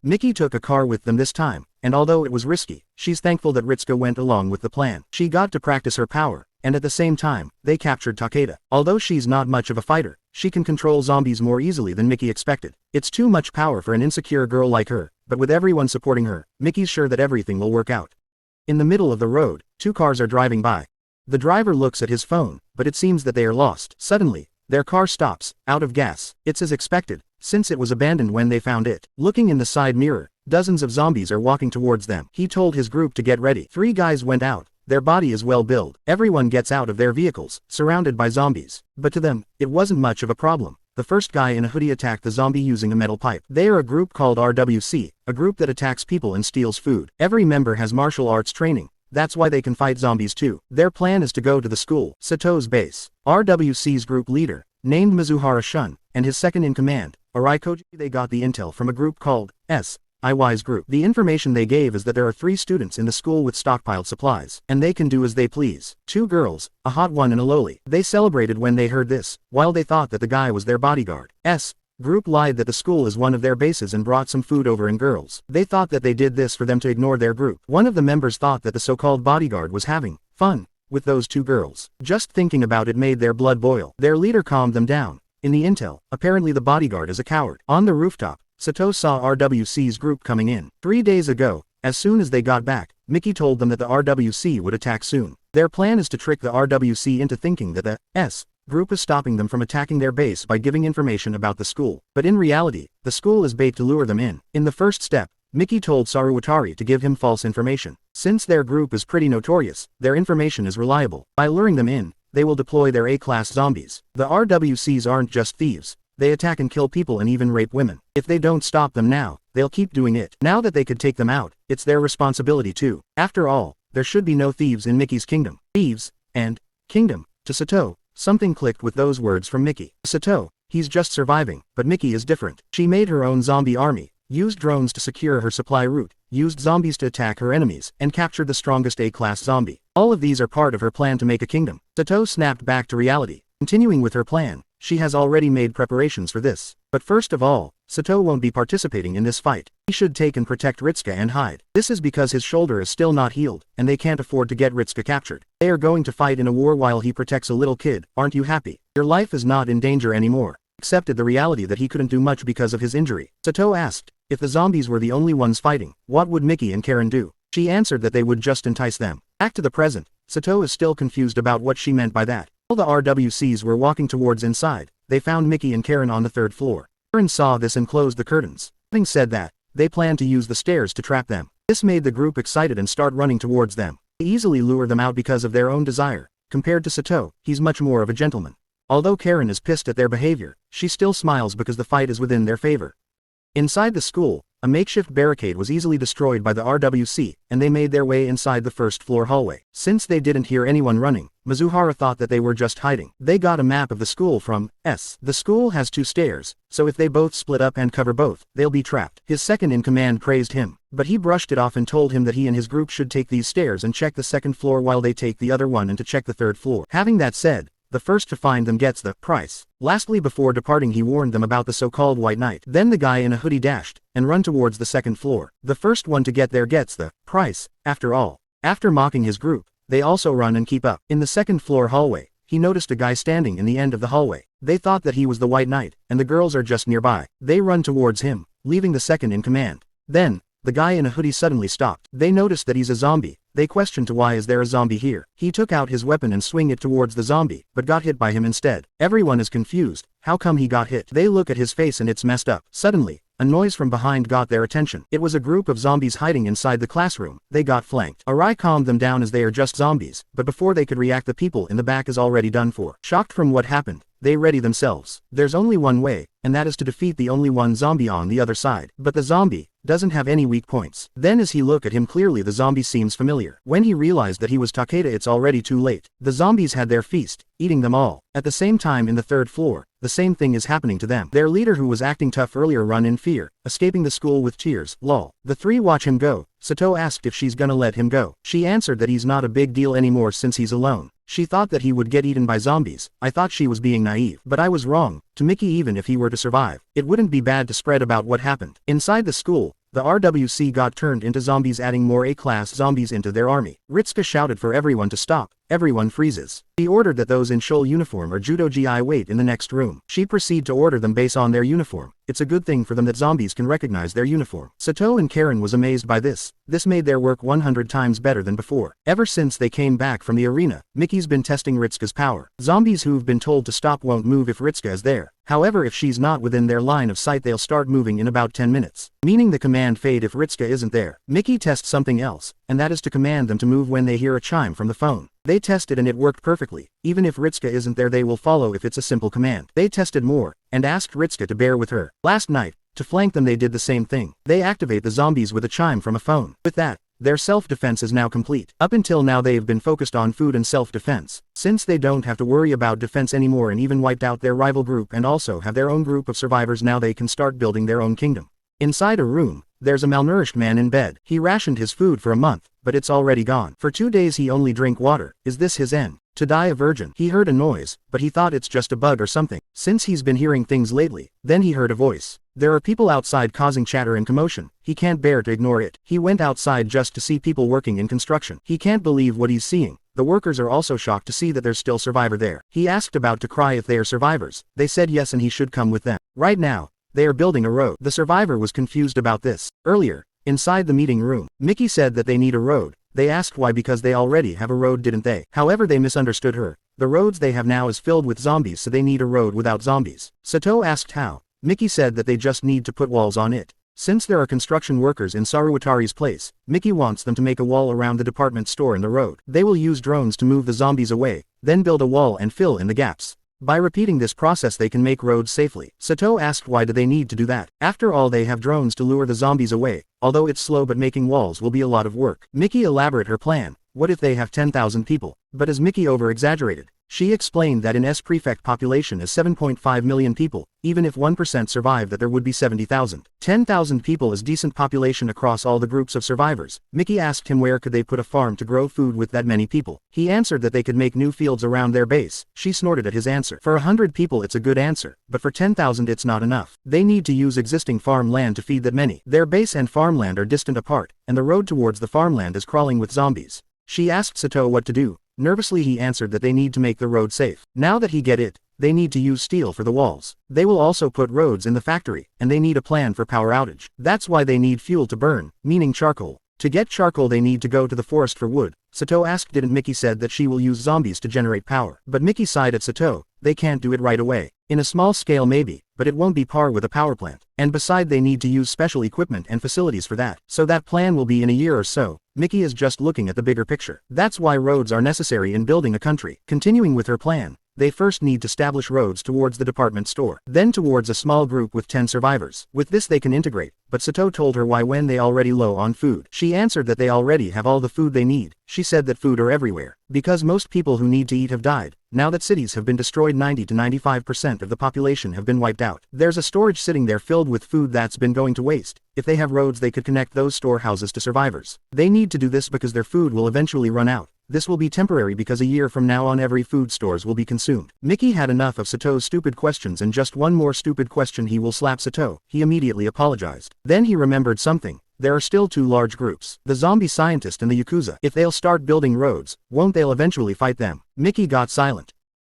Miki took a car with them this time, and although it was risky, she's thankful that Ritsuka went along with the plan. She got to practice her power, and at the same time, they captured Takeda. Although she's not much of a fighter, she can control zombies more easily than Miki expected. It's too much power for an insecure girl like her, but with everyone supporting her, Miki's sure that everything will work out. In the middle of the road, two cars are driving by. The driver looks at his phone, but it seems that they are lost. Suddenly, their car stops, out of gas. It's as expected, since it was abandoned when they found it. Looking in the side mirror, dozens of zombies are walking towards them. He told his group to get ready. 3 guys went out. Their body is well built. Everyone gets out of their vehicles, surrounded by zombies. But to them, it wasn't much of a problem. The first guy in a hoodie attacked the zombie using a metal pipe. They are a group called RWC, a group that attacks people and steals food. Every member has martial arts training. That's why they can fight zombies too. Their plan is to go to the school, Sato's base. RWC's group leader, named Mizuhara Shun, and his second-in-command, Araikoji. They got the intel from a group called IY's group. The information they gave is that there are 3 students in the school with stockpiled supplies, and they can do as they please. 2 girls, a hot one and a lowly. They celebrated when they heard this, while they thought that the guy was their bodyguard. Group lied that the school is one of their bases and brought some food over in girls. They thought that they did this for them to ignore their group. One of the members thought that the so-called bodyguard was having fun with those 2 girls. Just thinking about it made their blood boil. Their leader calmed them down. In the intel, apparently the bodyguard is a coward. On the rooftop, Sato saw RWC's group coming in. 3 days ago, as soon as they got back, Miki told them that the RWC would attack soon. Their plan is to trick the RWC into thinking that the group is stopping them from attacking their base by giving information about the school. But in reality, the school is bait to lure them in. In the first step, Miki told Saruwatari to give him false information. Since their group is pretty notorious, their information is reliable. By luring them in, they will deploy their A-class zombies. The RWCs aren't just thieves. They attack and kill people and even rape women. If they don't stop them now, they'll keep doing it. Now that they could take them out, it's their responsibility too. After all, there should be no thieves in Miki's kingdom. Thieves, and kingdom. To Sato, something clicked with those words from Miki. Sato, he's just surviving, but Miki is different. She made her own zombie army, used drones to secure her supply route, used zombies to attack her enemies, and captured the strongest A-class zombie. All of these are part of her plan to make a kingdom. Sato snapped back to reality. Continuing with her plan, she has already made preparations for this. But first of all, Sato won't be participating in this fight. He should take and protect Ritsuka and hide. This is because his shoulder is still not healed, and they can't afford to get Ritsuka captured. They are going to fight in a war while he protects a little kid. Aren't you happy? Your life is not in danger anymore. Accepted the reality that he couldn't do much because of his injury. Sato asked, if the zombies were the only ones fighting, what would Miki and Karin do? She answered that they would just entice them. Back to the present, Sato is still confused about what she meant by that. While the RWCs were walking towards inside, they found Miki and Karin on the 3rd floor. Karin saw this and closed the curtains. Having said that, they planned to use the stairs to trap them. This made the group excited and start running towards them. They easily lure them out because of their own desire. Compared to Sato, he's much more of a gentleman. Although Karin is pissed at their behavior, she still smiles because the fight is within their favor. Inside the school, a makeshift barricade was easily destroyed by the RWC, and they made their way inside the 1st floor hallway. Since they didn't hear anyone running, Mizuhara thought that they were just hiding. They got a map of the school from The school has 2 stairs, so if they both split up and cover both, they'll be trapped. His second-in-command praised him, but he brushed it off and told him that he and his group should take these stairs and check the 2nd floor while they take the other one and to check the 3rd floor. Having that said, the first to find them gets the prize. Lastly, before departing, he warned them about the so-called White Knight. Then the guy in a hoodie dashed and run towards the 2nd floor. The first one to get there gets the prize, after all. After mocking his group, they also run and keep up. In the 2nd floor hallway, he noticed a guy standing in the end of the hallway. They thought that he was the White Knight, and the girls are just nearby. They run towards him, leaving the second-in-command. Then, the guy in a hoodie suddenly stopped. They noticed that he's a zombie. They questioned why is there a zombie here. He took out his weapon and swung it towards the zombie, but got hit by him instead. Everyone is confused. How come he got hit? They look at his face and it's messed up. Suddenly, a noise from behind got their attention. It was a group of zombies hiding inside the classroom. They got flanked. Arai calmed them down as they are just zombies, but before they could react, the people in the back is already done for. Shocked from what happened, they ready themselves. There's only one way, and that is to defeat the only one zombie on the other side. But the zombie, doesn't have any weak points. Then as he look at him clearly the zombie seems familiar. When he realized that he was Takeda it's already too late. The zombies had their feast, eating them all. At the same time in the third floor, the same thing is happening to them. Their leader who was acting tough earlier run in fear, escaping the school with tears, lol. The three watch him go. Sato asked if she's gonna let him go. She answered that he's not a big deal anymore since he's alone. She thought that he would get eaten by zombies. I thought she was being naive. But I was wrong. To Miki even if he were to survive, it wouldn't be bad to spread about what happened. Inside the school, the RWC got turned into zombies adding more A-class zombies into their army. Ritsuka shouted for everyone to stop. Everyone freezes. He ordered that those in Shoal uniform or Judo GI wait in the next room. She proceed to order them based on their uniform. It's a good thing for them that zombies can recognize their uniform. Sato and Karin was amazed by this. This made their work 100 times better than before. Ever since they came back from the arena, Miki's been testing Ritsuka's power. Zombies who've been told to stop won't move if Ritsuka is there. However, if she's not within their line of sight they'll start moving in about 10 minutes. Meaning the command fade if Ritsuka isn't there. Miki tests something else, and that is to command them to move when they hear a chime from the phone. They tested and it worked perfectly. Even if Ritsuka isn't there they will follow if it's a simple command. They tested more, and asked Ritsuka to bear with her. Last night, to flank them they did the same thing. They activate the zombies with a chime from a phone. With that, their self-defense is now complete. Up until now they've been focused on food and self-defense. Since they don't have to worry about defense anymore and even wiped out their rival group and also have their own group of survivors now they can start building their own kingdom. Inside a room, there's a malnourished man in bed. He rationed his food for a month, but it's already gone. For 2 days he only drink water. Is this his end? To die a virgin. He heard a noise, but he thought it's just a bug or something. Since he's been hearing things lately, then he heard a voice. There are people outside causing chatter and commotion. He can't bear to ignore it. He went outside just to see people working in construction. He can't believe what he's seeing. The workers are also shocked to see that there's still survivor there. He asked about to cry if they are survivors. They said yes and he should come with them. Right now, they are building a road. The survivor was confused about this. Earlier, inside the meeting room, Miki said that they need a road. They asked why because they already have a road didn't they? However they misunderstood her. The roads they have now is filled with zombies so they need a road without zombies. Sato asked how. Miki said that they just need to put walls on it. Since there are construction workers in Saruwatari's place, Miki wants them to make a wall around the department store and the road. They will use drones to move the zombies away, then build a wall and fill in the gaps. By repeating this process they can make roads safely. Sato asked why do they need to do that. After all they have drones to lure the zombies away, although it's slow but making walls will be a lot of work. Miki elaborate her plan. What if they have 10,000 people? But as Miki over-exaggerated, she explained that in S prefect population is 7.5 million people, even if 1% survive that there would be 70,000. 10,000 people is decent population across all the groups of survivors. Miki asked him where could they put a farm to grow food with that many people. He answered that they could make new fields around their base. She snorted at his answer. For 100 people it's a good answer, but for 10,000 it's not enough. They need to use existing farmland to feed that many. Their base and farmland are distant apart, and the road towards the farmland is crawling with zombies. She asked Sato what to do. Nervously he answered that they need to make the road safe. Now that he get it, they need to use steel for the walls. They will also put roads in the factory, and they need a plan for power outage. That's why they need fuel to burn, meaning charcoal. To get charcoal they need to go to the forest for wood. Sato asked didn't Miki said that she will use zombies to generate power. But Miki sighed at Sato, they can't do it right away. In a small scale maybe, but it won't be par with a power plant. And beside they need to use special equipment and facilities for that. So that plan will be in a year or so. Miki is just looking at the bigger picture. That's why roads are necessary in building a country. Continuing with her plan, they first need to establish roads towards the department store, then towards a small group with 10 survivors. With this they can integrate, but Sato told her why when they already low on food. She answered that they already have all the food they need. She said that food are everywhere, because most people who need to eat have died. Now that cities have been destroyed 90 to 95% of the population have been wiped out. There's a storage sitting there filled with food that's been going to waste. If they have roads they could connect those storehouses to survivors. They need to do this because their food will eventually run out. This will be temporary because a year from now on every food stores will be consumed. Miki had enough of Sato's stupid questions and just one more stupid question he will slap Sato. He immediately apologized. Then he remembered something. There are still two large groups. The zombie scientist and the Yakuza. If they'll start building roads, won't they'll eventually fight them? Miki got silent.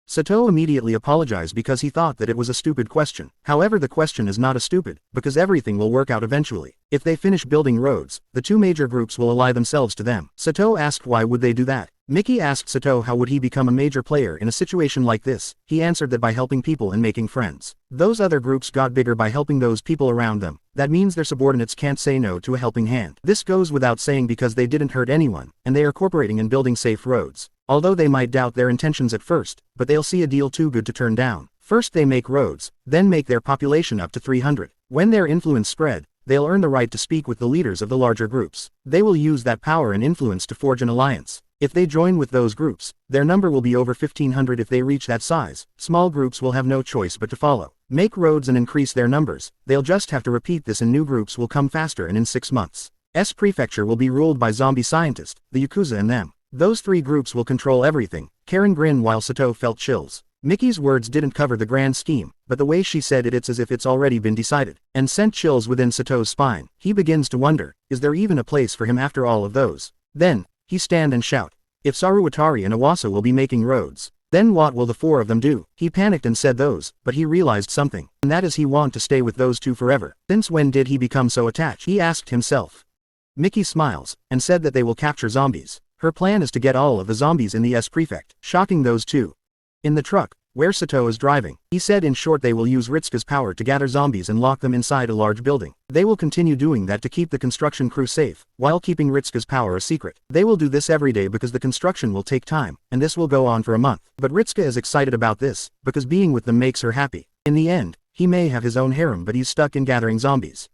Sato immediately apologized because he thought that it was a stupid question. However, the question is not a stupid, because everything will work out eventually. If they finish building roads, the two major groups will ally themselves to them. Sato asked why would they do that. Miki asked Sato how would he become a major player in a situation like this. He answered that by helping people and making friends. Those other groups got bigger by helping those people around them. That means their subordinates can't say no to a helping hand. This goes without saying because they didn't hurt anyone, and they are cooperating and building safe roads. Although they might doubt their intentions at first, but they'll see a deal too good to turn down. First they make roads, then make their population up to 300. When their influence spread, they'll earn the right to speak with the leaders of the larger groups. They will use that power and influence to forge an alliance. If they join with those groups, their number will be over 1,500. If they reach that size, small groups will have no choice but to follow. Make roads and increase their numbers, they'll just have to repeat this and new groups will come faster, and in 6 months. Prefecture will be ruled by zombie scientists, the Yakuza and them. Those 3 groups will control everything. Karin grinned while Sato felt chills. Miki's words didn't cover the grand scheme, but the way she said it's as if it's already been decided, and sent chills within Sato's spine. He begins to wonder, is there even a place for him after all of those? Then, he stand and shout. If Saruwatari and Iwasa will be making roads, then what will the 4 of them do? He panicked and said those, but he realized something, and that is he want to stay with those 2 forever. Since when did he become so attached? He asked himself. Miki smiles, and said that they will capture zombies. Her plan is to get all of the zombies in the prefect, shocking those 2. In the truck, where Sato is driving, he said in short they will use Ritsuka's power to gather zombies and lock them inside a large building. They will continue doing that to keep the construction crew safe, while keeping Ritsuka's power a secret. They will do this every day because the construction will take time, and this will go on for a month. But Ritsuka is excited about this, because being with them makes her happy. In the end, he may have his own harem, but he's stuck in gathering zombies.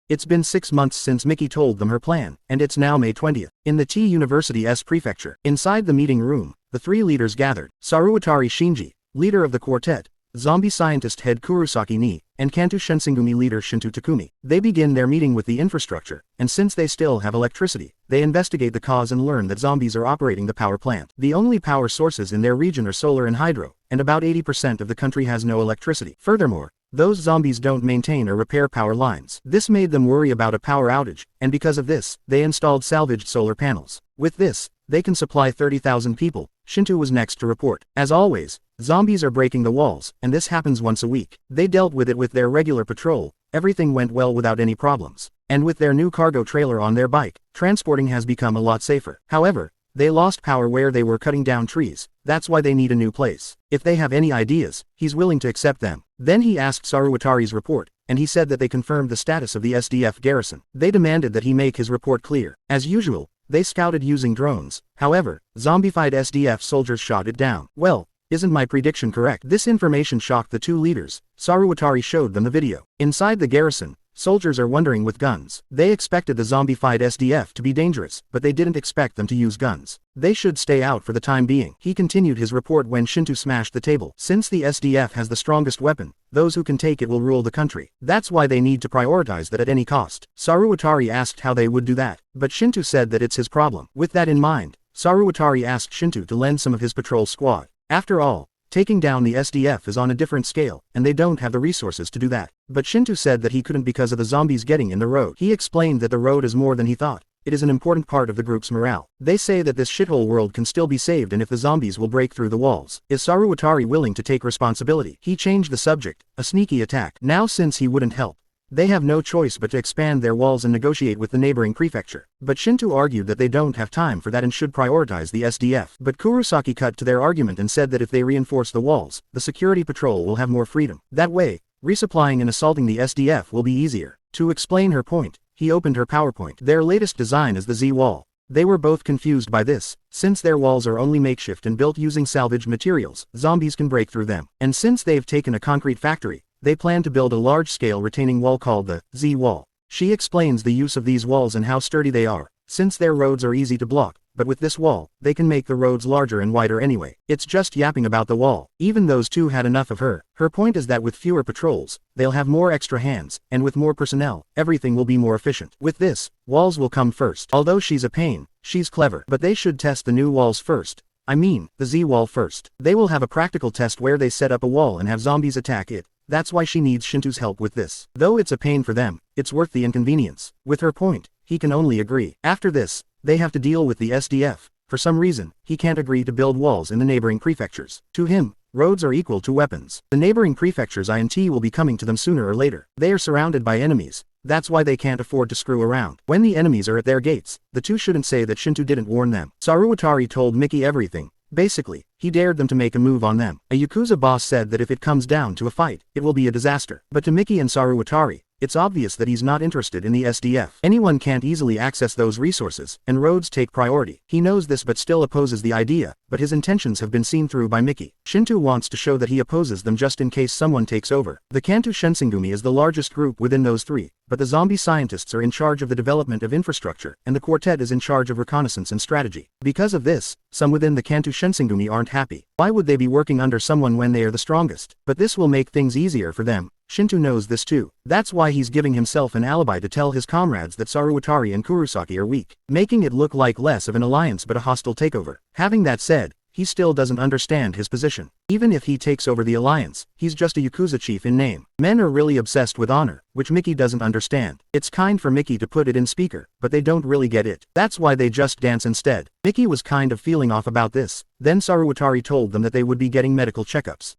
It's been 6 months since Miki told them her plan, and it's now May 20th. In the T University's prefecture, inside the meeting room, the 3 leaders gathered: Saruwatari Shinji, leader of the quartet, zombie scientist head Kurosaki Ni, and Kanto Shinsengumi leader Shinto Takumi. They begin their meeting with the infrastructure, and since they still have electricity, they investigate the cause and learn that zombies are operating the power plant. The only power sources in their region are solar and hydro, and about 80% of the country has no electricity. Furthermore, those zombies don't maintain or repair power lines. This made them worry about a power outage, and because of this, they installed salvaged solar panels. With this, they can supply 30,000 people. Shinto was next to report. As always, zombies are breaking the walls, and this happens once a week. They dealt with it with their regular patrol, everything went well without any problems. And with their new cargo trailer on their bike, transporting has become a lot safer. However, they lost power where they were cutting down trees, that's why they need a new place. If they have any ideas, he's willing to accept them. Then he asked Saruwatari's report, and he said that they confirmed the status of the SDF garrison. They demanded that he make his report clear. As usual, they scouted using drones. However, zombified SDF soldiers shot it down. Well, isn't my prediction correct? This information shocked the 2 leaders. Saruwatari showed them the video. Inside the garrison, soldiers are wondering with guns. They expected the zombified SDF to be dangerous, but they didn't expect them to use guns. They should stay out for the time being. He continued his report when Shinto smashed the table. Since the SDF has the strongest weapon, those who can take it will rule the country. That's why they need to prioritize that at any cost. Saruwatari asked how they would do that, but Shinto said that it's his problem. With that in mind, Saruwatari asked Shinto to lend some of his patrol squad. After all, taking down the SDF is on a different scale, and they don't have the resources to do that. But Shinto said that he couldn't because of the zombies getting in the road. He explained that the road is more than he thought. It is an important part of the group's morale. They say that this shithole world can still be saved, and if the zombies will break through the walls. Is Saruwatari willing to take responsibility? He changed the subject, a sneaky attack. Now since he wouldn't help, they have no choice but to expand their walls and negotiate with the neighboring prefecture. But Shinto argued that they don't have time for that and should prioritize the SDF. But Kurosaki cut to their argument and said that if they reinforce the walls, the security patrol will have more freedom. That way, resupplying and assaulting the SDF will be easier. To explain her point, he opened her PowerPoint. Their latest design is the Z-wall. They were both confused by this. Since their walls are only makeshift and built using salvaged materials, zombies can break through them. And since they've taken a concrete factory, they plan to build a large-scale retaining wall called the Z-wall. She explains the use of these walls and how sturdy they are, since their roads are easy to block, but with this wall, they can make the roads larger and wider anyway. It's just yapping about the wall. Even those 2 had enough of her. Her point is that with fewer patrols, they'll have more extra hands, and with more personnel, everything will be more efficient. With this, walls will come first. Although she's a pain, she's clever. But they should test the new walls first. I mean, the Z-wall first. They will have a practical test where they set up a wall and have zombies attack it. That's why she needs Shinto's help with this. Though it's a pain for them, it's worth the inconvenience. With her point, he can only agree. After this, they have to deal with the SDF. For some reason, he can't agree to build walls in the neighboring prefectures. To him, roads are equal to weapons. The neighboring prefectures INT will be coming to them sooner or later. They are surrounded by enemies. That's why they can't afford to screw around. When the enemies are at their gates, the 2 shouldn't say that Shinto didn't warn them. Saruwatari told Miki everything. Basically, he dared them to make a move on them. A Yakuza boss said that if it comes down to a fight, it will be a disaster. But to Miki and Saruwatari, it's obvious that he's not interested in the SDF. Anyone can't easily access those resources, and roads take priority. He knows this but still opposes the idea, but his intentions have been seen through by Miki. Shinto wants to show that he opposes them just in case someone takes over. The Kanto Shinsengumi is the largest group within those three, but the zombie scientists are in charge of the development of infrastructure, and the quartet is in charge of reconnaissance and strategy. Because of this, some within the Kanto Shinsengumi aren't happy. Why would they be working under someone when they are the strongest? But this will make things easier for them. Shinto knows this too. That's why he's giving himself an alibi to tell his comrades that Saruwatari and Kurosaki are weak, making it look like less of an alliance but a hostile takeover. Having that said, he still doesn't understand his position. Even if he takes over the alliance, he's just a Yakuza chief in name. Men are really obsessed with honor, which Miki doesn't understand. It's kind for Miki to put it in speaker, but they don't really get it. That's why they just dance instead. Miki was kind of feeling off about this. Then Saruwatari told them that they would be getting medical checkups.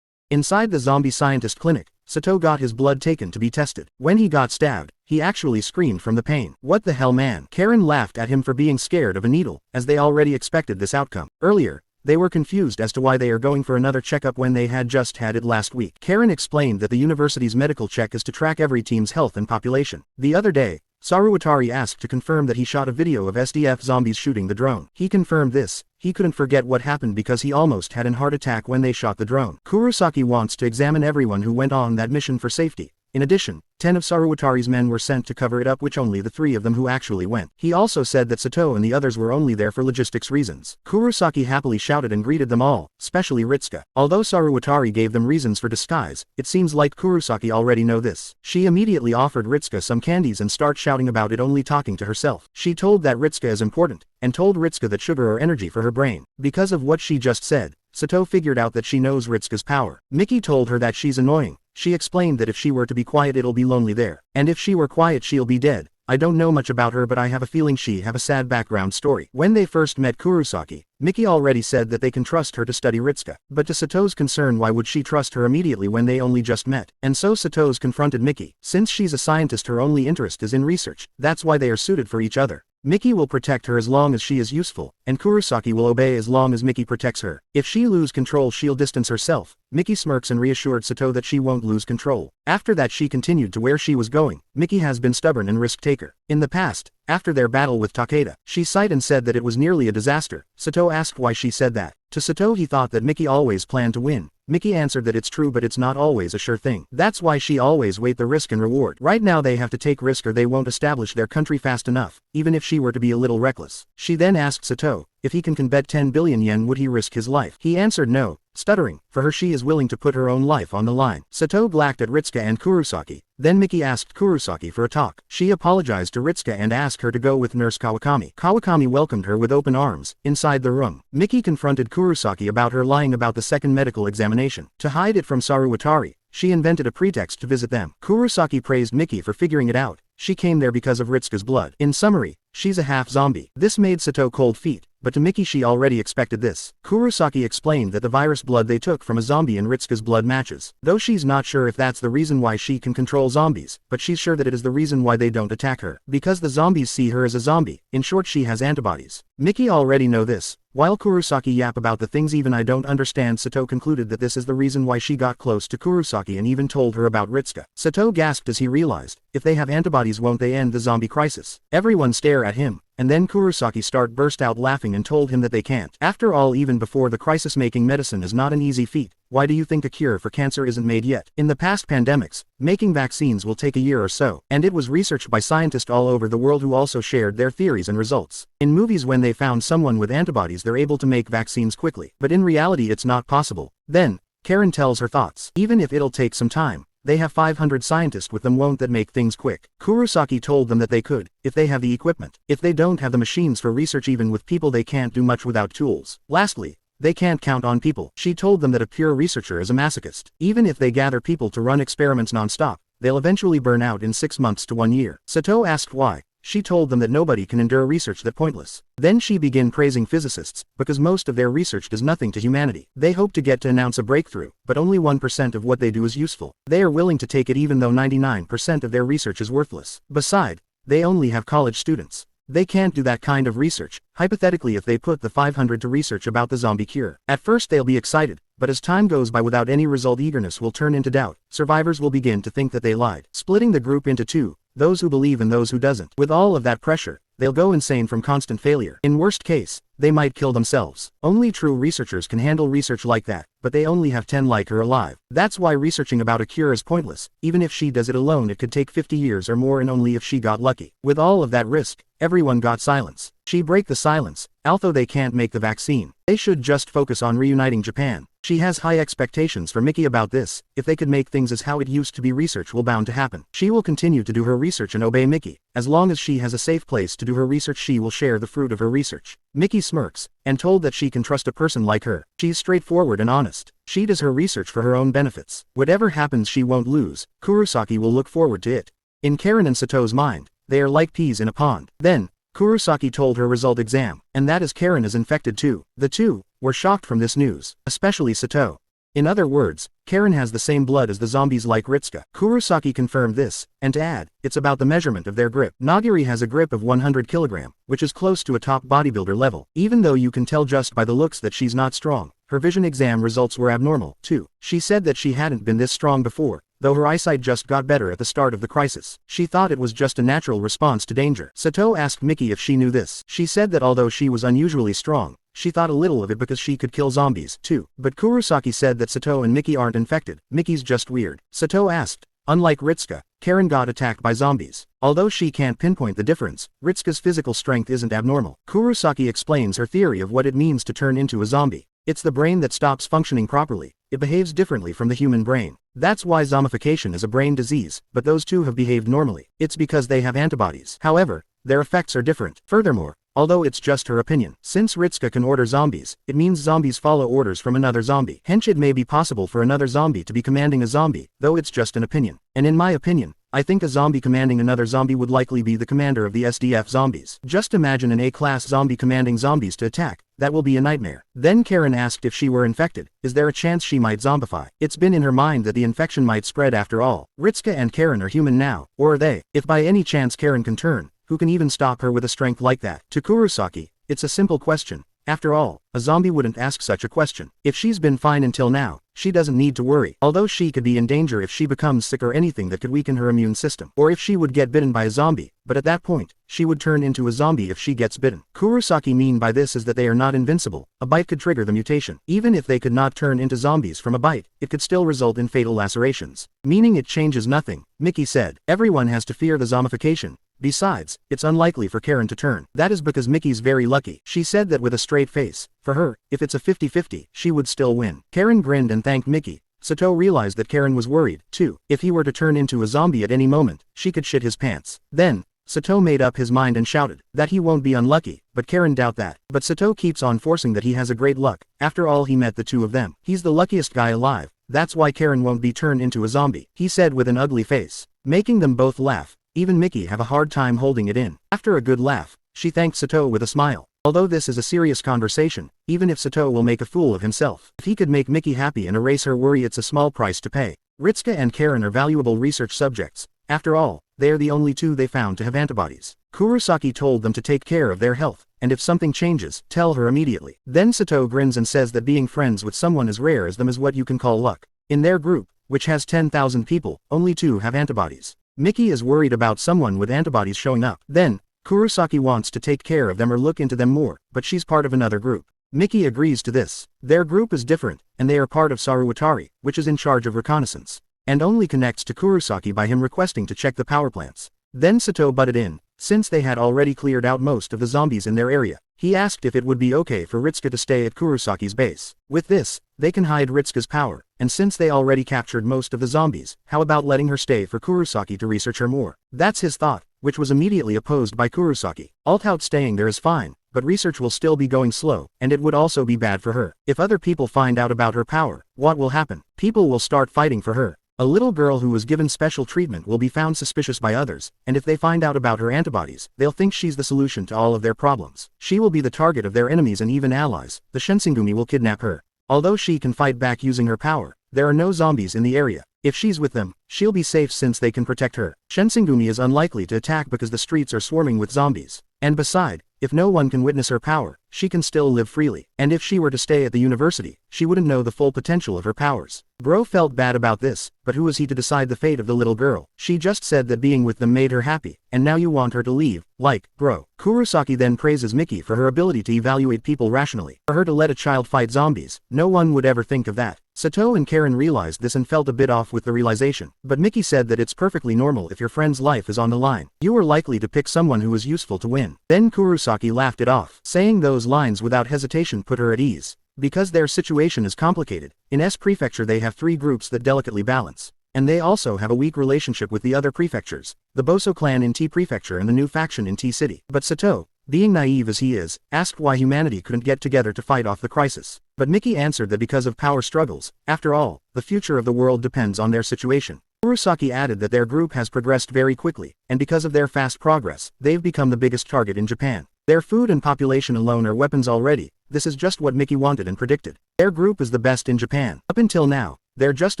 Inside the zombie scientist clinic, Sato got his blood taken to be tested. When he got stabbed, he actually screamed from the pain. What the hell, man? Karin laughed at him for being scared of a needle, as they already expected this outcome. Earlier, they were confused as to why they are going for another checkup when they had just had it last week. Karin explained that the university's medical check is to track every team's health and population. The other day, Saruwatari asked to confirm that he shot a video of SDF zombies shooting the drone. He confirmed this. He couldn't forget what happened because he almost had an heart attack when they shot the drone. Kurosaki wants to examine everyone who went on that mission for safety. In addition, 10 of Saruwatari's men were sent to cover it up, which only the 3 of them who actually went. He also said that Sato and the others were only there for logistics reasons. Kurosaki happily shouted and greeted them all, especially Ritsuka. Although Saruwatari gave them reasons for disguise, it seems like Kurosaki already know this. She immediately offered Ritsuka some candies and start shouting about it, only talking to herself. She told that Ritsuka is important, and told Ritsuka that sugar or energy for her brain. Because of what she just said, Sato figured out that she knows Ritsuka's power. Miki told her that she's annoying. She explained that if she were to be quiet it'll be lonely there. And if she were quiet she'll be dead. I don't know much about her but I have a feeling she have a sad background story. When they first met Kurosaki, Miki already said that they can trust her to study Ritsuka. But to Sato's concern, why would she trust her immediately when they only just met? And so Sato's confronted Miki. Since she's a scientist her only interest is in research. That's why they are suited for each other. Miki will protect her as long as she is useful, and Kurosaki will obey as long as Miki protects her. If she lose control she'll distance herself. Miki smirks and reassured Sato that she won't lose control. After that she continued to where she was going. Miki has been stubborn and risk-taker. In the past, after their battle with Takeda, she sighed and said that it was nearly a disaster. Sato asked why she said that. To Sato he thought that Miki always planned to win. Miki answered that it's true but it's not always a sure thing. That's why she always weighed the risk and reward. Right now they have to take risk or they won't establish their country fast enough, even if she were to be a little reckless. She then asked Sato, if he can bet 10 billion yen would he risk his life. He answered no, stuttering. For her she is willing to put her own life on the line. Sato glared at Ritsuka and Kurosaki. Then Miki asked Kurosaki for a talk. She apologized to Ritsuka and asked her to go with Nurse Kawakami. Kawakami welcomed her with open arms. Inside the room, Miki confronted Kurosaki about her lying about the second medical examination. To hide it from Saruwatari, she invented a pretext to visit them. Kurosaki praised Miki for figuring it out. She came there because of Ritsuka's blood. In summary, she's a half zombie. This made Sato cold feet, but to Miki she already expected this. Kurosaki explained that the virus blood they took from a zombie and Ritsuka's blood matches. Though she's not sure if that's the reason why she can control zombies, but she's sure that it is the reason why they don't attack her. Because the zombies see her as a zombie. In short, she has antibodies. Miki already know this. While Kurosaki yap about the things even I don't understand, Sato concluded that this is the reason why she got close to Kurosaki and even told her about Ritsuka. Sato gasped as he realized, if they have antibodies won't they end the zombie crisis? Everyone stare at him, and then Kurosaki burst out laughing and told him that they can't. After all, even before the crisis, making medicine is not an easy feat. Why do you think a cure for cancer isn't made yet? In the past pandemics, making vaccines will take a year or so, and it was researched by scientists all over the world who also shared their theories and results. In movies, when they found someone with antibodies they're able to make vaccines quickly, but in reality it's not possible. Then, Karin tells her thoughts. Even if it'll take some time, they have 500 scientists with them, won't that make things quick? Kurosaki told them that they could, if they have the equipment. If they don't have the machines for research, even with people they can't do much without tools. Lastly, they can't count on people. She told them that a pure researcher is a masochist. Even if they gather people to run experiments non-stop, they'll eventually burn out in 6 months to 1 year. Sato asked why. She told them that nobody can endure research that pointless. Then she began praising physicists, because most of their research does nothing to humanity. They hope to get to announce a breakthrough, but only 1% of what they do is useful. They are willing to take it even though 99% of their research is worthless. Besides, they only have college students. They can't do that kind of research. Hypothetically, if they put the 500 to research about the zombie cure, at first they'll be excited, but as time goes by without any result, eagerness will turn into doubt. Survivors will begin to think that they lied, splitting the group into two, those who believe and those who doesn't. With all of that pressure, they'll go insane from constant failure. In worst case, they might kill themselves. Only true researchers can handle research like that, but they only have 10 like her alive. That's why researching about a cure is pointless. Even if she does it alone, it could take 50 years or more, and only if she got lucky. With all of that risk, everyone got silence. She break the silence, although they can't make the vaccine. They should just focus on reuniting Japan. She has high expectations for Miki about this. If they could make things as how it used to be, research will bound to happen. She will continue to do her research and obey Miki. As long as she has a safe place to do her research, she will share the fruit of her research. Miki smirks, and told that she can trust a person like her. She's straightforward and honest. She does her research for her own benefits. Whatever happens, she won't lose. Kurosaki will look forward to it. In Karin and Sato's mind, they are like peas in a pond. Then, Kurosaki told her result exam, and that is Karin is infected too. The two were shocked from this news, especially Sato. In other words, Karin has the same blood as the zombies like Ritsuka. Kurosaki confirmed this, and to add, it's about the measurement of their grip. Nakiri has a grip of 100 kg, which is close to a top bodybuilder level. Even though you can tell just by the looks that she's not strong, her vision exam results were abnormal, too. She said that she hadn't been this strong before, though her eyesight just got better at the start of the crisis. She thought it was just a natural response to danger. Sato asked Miki if she knew this. She said that although she was unusually strong, she thought a little of it because she could kill zombies, too. But Kurosaki said that Sato and Miki aren't infected. Miki's just weird. Sato asked, unlike Ritsuka, Karin got attacked by zombies. Although she can't pinpoint the difference, Ritsuka's physical strength isn't abnormal. Kurosaki explains her theory of what it means to turn into a zombie. It's the brain that stops functioning properly. It behaves differently from the human brain. That's why zombification is a brain disease, but those two have behaved normally. It's because they have antibodies. However, their effects are different. Furthermore, although it's just her opinion, since Ritsuka can order zombies, it means zombies follow orders from another zombie. Hence it may be possible for another zombie to be commanding a zombie, though it's just an opinion. And in my opinion, I think a zombie commanding another zombie would likely be the commander of the SDF zombies. Just imagine an A-class zombie commanding zombies to attack. That will be a nightmare. Then Karin asked if she were infected, is there a chance she might zombify? It's been in her mind that the infection might spread after all. Ritsuka and Karin are human now, or are they? If by any chance Karin can turn, who can even stop her with a strength like that? To Kurosaki, it's a simple question. After all, a zombie wouldn't ask such a question. If she's been fine until now, she doesn't need to worry. Although she could be in danger if she becomes sick or anything that could weaken her immune system. Or if she would get bitten by a zombie, but at that point, she would turn into a zombie if she gets bitten. Kurosaki mean by this is that they are not invincible. A bite could trigger the mutation. Even if they could not turn into zombies from a bite, it could still result in fatal lacerations. Meaning it changes nothing. Miki said, everyone has to fear the zombification. Besides, it's unlikely for Karin to turn. That is because Miki's very lucky. She said that with a straight face. For her, if it's a 50-50, she would still win. Karin grinned and thanked Miki. Sato realized that Karin was worried, too. If he were to turn into a zombie at any moment, she could shit his pants. Then, Sato made up his mind and shouted that he won't be unlucky, but Karin doubt that. But Sato keeps on forcing that he has a great luck. After all, he met the two of them. He's the luckiest guy alive. That's why Karin won't be turned into a zombie, he said with an ugly face, making them both laugh. Even Miki have a hard time holding it in. After a good laugh, she thanked Sato with a smile. Although this is a serious conversation, even if Sato will make a fool of himself, if he could make Miki happy and erase her worry, it's a small price to pay. Ritsuka and Karin are valuable research subjects. After all, they are the only two they found to have antibodies. Kurosaki told them to take care of their health, and if something changes, tell her immediately. Then Sato grins and says that being friends with someone as rare as them is what you can call luck. In their group, which has 10,000 people, only 2 have antibodies. Miki is worried about someone with antibodies showing up. Then, Kurosaki wants to take care of them or look into them more, but she's part of another group. Miki agrees to this. Their group is different, and they are part of Saruwatari, which is in charge of reconnaissance, and only connects to Kurosaki by him requesting to check the power plants. Then Sato butted in. Since they had already cleared out most of the zombies in their area, he asked if it would be okay for Ritsuka to stay at Kurosaki's base. With this, they can hide Ritsuka's power, and since they already captured most of the zombies, how about letting her stay for Kurosaki to research her more? That's his thought, which was immediately opposed by Kurosaki. Alt-out staying there is fine, but research will still be going slow, and it would also be bad for her. If other people find out about her power, what will happen? People will start fighting for her. A little girl who was given special treatment will be found suspicious by others, and if they find out about her antibodies, they'll think she's the solution to all of their problems. She will be the target of their enemies and even allies. The Shinsengumi will kidnap her. Although she can fight back using her power, there are no zombies in the area. If she's with them, she'll be safe since they can protect her. Shinsengumi is unlikely to attack because the streets are swarming with zombies. And beside, if no one can witness her power, she can still live freely. And if she were to stay at the university, she wouldn't know the full potential of her powers. Bro felt bad about this, but who was he to decide the fate of the little girl? She just said that being with them made her happy, and now you want her to leave, like, bro. Kurosaki then praises Miki for her ability to evaluate people rationally. For her to let a child fight zombies, no one would ever think of that. Sato and Karin realized this and felt a bit off with the realization. But Miki said that it's perfectly normal if your friend's life is on the line. You are likely to pick someone who is useful to win. Then Kurosaki laughed it off. Saying those lines without hesitation put her at ease. Because their situation is complicated, in S Prefecture they have 3 groups that delicately balance. And they also have a weak relationship with the other prefectures, the Boso clan in T Prefecture and the new faction in T City. But Sato, being naive as he is, asked why humanity couldn't get together to fight off the crisis. But Miki answered that because of power struggles, after all, the future of the world depends on their situation. Kurosaki added that their group has progressed very quickly, and because of their fast progress, they've become the biggest target in Japan. Their food and population alone are weapons already. This is just what Miki wanted and predicted. Their group is the best in Japan. Up until now, they're just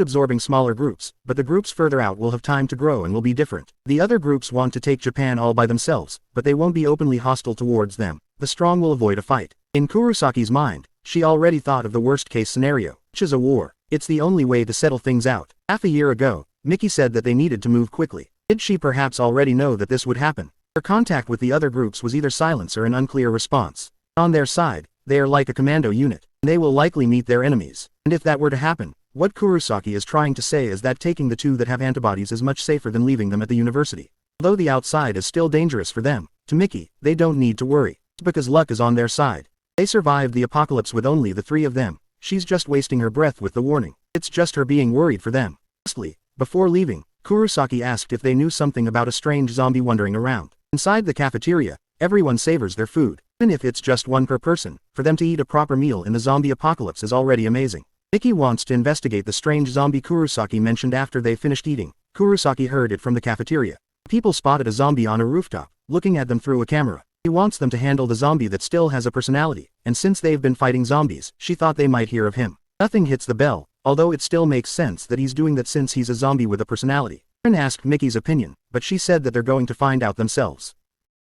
absorbing smaller groups, but the groups further out will have time to grow and will be different. The other groups want to take Japan all by themselves, but they won't be openly hostile towards them. The strong will avoid a fight. In Kurosaki's mind, she already thought of the worst-case scenario, which is a war. It's the only way to settle things out. Half a year ago, Miki said that they needed to move quickly. Did she perhaps already know that this would happen? Her contact with the other groups was either silence or an unclear response. On their side, they are like a commando unit. They will likely meet their enemies. And if that were to happen, what Kurosaki is trying to say is that taking the 2 that have antibodies is much safer than leaving them at the university. Although the outside is still dangerous for them, to Miki, they don't need to worry. It's because luck is on their side. They survived the apocalypse with only the 3 of them. She's just wasting her breath with the warning. It's just her being worried for them. Lastly, before leaving, Kurosaki asked if they knew something about a strange zombie wandering around. Inside the cafeteria, everyone savors their food. Even if it's just 1 per person, for them to eat a proper meal in the zombie apocalypse is already amazing. Miki wants to investigate the strange zombie Kurosaki mentioned after they finished eating. Kurosaki heard it from the cafeteria. People spotted a zombie on a rooftop, looking at them through a camera. He wants them to handle the zombie that still has a personality, and since they've been fighting zombies, she thought they might hear of him. Nothing hits the bell, although it still makes sense that he's doing that since he's a zombie with a personality. Karin asked Miki's opinion, but she said that they're going to find out themselves.